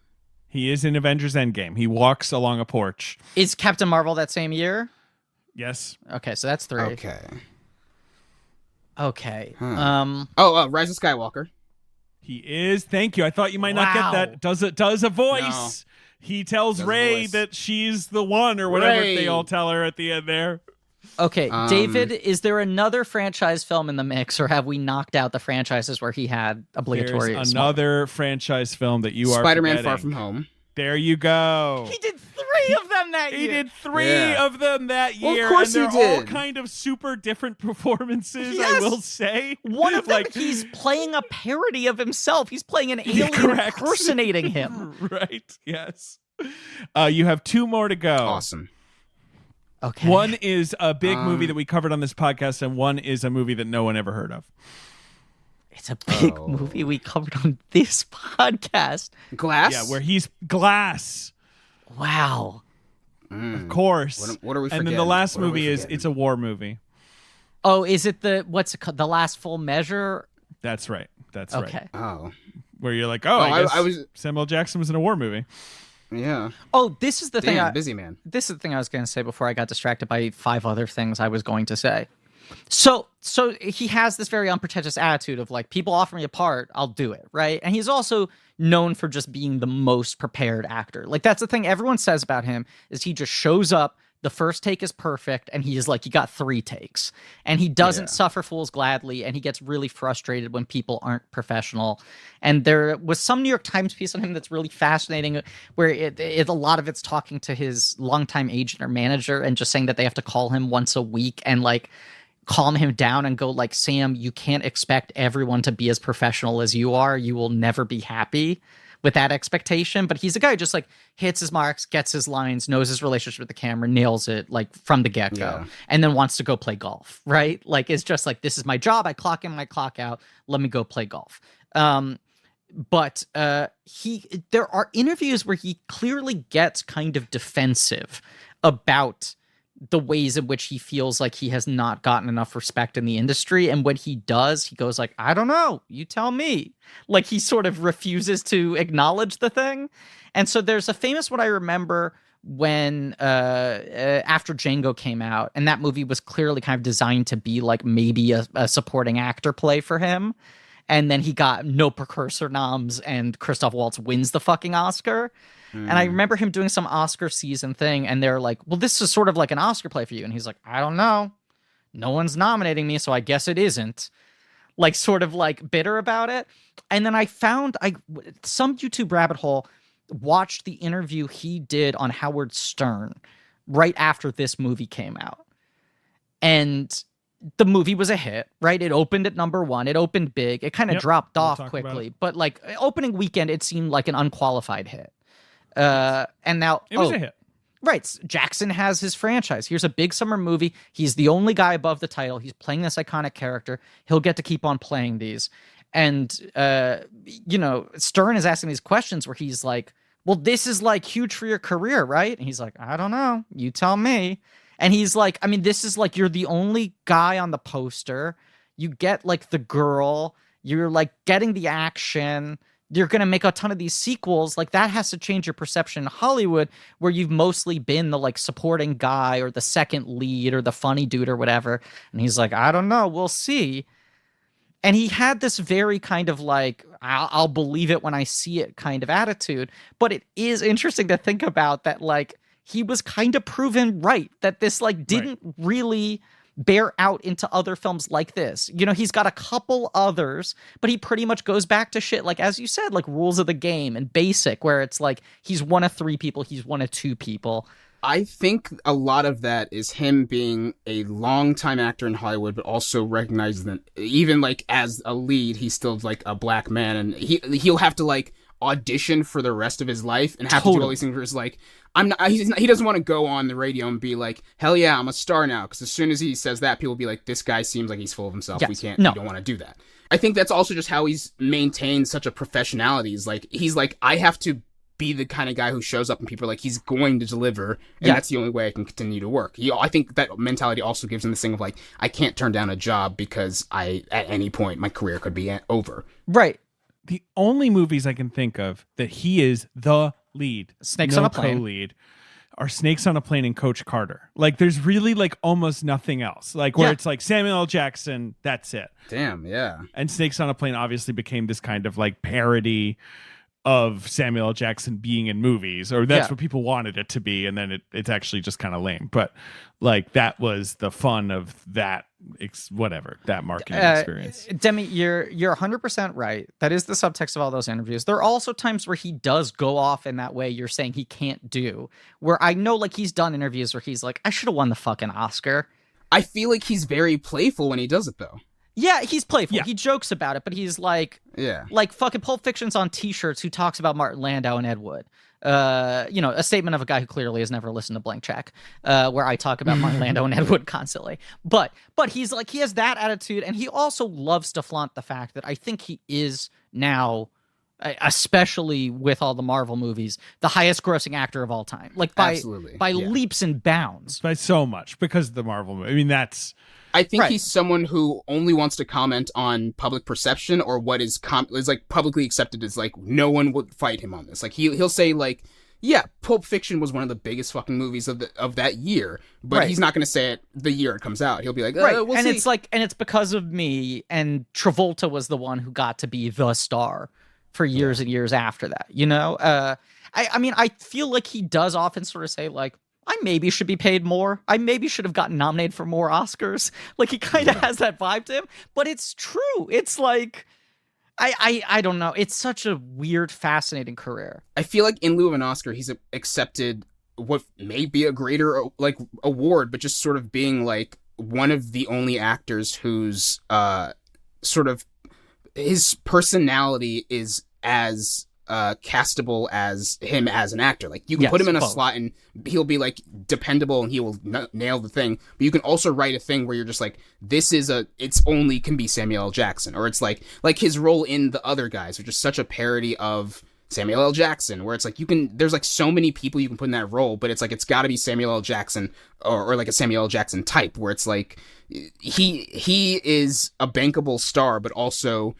He is in Avengers Endgame. He walks along a porch. Is Captain Marvel that same year? Yes. Okay, so that's 3. Okay. Rise of Skywalker. He is. Thank you. I thought you might not get that. Does a voice. No. He tells Rey that she's the one or whatever they all tell her at the end there. Okay, David, is there another franchise film in the mix, or have we knocked out the franchises where he had obligatory? There's another franchise film that you are Spider-Man Far From Home. There you go. He did 3 of them that year. He did 3 of them that year. Well, of course and they're he did. all kind of super different performances, I will say. One of them, he's playing a parody of himself. He's playing an alien impersonating him. Right, yes. You have 2 more to go. Awesome. Okay. One is a big movie that we covered on this podcast, and one is a movie that no one ever heard of. It's a big movie we covered on this podcast. Glass? Yeah, where he's Glass. Wow. Of course. What are we forgetting? And then the last movie it's a war movie. Oh, is it what's it called? The Last Full Measure? That's right. That's right. Oh. Where you're like, I guess Samuel Jackson was in a war movie. Yeah. Oh, this is the thing. Busy man. This is the thing I was going to say before I got distracted by 5 other things I was going to say. So he has this very unpretentious attitude of like, people offer me a part, I'll do it, right? And he's also known for just being the most prepared actor. Like, that's the thing everyone says about him, is he just shows up, the first take is perfect, and he is like, you got 3 takes. And he doesn't suffer fools gladly, and he gets really frustrated when people aren't professional. And there was some New York Times piece on him that's really fascinating, where a lot of it's talking to his longtime agent or manager and just saying that they have to call him once a week and like calm him down and go like, Sam, you can't expect everyone to be as professional as you are. You will never be happy with that expectation. But he's a guy who just like hits his marks, gets his lines, knows his relationship with the camera, nails it like from the get-go, and then wants to go play golf, right? Like, it's just like, this is my job. I clock in, I clock out. Let me go play golf. But there are interviews where he clearly gets kind of defensive about the ways in which he feels like he has not gotten enough respect in the industry. And when he does, he goes like, I don't know, you tell me. Like, he sort of refuses to acknowledge the thing. And so there's a famous one I remember when after Django came out, and that movie was clearly kind of designed to be like maybe a supporting actor play for him. And then he got no precursor noms, and Christoph Waltz wins the fucking Oscar. And I remember him doing some Oscar season thing, and they're like, well, this is sort of like an Oscar play for you. And he's like, I don't know. No one's nominating me, so I guess it isn't. Like, sort of like bitter about it. And then I found some YouTube rabbit hole watched the interview he did on Howard Stern right after this movie came out. And the movie was a hit, right? It opened at #1. It opened big. It kind of dropped off quickly. But like opening weekend, it seemed like an unqualified hit. And now it was a hit. Right. Jackson has his franchise. Here's a big summer movie. He's the only guy above the title. He's playing this iconic character. He'll get to keep on playing these. And, Stern is asking these questions where he's like, well, this is like huge for your career, right? And he's like, I don't know. You tell me. And he's like, I mean, this is like, you're the only guy on the poster. You get like the girl. You're like getting the action. You're going to make a ton of these sequels. Like that has to change your perception in Hollywood, where you've mostly been the like supporting guy or the second lead or the funny dude or whatever. And he's like, I don't know. We'll see. And he had this very kind of like, I'll believe it when I see it kind of attitude. But it is interesting to think about that, like, he was kind of proven right, that this like didn't really bear out into other films like this. He's got a couple others, but he pretty much goes back to shit like, as you said, like Rules of the Game and Basic, where it's like he's one of 3 people, he's one of 2 people. I think a lot of that is him being a longtime actor in Hollywood, but also recognizing that even like as a lead, he's still like a black man, and he'll have to like audition for the rest of his life and have to do all these things where it's like, he doesn't want to go on the radio and be like, hell yeah, I'm a star now. Because as soon as he says that, people will be like, this guy seems like he's full of himself. Yes. We don't want to do that. I think that's also just how he's maintained such a professionality. He's like, I have to be the kind of guy who shows up and people are like, he's going to deliver, and that's the only way I can continue to work. I think that mentality also gives him this thing of like, I can't turn down a job because at any point my career could be over. Right. The only movies I can think of that he is the lead, Snakes on a Plane, co-lead, are Snakes on a Plane and Coach Carter. Like, there's really like almost nothing else. Like where it's like Samuel L. Jackson, that's it. Damn, yeah. And Snakes on a Plane obviously became this kind of like parody of Samuel L. Jackson being in movies, or that's what people wanted it to be, and then it's actually just kind of lame. But like that was the fun of that that marketing experience. Demi, you're 100% right. That is the subtext of all those interviews. There are also times where he does go off in that way you're saying he can't do, where I know like he's done interviews where he's like, I should have won the fucking Oscar. I feel like he's very playful when he does it though. Yeah, he's playful. Yeah. He jokes about it, but he's like, like fucking Pulp Fiction's on T-shirts who talks about Martin Landau and Ed Wood. A statement of a guy who clearly has never listened to Blank Check, where I talk about Martin Landau and Ed Wood constantly. But he's like, he has that attitude, and he also loves to flaunt the fact that I think he is now, especially with all the Marvel movies, the highest grossing actor of all time. Like by leaps and bounds. By so much, because of the Marvel movie. I mean, I think he's someone who only wants to comment on public perception or what is like publicly accepted as like no one would fight him on this. Like he'll say like, yeah, Pulp Fiction was one of the biggest fucking movies of that year, but he's not going to say it the year it comes out. He'll be like, we'll see. It's like, and it's because of me, and Travolta was the one who got to be the star for years and years after that. I mean, I feel like he does often sort of say like, I maybe should be paid more. I maybe should have gotten nominated for more Oscars. Like he kind of has that vibe to him, but it's true. It's like, I don't know. It's such a weird, fascinating career. I feel like in lieu of an Oscar, he's accepted what may be a greater like award, but just sort of being like one of the only actors whose sort of his personality is as castable as him as an actor. Like you can put him in a slot and he'll be like dependable and he will nail the thing, but you can also write a thing where you're just like, it's only can be Samuel L. Jackson, or it's like his role in The Other Guys, which is such a parody of Samuel L. Jackson, where it's like there's like so many people you can put in that role, but it's like it's got to be Samuel L. Jackson or like a Samuel L. Jackson type, where it's like he is a bankable star but also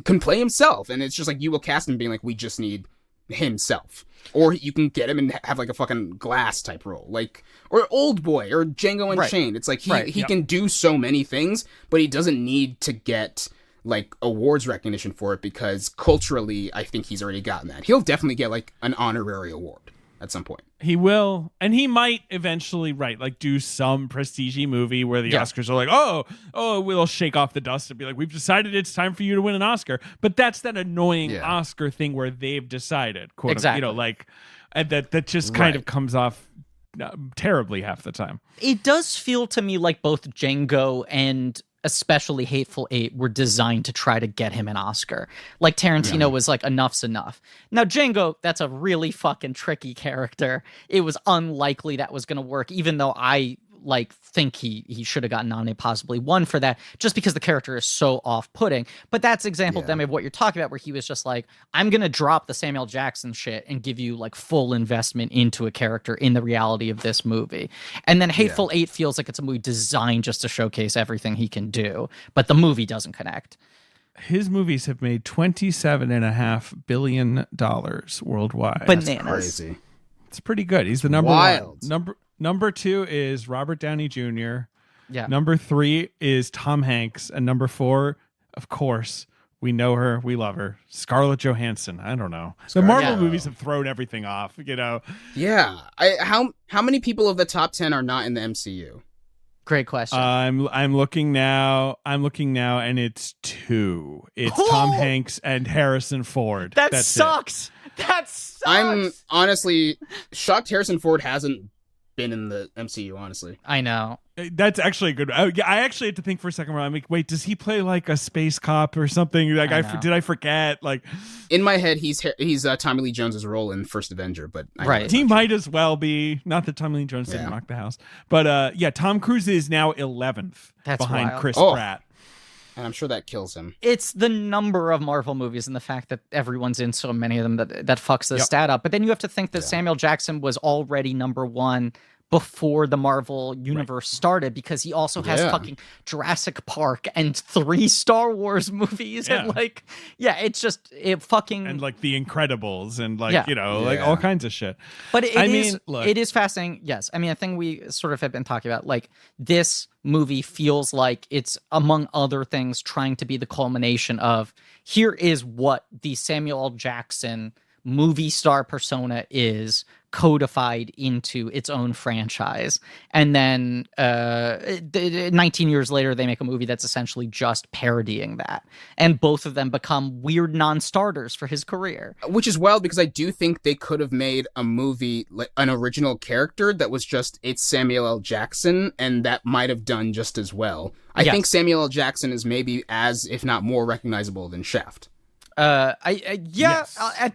can play himself, and it's just like you will cast him being like, we just need himself, or you can get him and have like a fucking Glass type role, like, or Old Boy or Django Unchained. It's like he can do so many things, but he doesn't need to get like awards recognition for it, because culturally I think he's already gotten that. He'll definitely get like an honorary award at some point. He will, and he might eventually do some prestige movie where the Oscars are like, oh, we'll shake off the dust and be like, we've decided it's time for you to win an Oscar. But that's that annoying Oscar thing where they've decided, quote, exactly. And that just kind of comes off terribly half the time. It does feel to me like both Django and especially Hateful Eight were designed to try to get him an Oscar. Like Tarantino was like, enough's enough. Now Django, that's a really fucking tricky character. It was unlikely that was going to work, even though I like think he should have gotten nominated, possibly won for that, just because the character is so off-putting. But that's example, Demi, of what you're talking about, where he was just like, I'm gonna drop the Samuel Jackson shit and give you like full investment into a character in the reality of this movie. And then Hateful Eight feels like it's a movie designed just to showcase everything he can do, but the movie doesn't connect. His movies have made $27.5 billion worldwide. Bananas. That's crazy. It's pretty good. He's the number Wild. one. Number 2 is Robert Downey Jr. Yeah. Number 3 is Tom Hanks, and number 4, of course, we know her, we love her, Scarlett Johansson. I don't know. The Marvel movies have thrown everything off. Yeah. How many people of the top 10 are not in the MCU? Great question. I'm looking now, and it's 2. It's Tom Hanks and Harrison Ford. That's sucks. That sucks. I'm honestly shocked Harrison Ford hasn't been in the MCU, honestly. I know. That's actually a good. I actually had to think for a second. Where I'm like, wait, does he play like a space cop or something? Like, did I forget? Like, in my head, he's Tommy Lee Jones's role in First Avenger, but he might as well be. Not that Tommy Lee Jones didn't rock the house, but Tom Cruise is now 11th behind wild. Chris Pratt. And I'm sure that kills him. It's the number of Marvel movies and the fact that everyone's in so many of them that fucks the stat up. But then you have to think that Samuel Jackson was already number 1 before the Marvel universe started, because he also has fucking Jurassic Park and 3 Star Wars movies and it's just fucking and like The Incredibles and like all kinds of shit. But it is fascinating. Yes, I mean, a thing we sort of have been talking about, like, this movie feels like it's, among other things, trying to be the culmination of, here is what the Samuel L. Jackson movie star persona is codified into its own franchise. And then 19 years later, they make a movie that's essentially just parodying that. And both of them become weird non-starters for his career. Which is wild, because I do think they could have made a movie, like an original character that was just, it's Samuel L. Jackson, and that might have done just as well. I think Samuel L. Jackson is maybe as, if not more, recognizable than Shaft. At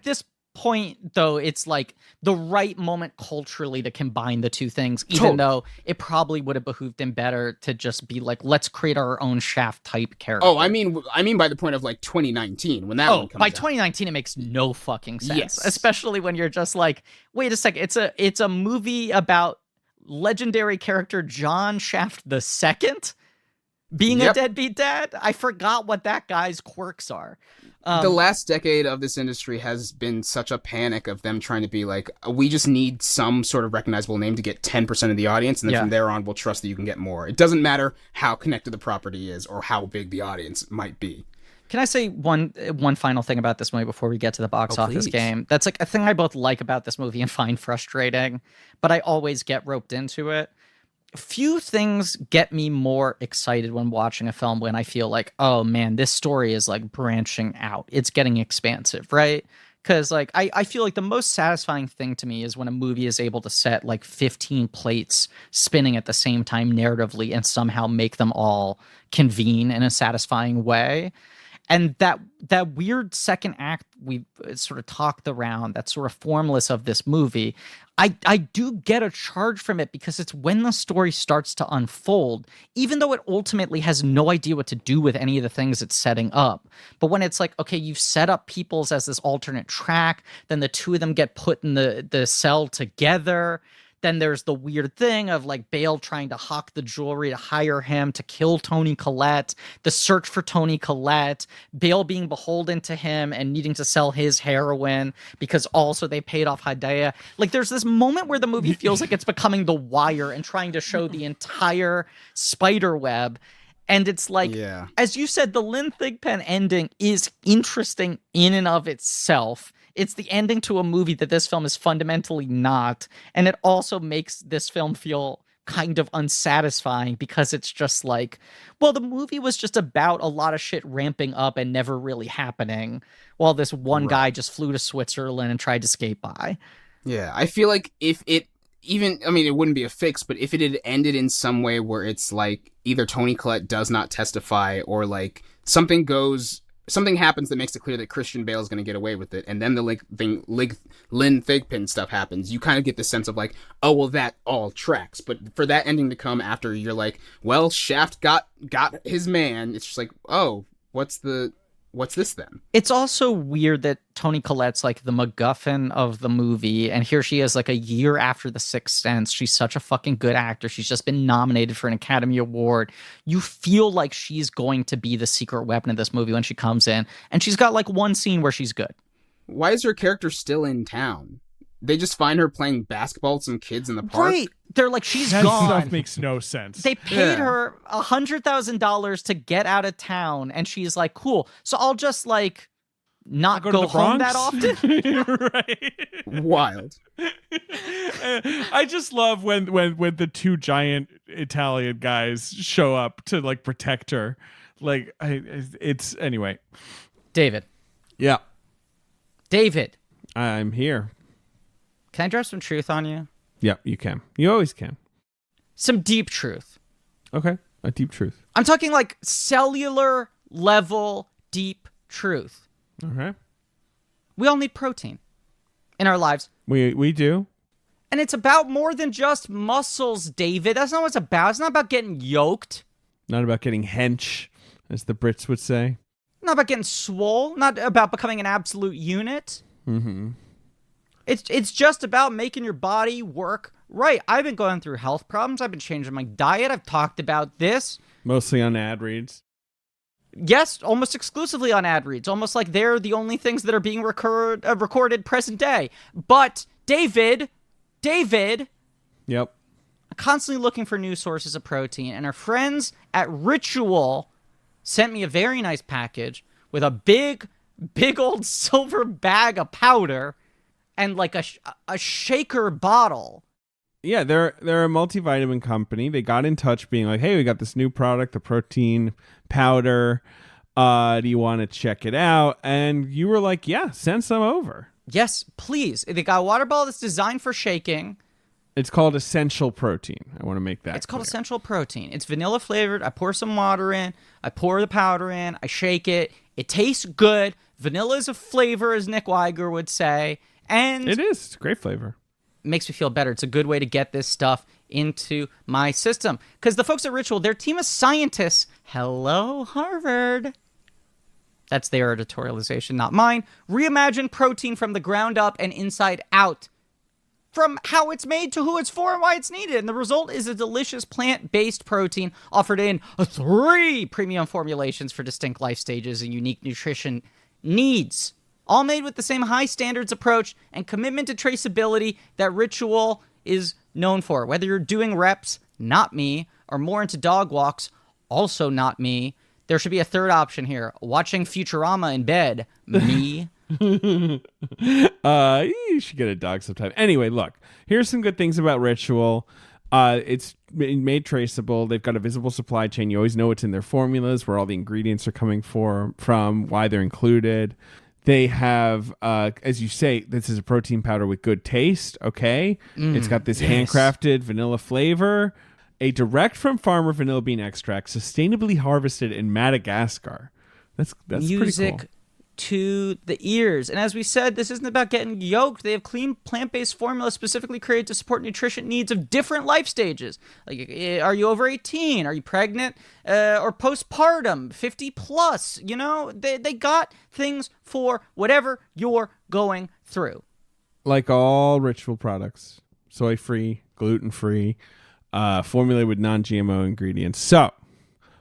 this point, though, it's like the right moment culturally to combine the two things, even though it probably would have behooved him better to just be like, let's create our own Shaft type character. I mean by the point of like 2019, when that one comes by out. 2019 it makes no fucking sense. Yes. Especially when you're just like, wait a second, it's a movie about legendary character John Shaft II being a deadbeat dad. I forgot what that guy's quirks are. The last decade of this industry has been such a panic of them trying to be like, we just need some sort of recognizable name to get 10% of the audience, and then from there on, we'll trust that you can get more. It doesn't matter how connected the property is or how big the audience might be. Can I say one final thing about this movie before we get to the box office game? That's like a thing I both like about this movie and find frustrating, but I always get roped into it. Few things get me more excited when watching a film when I feel like, oh man, this story is like branching out. It's getting expansive, right? Because like I feel like the most satisfying thing to me is when a movie is able to set like 15 plates spinning at the same time narratively and somehow make them all convene in a satisfying way. And that weird second act we sort of talked around, that sort of formless of this movie, I do get a charge from it, because it's when the story starts to unfold, even though it ultimately has no idea what to do with any of the things it's setting up. But when it's like, okay, you've set up Peoples as this alternate track, then the two of them get put in the cell together. Then there's the weird thing of like Bale trying to hawk the jewelry to hire him to kill Toni Collette, the search for Toni Collette, Bale being beholden to him and needing to sell his heroin because also they paid off Hadaya. Like there's this moment where the movie feels like it's becoming The Wire and trying to show the entire spider web. And it's like, as you said, the Lynn Thigpen ending is interesting in and of itself. It's the ending to a movie that this film is fundamentally not. And it also makes this film feel kind of unsatisfying, because it's just like, well, the movie was just about a lot of shit ramping up and never really happening, while this one guy just flew to Switzerland and tried to skate by. Yeah, I feel like if it even, I mean, it wouldn't be a fix, but if it had ended in some way where it's like either Toni Collette does not testify or like something goes something happens that makes it clear that Christian Bale is going to get away with it, and then the Lynn Thigpen stuff happens, you kind of get the sense of like, oh, well, that all tracks. But for that ending to come after you're like, well, Shaft got his man, it's just like, oh, what's this then? It's also weird that Toni Collette's like the MacGuffin of the movie, and here she is like a year after The Sixth Sense. She's such a fucking good actor. She's just been nominated for an Academy Award. You feel like she's going to be the secret weapon of this movie when she comes in, and she's got like one scene where she's good. Why is her character still in town? They just find her playing basketball with some kids in the park? Right. They're like, she's That gone. stuff makes no sense. They paid her $100,000 to get out of town, and she's like, cool. So I'll just like not Go to go the home Bronx? that often. Right. Wild. I just love when the two giant Italian guys show up to like protect her. Like it's anyway. David. Yeah, David. I'm here. Can I drop some truth on you? Yeah, you can. You always can. Some deep truth. Okay, a deep truth. I'm talking like cellular level deep truth. Okay. We all need protein in our lives. We do. And it's about more than just muscles, David. That's not what it's about. It's not about getting yoked. Not about getting hench, as the Brits would say. Not about getting swole. Not about becoming an absolute unit. Mm-hmm. It's just about making your body work right. I've been going through health problems. I've been changing my diet. I've talked about this. Mostly on ad reads. Yes, almost exclusively on ad reads. Almost like they're the only things that are being recorded present day. But David, Yep. I'm constantly looking for new sources of protein. And our friends at Ritual sent me a very nice package with a big old silver bag of powder and like a shaker bottle. Yeah, they're a multivitamin company. They got in touch being like, hey, we got this new product, the protein powder. Do you want to check it out? And you were like, yeah, send some over. Yes, please. They got a water bottle that's designed for shaking. It's called Essential Protein. I want to make that It's called clear. Essential Protein. It's vanilla flavored. I pour some water in. I pour the powder in. I shake it. It tastes good. Vanilla is a flavor, as Nick Weiger would say. And It is. It's a great flavor. makes me feel better. It's a good way to get this stuff into my system. Because the folks at Ritual, their team of scientists, hello, Harvard. That's their editorialization, not mine. Reimagine protein from the ground up and inside out. From how it's made to who it's for and why it's needed. And the result is a delicious plant-based protein offered in 3 premium formulations for distinct life stages and unique nutrition needs. All made with the same high standards approach and commitment to traceability that Ritual is known for. Whether you're doing reps, not me, or more into dog walks, also not me, there should be a third option here. Watching Futurama in bed, me. You should get a dog sometime. Anyway, look, here's some good things about Ritual. It's made traceable. They've got a visible supply chain. You always know what's in their formulas, where all the ingredients are coming from, why they're included. They have, as you say, this is a protein powder with good taste, okay? It's got this handcrafted vanilla flavor, a direct from farmer vanilla bean extract, sustainably harvested in Madagascar. That's pretty Music cool. to the ears. And as we said, this isn't about getting yoked. They have clean plant-based formulas specifically created to support nutrition needs of different life stages. Like, are you over 18? Are you pregnant or postpartum? 50 plus? You know, they got things for whatever you're going through. Like all Ritual products, soy-free, gluten-free, formulated with non-GMO ingredients. So,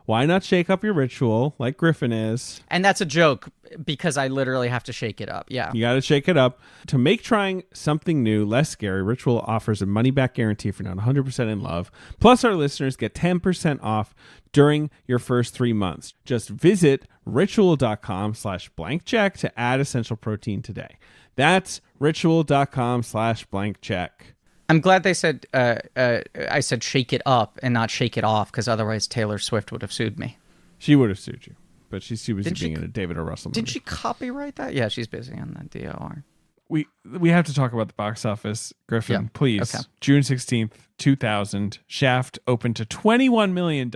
why not shake up your Ritual like Griffin is? And that's a joke because I literally have to shake it up. Yeah. You got to shake it up. To make trying something new less scary, Ritual offers a money-back guarantee if you're not 100% in love. Plus, our listeners get 10% off during your first 3 months. Just visit ritual.com/blank check to add Essential Protein today. That's ritual.com/blank check. I'm glad they said I said shake it up and not shake it off, because otherwise Taylor Swift would have sued me. She would have sued you, but she's too busy Didn't she- being in a David O. Russell movie. Did she copyright that? Yeah, she's busy on the DOR. We have to talk about the box office, Griffin, Yeah. please. Okay. June 16th, 2000, Shaft opened to $21 million.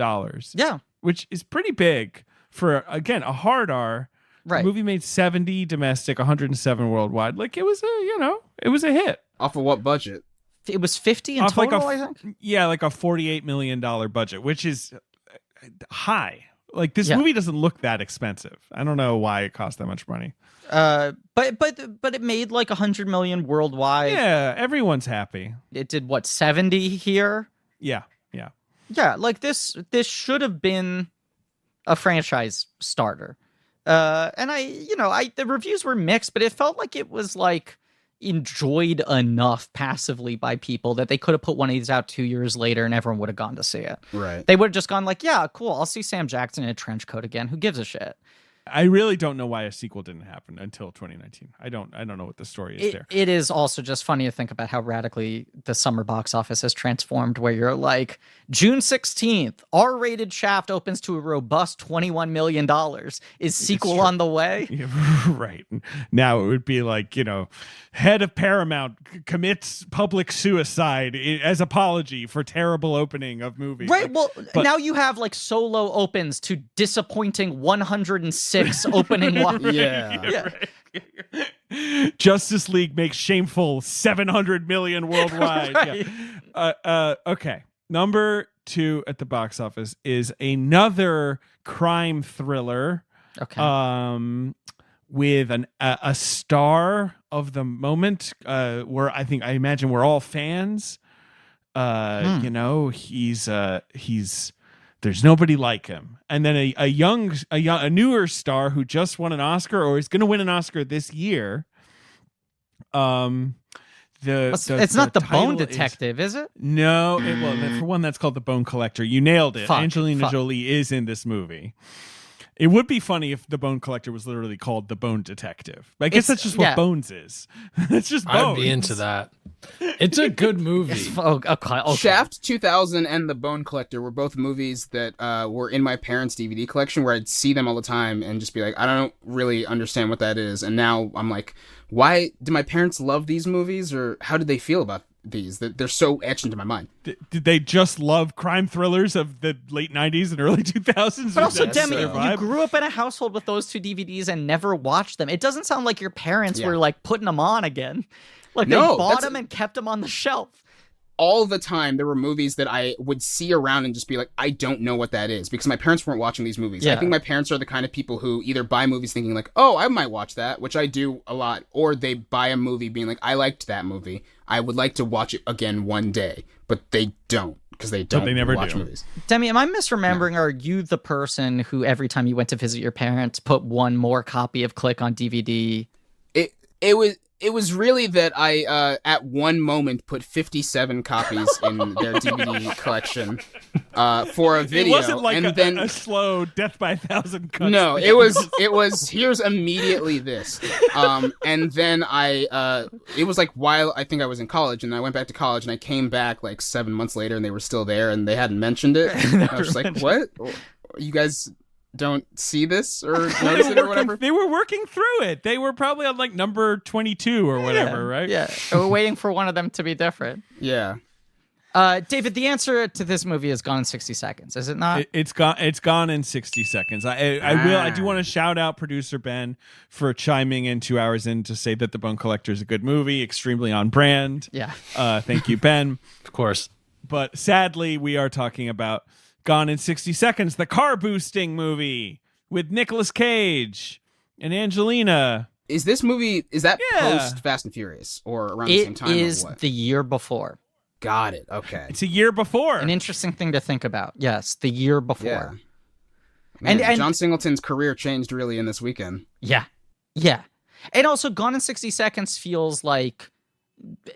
Yeah. Which is pretty big for, again, a hard R. Right. The movie made 70 domestic, 107 worldwide. Like it was it was a hit. Off of what budget? It was 50 in Off total, like I think. Yeah, like a $48 million budget, which is high. Like this Yeah. movie doesn't look that expensive. I don't know why it cost that much money. But it made like 100 million worldwide. Yeah, everyone's happy. It did what, 70 here? Yeah. Yeah, like this should have been a franchise starter. And the reviews were mixed, but it felt like it was like enjoyed enough passively by people that they could have put one of these out 2 years later and everyone would have gone to see it. Right. They would have just gone like, yeah, cool, I'll see Sam Jackson in a trench coat again. Who gives a shit? I really don't know why a sequel didn't happen until 2019. I don't know what the story is there. It is also just funny to think about how radically the summer box office has transformed, where you're like, June 16th, R-rated Shaft opens to a robust $21 million. Is sequel on the way? Yeah, right. Now it would be like, head of Paramount commits public suicide as apology for terrible opening of movie. Right. Like, Well, now you have like Solo opens to disappointing 106 opening. Yeah. Justice League makes shameful 700 million worldwide. Right. Yeah. Okay. Number 2 at the box office is another crime thriller. Okay. With a star of the moment, where I imagine we're all fans. He's there's nobody like him. And then a newer star who just won an Oscar or is going to win an Oscar this year. It's not the Bone title Detective, is it? No, for one, that's called The Bone Collector. You nailed it. Fuck, Angelina fuck. Jolie is in this movie. It would be funny if The Bone Collector was literally called The Bone Detective. I guess that's just what Bones is. It's just Bones. I'd be into that. It's a good movie. Okay. Shaft 2000 and The Bone Collector were both movies that were in my parents' DVD collection, where I'd see them all the time and just be like, I don't really understand what that is. And now I'm like, why do my parents love these movies, or how did they feel about these? That they're so etched into my mind. Did they just love crime thrillers of the late 90s and early 2000s? But also, That's Demi, their you vibe? grew up in a household with those 2 DVDs and never watched them. It doesn't sound like your parents Yeah. were like putting them on again. Like No, they bought that's- them and kept them on the shelf. All the time, there were movies that I would see around and just be like, I don't know what that is, because my parents weren't watching these movies. Yeah. I think my parents are the kind of people who either buy movies thinking like, oh, I might watch that, which I do a lot, or they buy a movie being like, I liked that movie, I would like to watch it again one day, but they don't, because they don't never watch do. movies. Demi, am I misremembering? Or are you the person who every time you went to visit your parents put one more copy of Click on DVD? It was really that I, at one moment, put 57 copies in their DVD collection for a video. It wasn't like and then, a slow death by 1,000 cuts. No, it was, here's immediately this. And then it was like while I think I was in college, and I went back to college, and I came back like 7 months later, and they were still there, and they hadn't mentioned it. And I was just like, what? You guys don't see this or notice it or whatever? They were working through it. They were probably on like number 22 or whatever, right? Yeah. We're waiting for one of them to be different. Yeah. David, the answer to this movie is Gone in 60 Seconds, is it not? It's gone in 60 seconds. I do want to shout out producer Ben for chiming in 2 hours in to say that The Bone Collector is a good movie, extremely on brand. Yeah. Thank you, Ben. Of course. But sadly, we are talking about Gone in 60 Seconds, the car boosting movie with Nicolas Cage and Angelina. Is that Yeah. post Fast and Furious or around the same It time? is or what? the year before. Got it. Okay. It's a year before. An interesting thing to think about. Yes, the year before. Yeah. Man, And- John Singleton's career changed really in this weekend. Yeah. And also, Gone in 60 Seconds feels like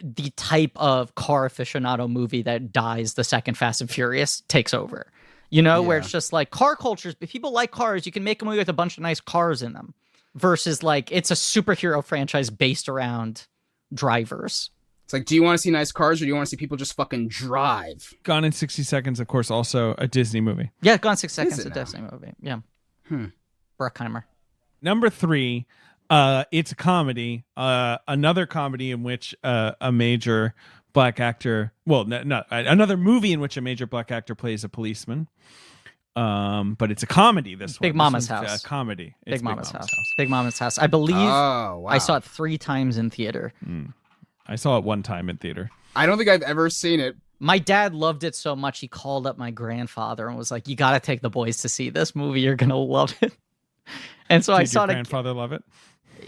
the type of car aficionado movie that dies the second Fast and Furious takes over. Where Yeah. it's just like car cultures. If people like cars, you can make a movie with a bunch of nice cars in them. Versus like it's a superhero franchise based around drivers. It's like, do you want to see nice cars or do you want to see people just fucking drive? Gone in 60 Seconds, of course, also a Disney movie. Yeah, Gone in 6 Seconds, it a now? Disney movie. Yeah. Hmm. Bruckheimer. Number 3, it's a comedy. Another comedy in which a major black actor, another movie in which a major black actor plays a policeman. But it's a comedy. This Big one. Mama's This one's House. A comedy. It's Big Mama's House. Big Mama's House. I believe Oh, wow. I saw it 3 times in theater. I saw it one time in theater. I don't think I've ever seen it. My dad loved it so much he called up my grandfather and was like, "You got to take the boys to see this movie. You're gonna love it." And so I Did saw your it. grandfather love it?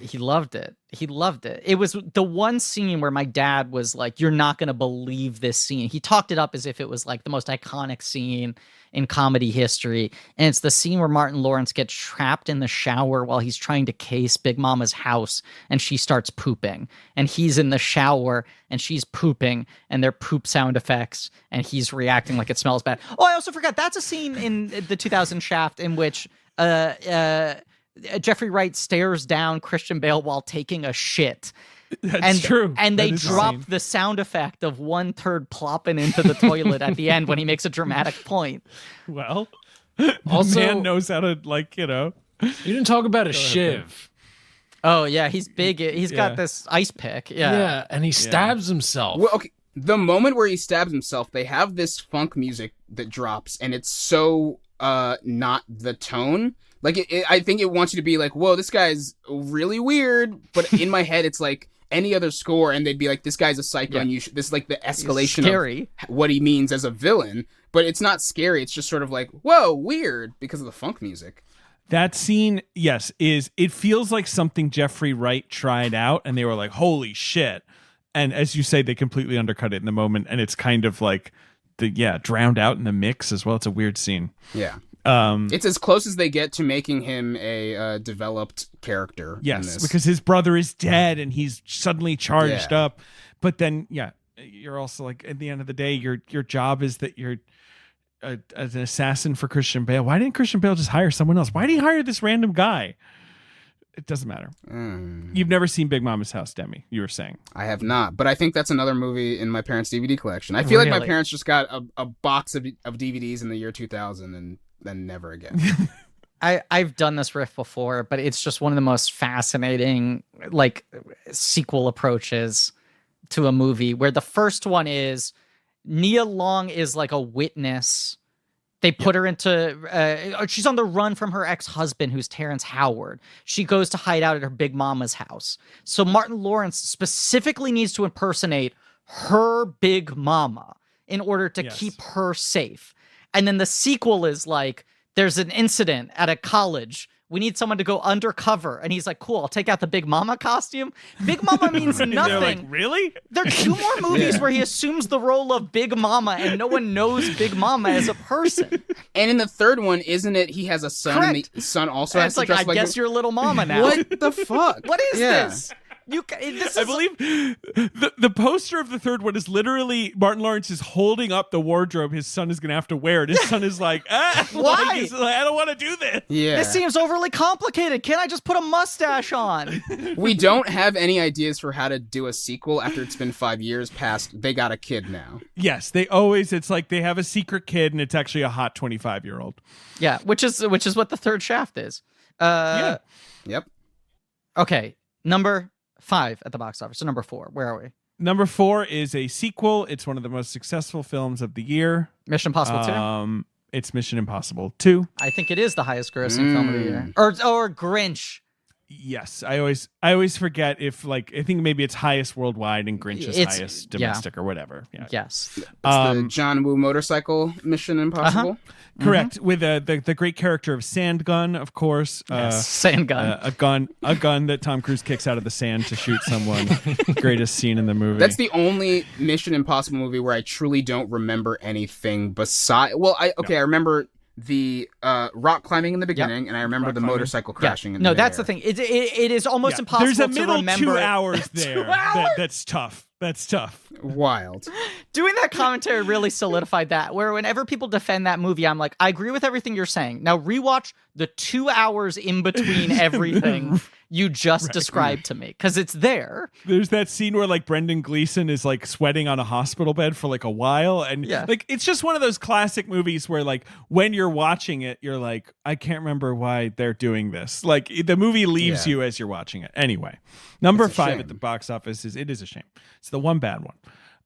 He loved it. He loved it. It was the one scene where my dad was like, "You're not going to believe this scene." He talked it up as if it was like the most iconic scene in comedy history. And it's the scene where Martin Lawrence gets trapped in the shower while he's trying to case Big Mama's house and she starts pooping. And he's in the shower and she's pooping and they're poop sound effects and he's reacting like it smells bad. Oh, I also forgot that's a scene in the 2000 Shaft in which Jeffrey Wright stares down Christian Bale while taking a shit. That's true. And they That is a drop scene. the sound effect of one turd plopping into the toilet at the end when he makes a dramatic point. Well, Also- the man knows how to, like, you know. You didn't talk about a shiv. Oh, yeah, he's big. He's Yeah. got this ice pick. Yeah. Yeah. And he stabs himself. Well, okay. The moment where he stabs himself, they have this funk music that drops, and it's so not the tone. Like, I think it wants you to be like, whoa, this guy's really weird. But in my head, it's like any other score, and they'd be like, this guy's a psycho, Yeah. and this is like the escalation Scary. of what he means as a villain. But it's not scary. It's just sort of like, whoa, weird, because of the funk music. That scene, yes, it feels like something Jeffrey Wright tried out, and they were like, holy shit. And as you say, they completely undercut it in the moment, and it's kind of like, drowned out in the mix as well. It's a weird scene. Yeah. It's as close as they get to making him a developed character. in Yes, this. because his brother is dead and he's suddenly charged Yeah. up. But then, you're also like, at the end of the day, your job is that you're an assassin for Christian Bale. Why didn't Christian Bale just hire someone else? Why did he hire this random guy? It doesn't matter. You've never seen Big Mama's House, Demi, you were saying. I have not, but I think that's another movie in my parents' DVD collection. I feel like my Really? parents just got a box of DVDs in the year 2000 and then never again. I've done this riff before, but it's just one of the most fascinating like sequel approaches to a movie where the first one is Nia Long is like a witness. They put her into she's on the run from her ex-husband who's Terrence Howard. She goes to hide out at her Big Mama's house. So Martin Lawrence specifically needs to impersonate her Big Mama in order to Yes. keep her safe. And then the sequel is like, there's an incident at a college. We need someone to go undercover. And he's like, cool, I'll take out the Big Mama costume. Big Mama means And they're like, nothing. really? There are 2 more movies where he assumes the role of Big Mama and no one knows Big Mama as a person. And in the third one, isn't it? He has a son, and Correct. the son also And has it's to like, dress I like. guess you're Little Mama now. What the fuck? What is Yeah. this? This I is believe the poster of the third one is literally Martin Lawrence is holding up the wardrobe his son is going to have to wear. And his son is like, Why? Like, he's like, I don't want to do this. Yeah. This seems overly complicated. Can't I just put a mustache on? We don't have any ideas for how to do a sequel after it's been 5 years past. They got a kid now. Yes, it's like they have a secret kid and it's actually a hot 25-year-old. Yeah, which is what the third Shaft is. Yeah. Yep. Okay, number 5 at the box office. So number 4, where are we? Number 4 is a sequel. It's one of the most successful films of the year. Mission Impossible 2. It's Mission Impossible 2. I think it is the highest grossing film of the year. Or Grinch. Yes, I always forget if I think maybe it's highest worldwide and Grinch is It's- highest domestic or whatever. Yeah. Yes. It's the John Woo motorcycle Mission Impossible. Correct. With the great character of Sandgun, of course. Sand gun. A gun that Tom Cruise kicks out of the sand to shoot someone. Greatest scene in the movie. That's the only Mission Impossible movie where I truly don't remember anything beside. Well, I remember the rock climbing in the beginning, and I remember the motorcycle crashing in the that's the midair. thing. It is almost impossible There's a to middle remember 2 it. hours there. 2 hours? That's tough. That's tough. Wild. Doing that commentary really solidified that, where whenever people defend that movie, I'm like, I agree with everything you're saying. Now rewatch the 2 hours in between everything you just described to me, because it's there. There's that scene where Brendan Gleeson is sweating on a hospital bed for a while, and it's just one of those classic movies where when you're watching it, you're like, I can't remember why they're doing this. The movie leaves you as you're watching it. Anyway, number It's a 5 shame. at the box office is a shame. It's the one bad one.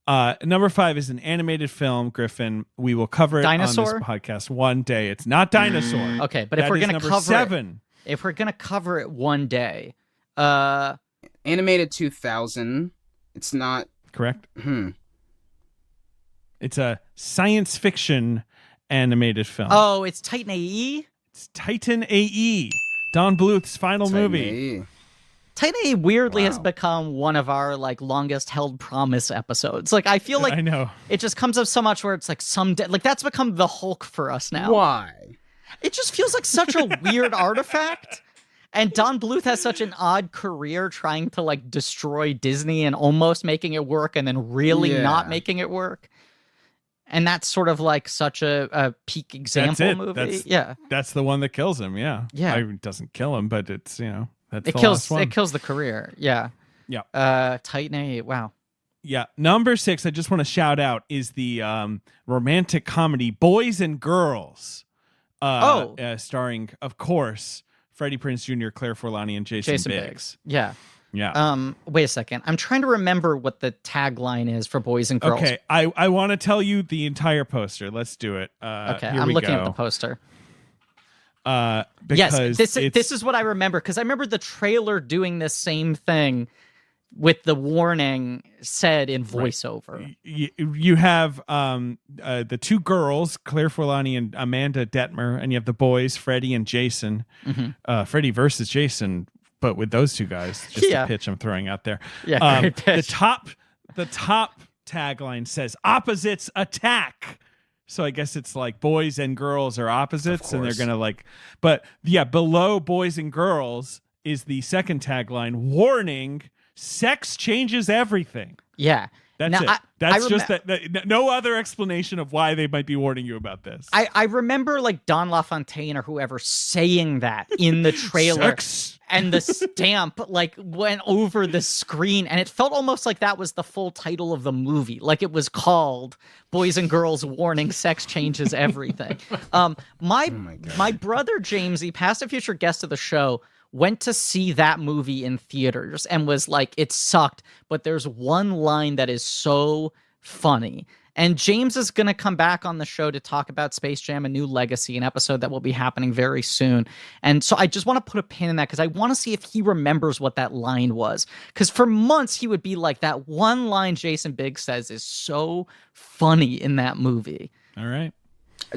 Number 5 is an animated film, Griffin. We will cover it Dinosaur? on this podcast one day. It's not Dinosaur. Okay, but if That we're is gonna number cover 7. if we're gonna cover it one day, Animated 2000. It's not. Correct? It's a science fiction animated film. oh, it's Titan AE. It's Titan AE. Don Bluth's final movie. Titan AE weirdly has Wow. become one of our like longest held promise episodes. Like I feel like I know. it just comes up so much where it's like someday, like that's become the Hulk for us now. Why? It just feels like such a weird artifact. And Don Bluth has such an odd career trying to like destroy Disney and almost making it work and then really Yeah. not making it work. And that's sort of like such a peak example it. movie. Yeah. That's the one that kills him. Yeah. Yeah. It doesn't kill him, but it's, that's It the kills last one. it kills the career. Yeah. Yeah. Titan A. Wow. Yeah. Number 6, I just want to shout out, is the romantic comedy Boys and Girls. Starring, of course, Freddie Prinze Jr., Claire Forlani, and Jason Biggs. Yeah. Yeah. Wait a second. I'm trying to remember what the tagline is for Boys and Girls. Okay. I want to tell you the entire poster. Let's do it. Okay. Here I'm we looking go. at the poster. Because Yes, this is what I remember, because I remember the trailer doing this same thing with the warning said in voiceover. you have the 2 girls, Claire Forlani and Amanda Detmer, and you have the boys, Freddie and Jason. Freddie versus Jason, but with those 2 guys. Just a pitch I'm throwing out there. Yeah, great pitch. The top tagline says "Opposites attack." So I guess it's like boys and girls are opposites, and they're gonna But yeah, below boys and girls is the second tagline: "Warning: sex changes everything." Yeah. That's Now, it. That's just that. No other explanation of why they might be warning you about this. I remember like Don LaFontaine or whoever saying that in the trailer. Sex. And the stamp like went over the screen, and it felt almost like that was the full title of the movie. Like it was called Boys and Girls Warning: Sex Changes Everything. My brother Jamesy, past and future guest of the show, went to see that movie in theaters and was like, it sucked, but there's one line that is so funny. And James is going to come back on the show to talk about Space Jam: A New Legacy, an episode that will be happening very soon. And so I just want to put a pin in that because I want to see if he remembers what that line was. Because for months he would be like, that one line Jason Biggs says is so funny in that movie. All right.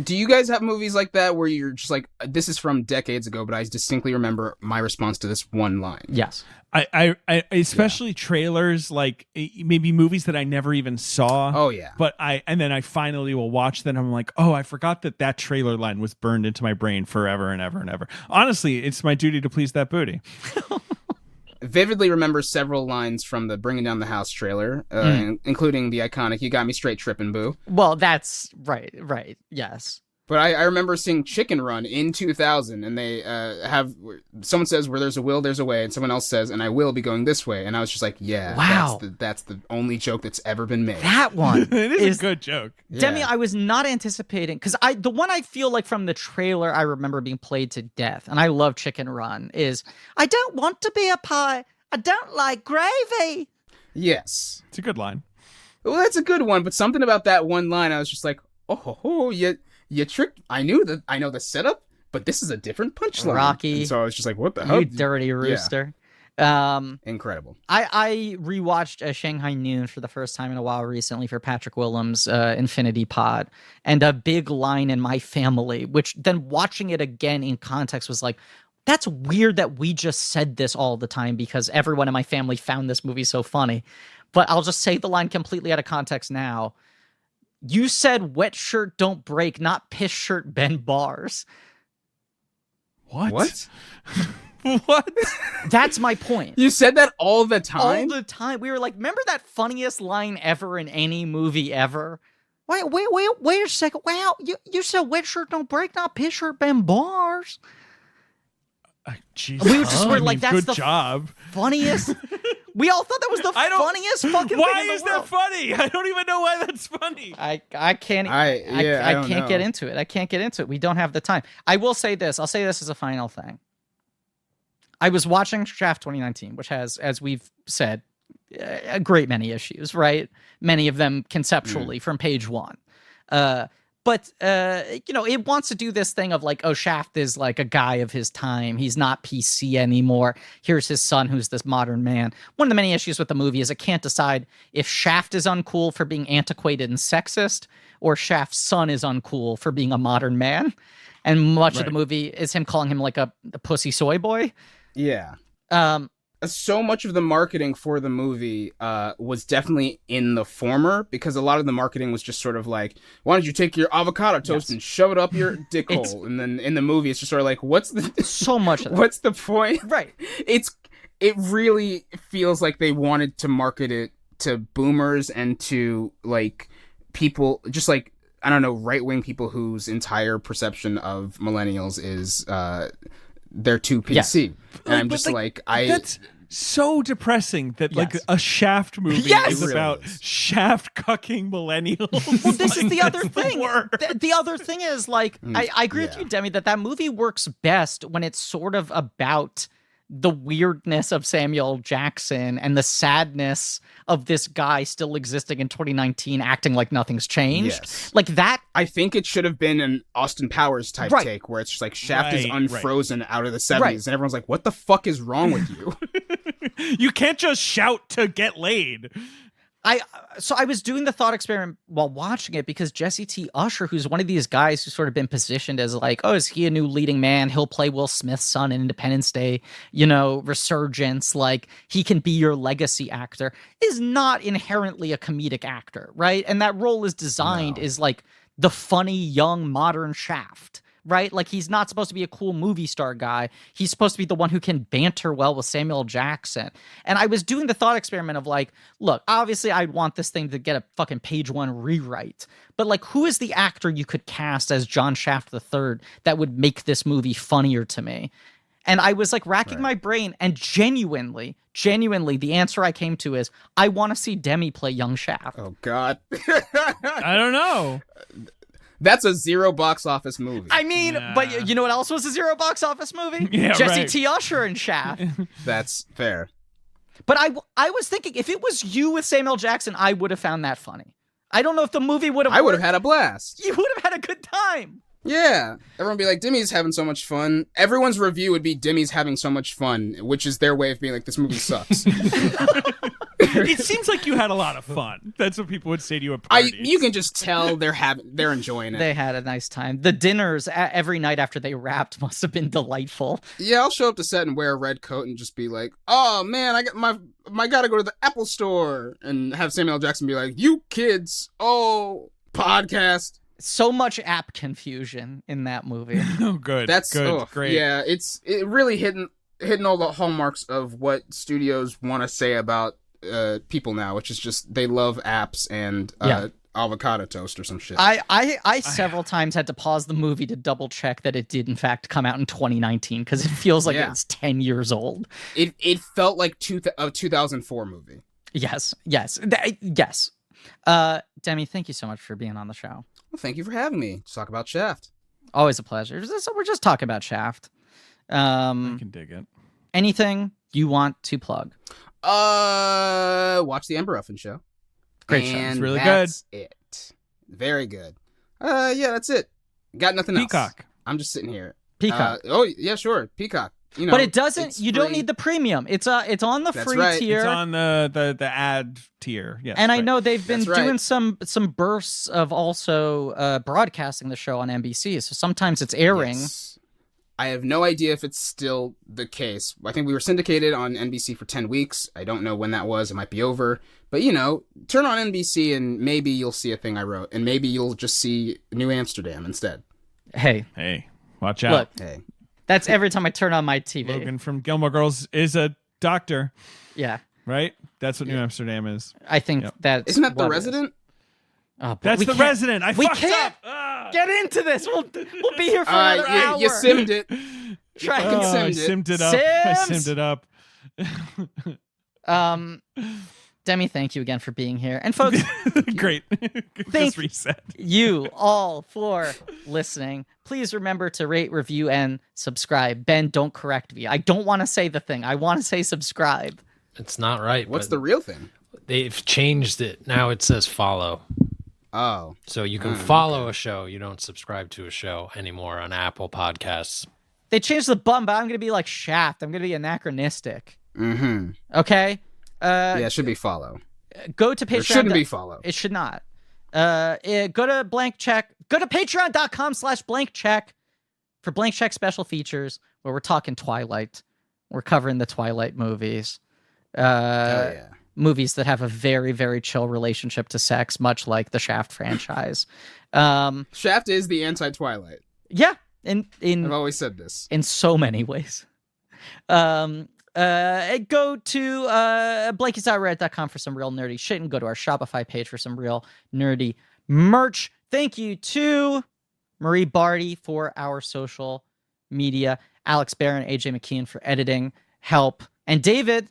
Do you guys have movies like that where you're just like, this is from decades ago, but I distinctly remember my response to this one line? Yes. I especially trailers, like maybe movies that I never even saw. Oh yeah. But and then I finally will watch them. I'm like, oh, I forgot that trailer line was burned into my brain forever and ever and ever. Honestly, it's my duty to please that booty. Vividly remember several lines from the Bringing Down the House trailer, including the iconic "You Got Me Straight Trippin' Boo." Well, that's right. Yes. But I remember seeing Chicken Run in 2000, and they have someone says, "Where there's a will, there's a way," and someone else says, "And I will be going this way." And I was just like, "Yeah, wow, that's the only joke that's ever been made." That one it is a good joke. Demi, Yeah. I was not anticipating, because the one I feel like from the trailer I remember being played to death, and I love Chicken Run, is "I don't want to be a pie. I don't like gravy." Yes, It's a good line. well, that's a good one. But something about that one line, I was just like, "Oh, you tricked. I know the setup, but this is a different punchline." Rocky. And so I was just like, "What the hell?" You dirty rooster. Incredible. I rewatched Shanghai Noon for the first time in a while recently for Patrick Willems' Infinity Pod, and a big line in my family, which then watching it again in context was like, that's weird that we just said this all the time because everyone in my family found this movie so funny. But I'll just say the line completely out of context now. You said wet shirt don't break, not piss shirt bend bars. What? What? What? That's my point. You said that all the time? All the time. We were like, remember that funniest line ever in any movie ever? Wait a second. Wow, you said wet shirt don't break, not piss shirt bend bars. Jesus. We were just that's good the job. Funniest. We all thought that was the funniest fucking Why thing in the is world. that funny? I don't even know why that's funny. I can't. I don't can't know. get into it. I can't get into it. We don't have the time. I will say this. I'll say this as a final thing. I was watching Shaft 2019, which has, as we've said, a great many issues, right? Many of them conceptually from page one. But it wants to do this thing of like, oh, Shaft is like a guy of his time. He's not PC anymore. Here's his son, who's this modern man. One of the many issues with the movie is it can't decide if Shaft is uncool for being antiquated and sexist, or Shaft's son is uncool for being a modern man. And much of the movie is him calling him like a pussy soy boy. Yeah. So much of the marketing for the movie was definitely in the former, because a lot of the marketing was just sort of like, why don't you take your avocado toast and shove it up your dick hole? And then in the movie, it's just sort of like, so much of that. What's the point? Right. It really feels like they wanted to market it to boomers and to like people, just like, I don't know, right-wing people whose entire perception of millennials is they're too PC. Yes. And I'm just that's so depressing that like a Shaft movie is about Shaft cucking millennials. Well, this is the other thing. The other thing is like, I agree with you, Demi, that movie works best when it's sort of about the weirdness of Samuel Jackson and the sadness of this guy still existing in 2019, acting like nothing's changed. Yes. Like that. I think it should have been an Austin Powers type take, where it's just like Shaft is unfrozen out of the 70s, and everyone's like, what the fuck is wrong with you? You can't just shout to get laid. So I was doing the thought experiment while watching it, because Jesse T. Usher, who's one of these guys who's sort of been positioned as like, oh, is he a new leading man? He'll play Will Smith's son in Independence Day, resurgence, like he can be your legacy actor, is not inherently a comedic actor, right? And that role is designed is like the funny, young, modern Shaft. Right? Like he's not supposed to be a cool movie star guy. He's supposed to be the one who can banter well with Samuel Jackson. And I was doing the thought experiment of like, look, obviously I'd want this thing to get a fucking page one rewrite. But like, who is the actor you could cast as John Shaft III that would make this movie funnier to me? And I was like racking my brain, and genuinely, the answer I came to is I want to see Demi play young Shaft. Oh God. I don't know. That's a zero box office movie. I mean, but you know what else was a zero box office movie? Jesse T. Usher and Shaft. That's fair. But I was thinking, if it was you with Samuel Jackson, I would have found that funny. I don't know if the movie would have. I would have had a blast. You would have had a good time. Yeah. Everyone would be like, Demi's having so much fun. Everyone's review would be Demi's having so much fun, which is their way of being like, this movie sucks. It seems like you had a lot of fun. That's what people would say to you at parties. You can just tell they're enjoying it. They had a nice time. The dinners every night after they wrapped must have been delightful. Yeah, I'll show up to set and wear a red coat and just be like, oh man, I gotta go to the Apple store, and have Samuel Jackson be like, you kids, podcast. So much app confusion in that movie. Oh, good. That's good. Great. Yeah, it really hitting all the hallmarks of what studios want to say about people now, which is just they love apps and avocado toast or some shit. I several times had to pause the movie to double check that it did in fact come out in 2019, because it feels like it's 10 years old. It felt like a 2004 movie. Yes. Demi, thank you so much for being on the show. Well, thank you for having me to talk about Shaft. Always a pleasure. So we're just talking about Shaft. I can dig it. Anything you want to plug? Watch the Amber Ruffin Show. Great show. It's really that's it. Very good. Yeah, that's it. Got nothing else. Peacock. I'm just sitting here. Peacock. Oh yeah, sure. Peacock. But it doesn't. You don't need the premium. It's on the free tier. It's on the ad tier. Yes. And I know they've been doing some bursts of also broadcasting the show on NBC. So sometimes it's airing. Yes. I have no idea if it's still the case. I think we were syndicated on NBC for 10 weeks. I don't know when that was. It might be over. But, turn on NBC and maybe you'll see a thing I wrote. And maybe you'll just see New Amsterdam instead. Hey, watch out. Look, hey. That's every time I turn on my TV. Logan from Gilmore Girls is a doctor. Yeah. Right? That's what New Amsterdam is. I think that's... Isn't that The Resident? Oh, that's The Resident. I fucked up. Get into this. We'll be here for another hour. You simmed it. I simmed it up. I simmed it up. Demi, thank you again for being here. And folks, great. Thank Just reset. you all for listening. Please remember to rate, review, and subscribe. Ben, don't correct me. I don't want to say the thing. I want to say subscribe. It's not right. What's but the real thing? They've changed it. Now it says follow. Oh. So you can follow a show. You don't subscribe to a show anymore on Apple Podcasts. They changed the button, but I'm going to be like Shaft. I'm going to be anachronistic. Mm-hmm. Okay? Yeah, it should be follow. Go to Patreon. It shouldn't be follow. It should not. Go to Blank Check. Go to patreon.com/blank check for Blank Check special features where we're talking Twilight. We're covering the Twilight movies. Yeah. Movies that have a very, very chill relationship to sex, much like the Shaft franchise. Shaft is the anti-Twilight. Yeah, I've in always said this. in so many ways. Go to blankiesreddit.com for some real nerdy shit and go to our Shopify page for some real nerdy merch. Thank you to Marie Barty for our social media, Alex Barron, AJ McKeon for editing help, and David.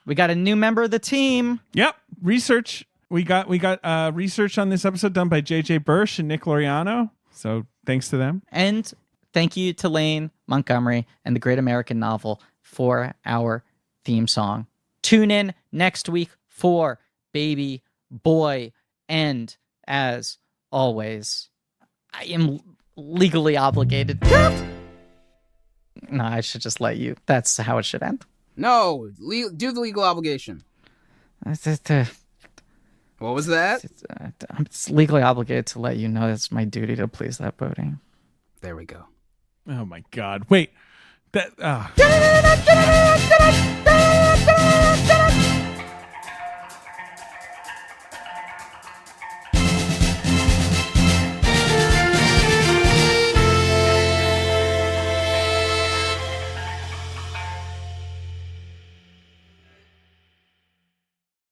We got a new member of the team. Yep. Research. We got research on this episode done by JJ Bursch and Nick Loriano. So thanks to them. And thank you to Lane Montgomery and the Great American Novel for our theme song. Tune in next week for Baby Boy. And as always, I am legally obligated. No, I should just let you. That's how it should end. No, do the legal obligation. What was that? I'm legally obligated to let you know it's my duty to please that voting. There we go. Oh my God. Wait. That.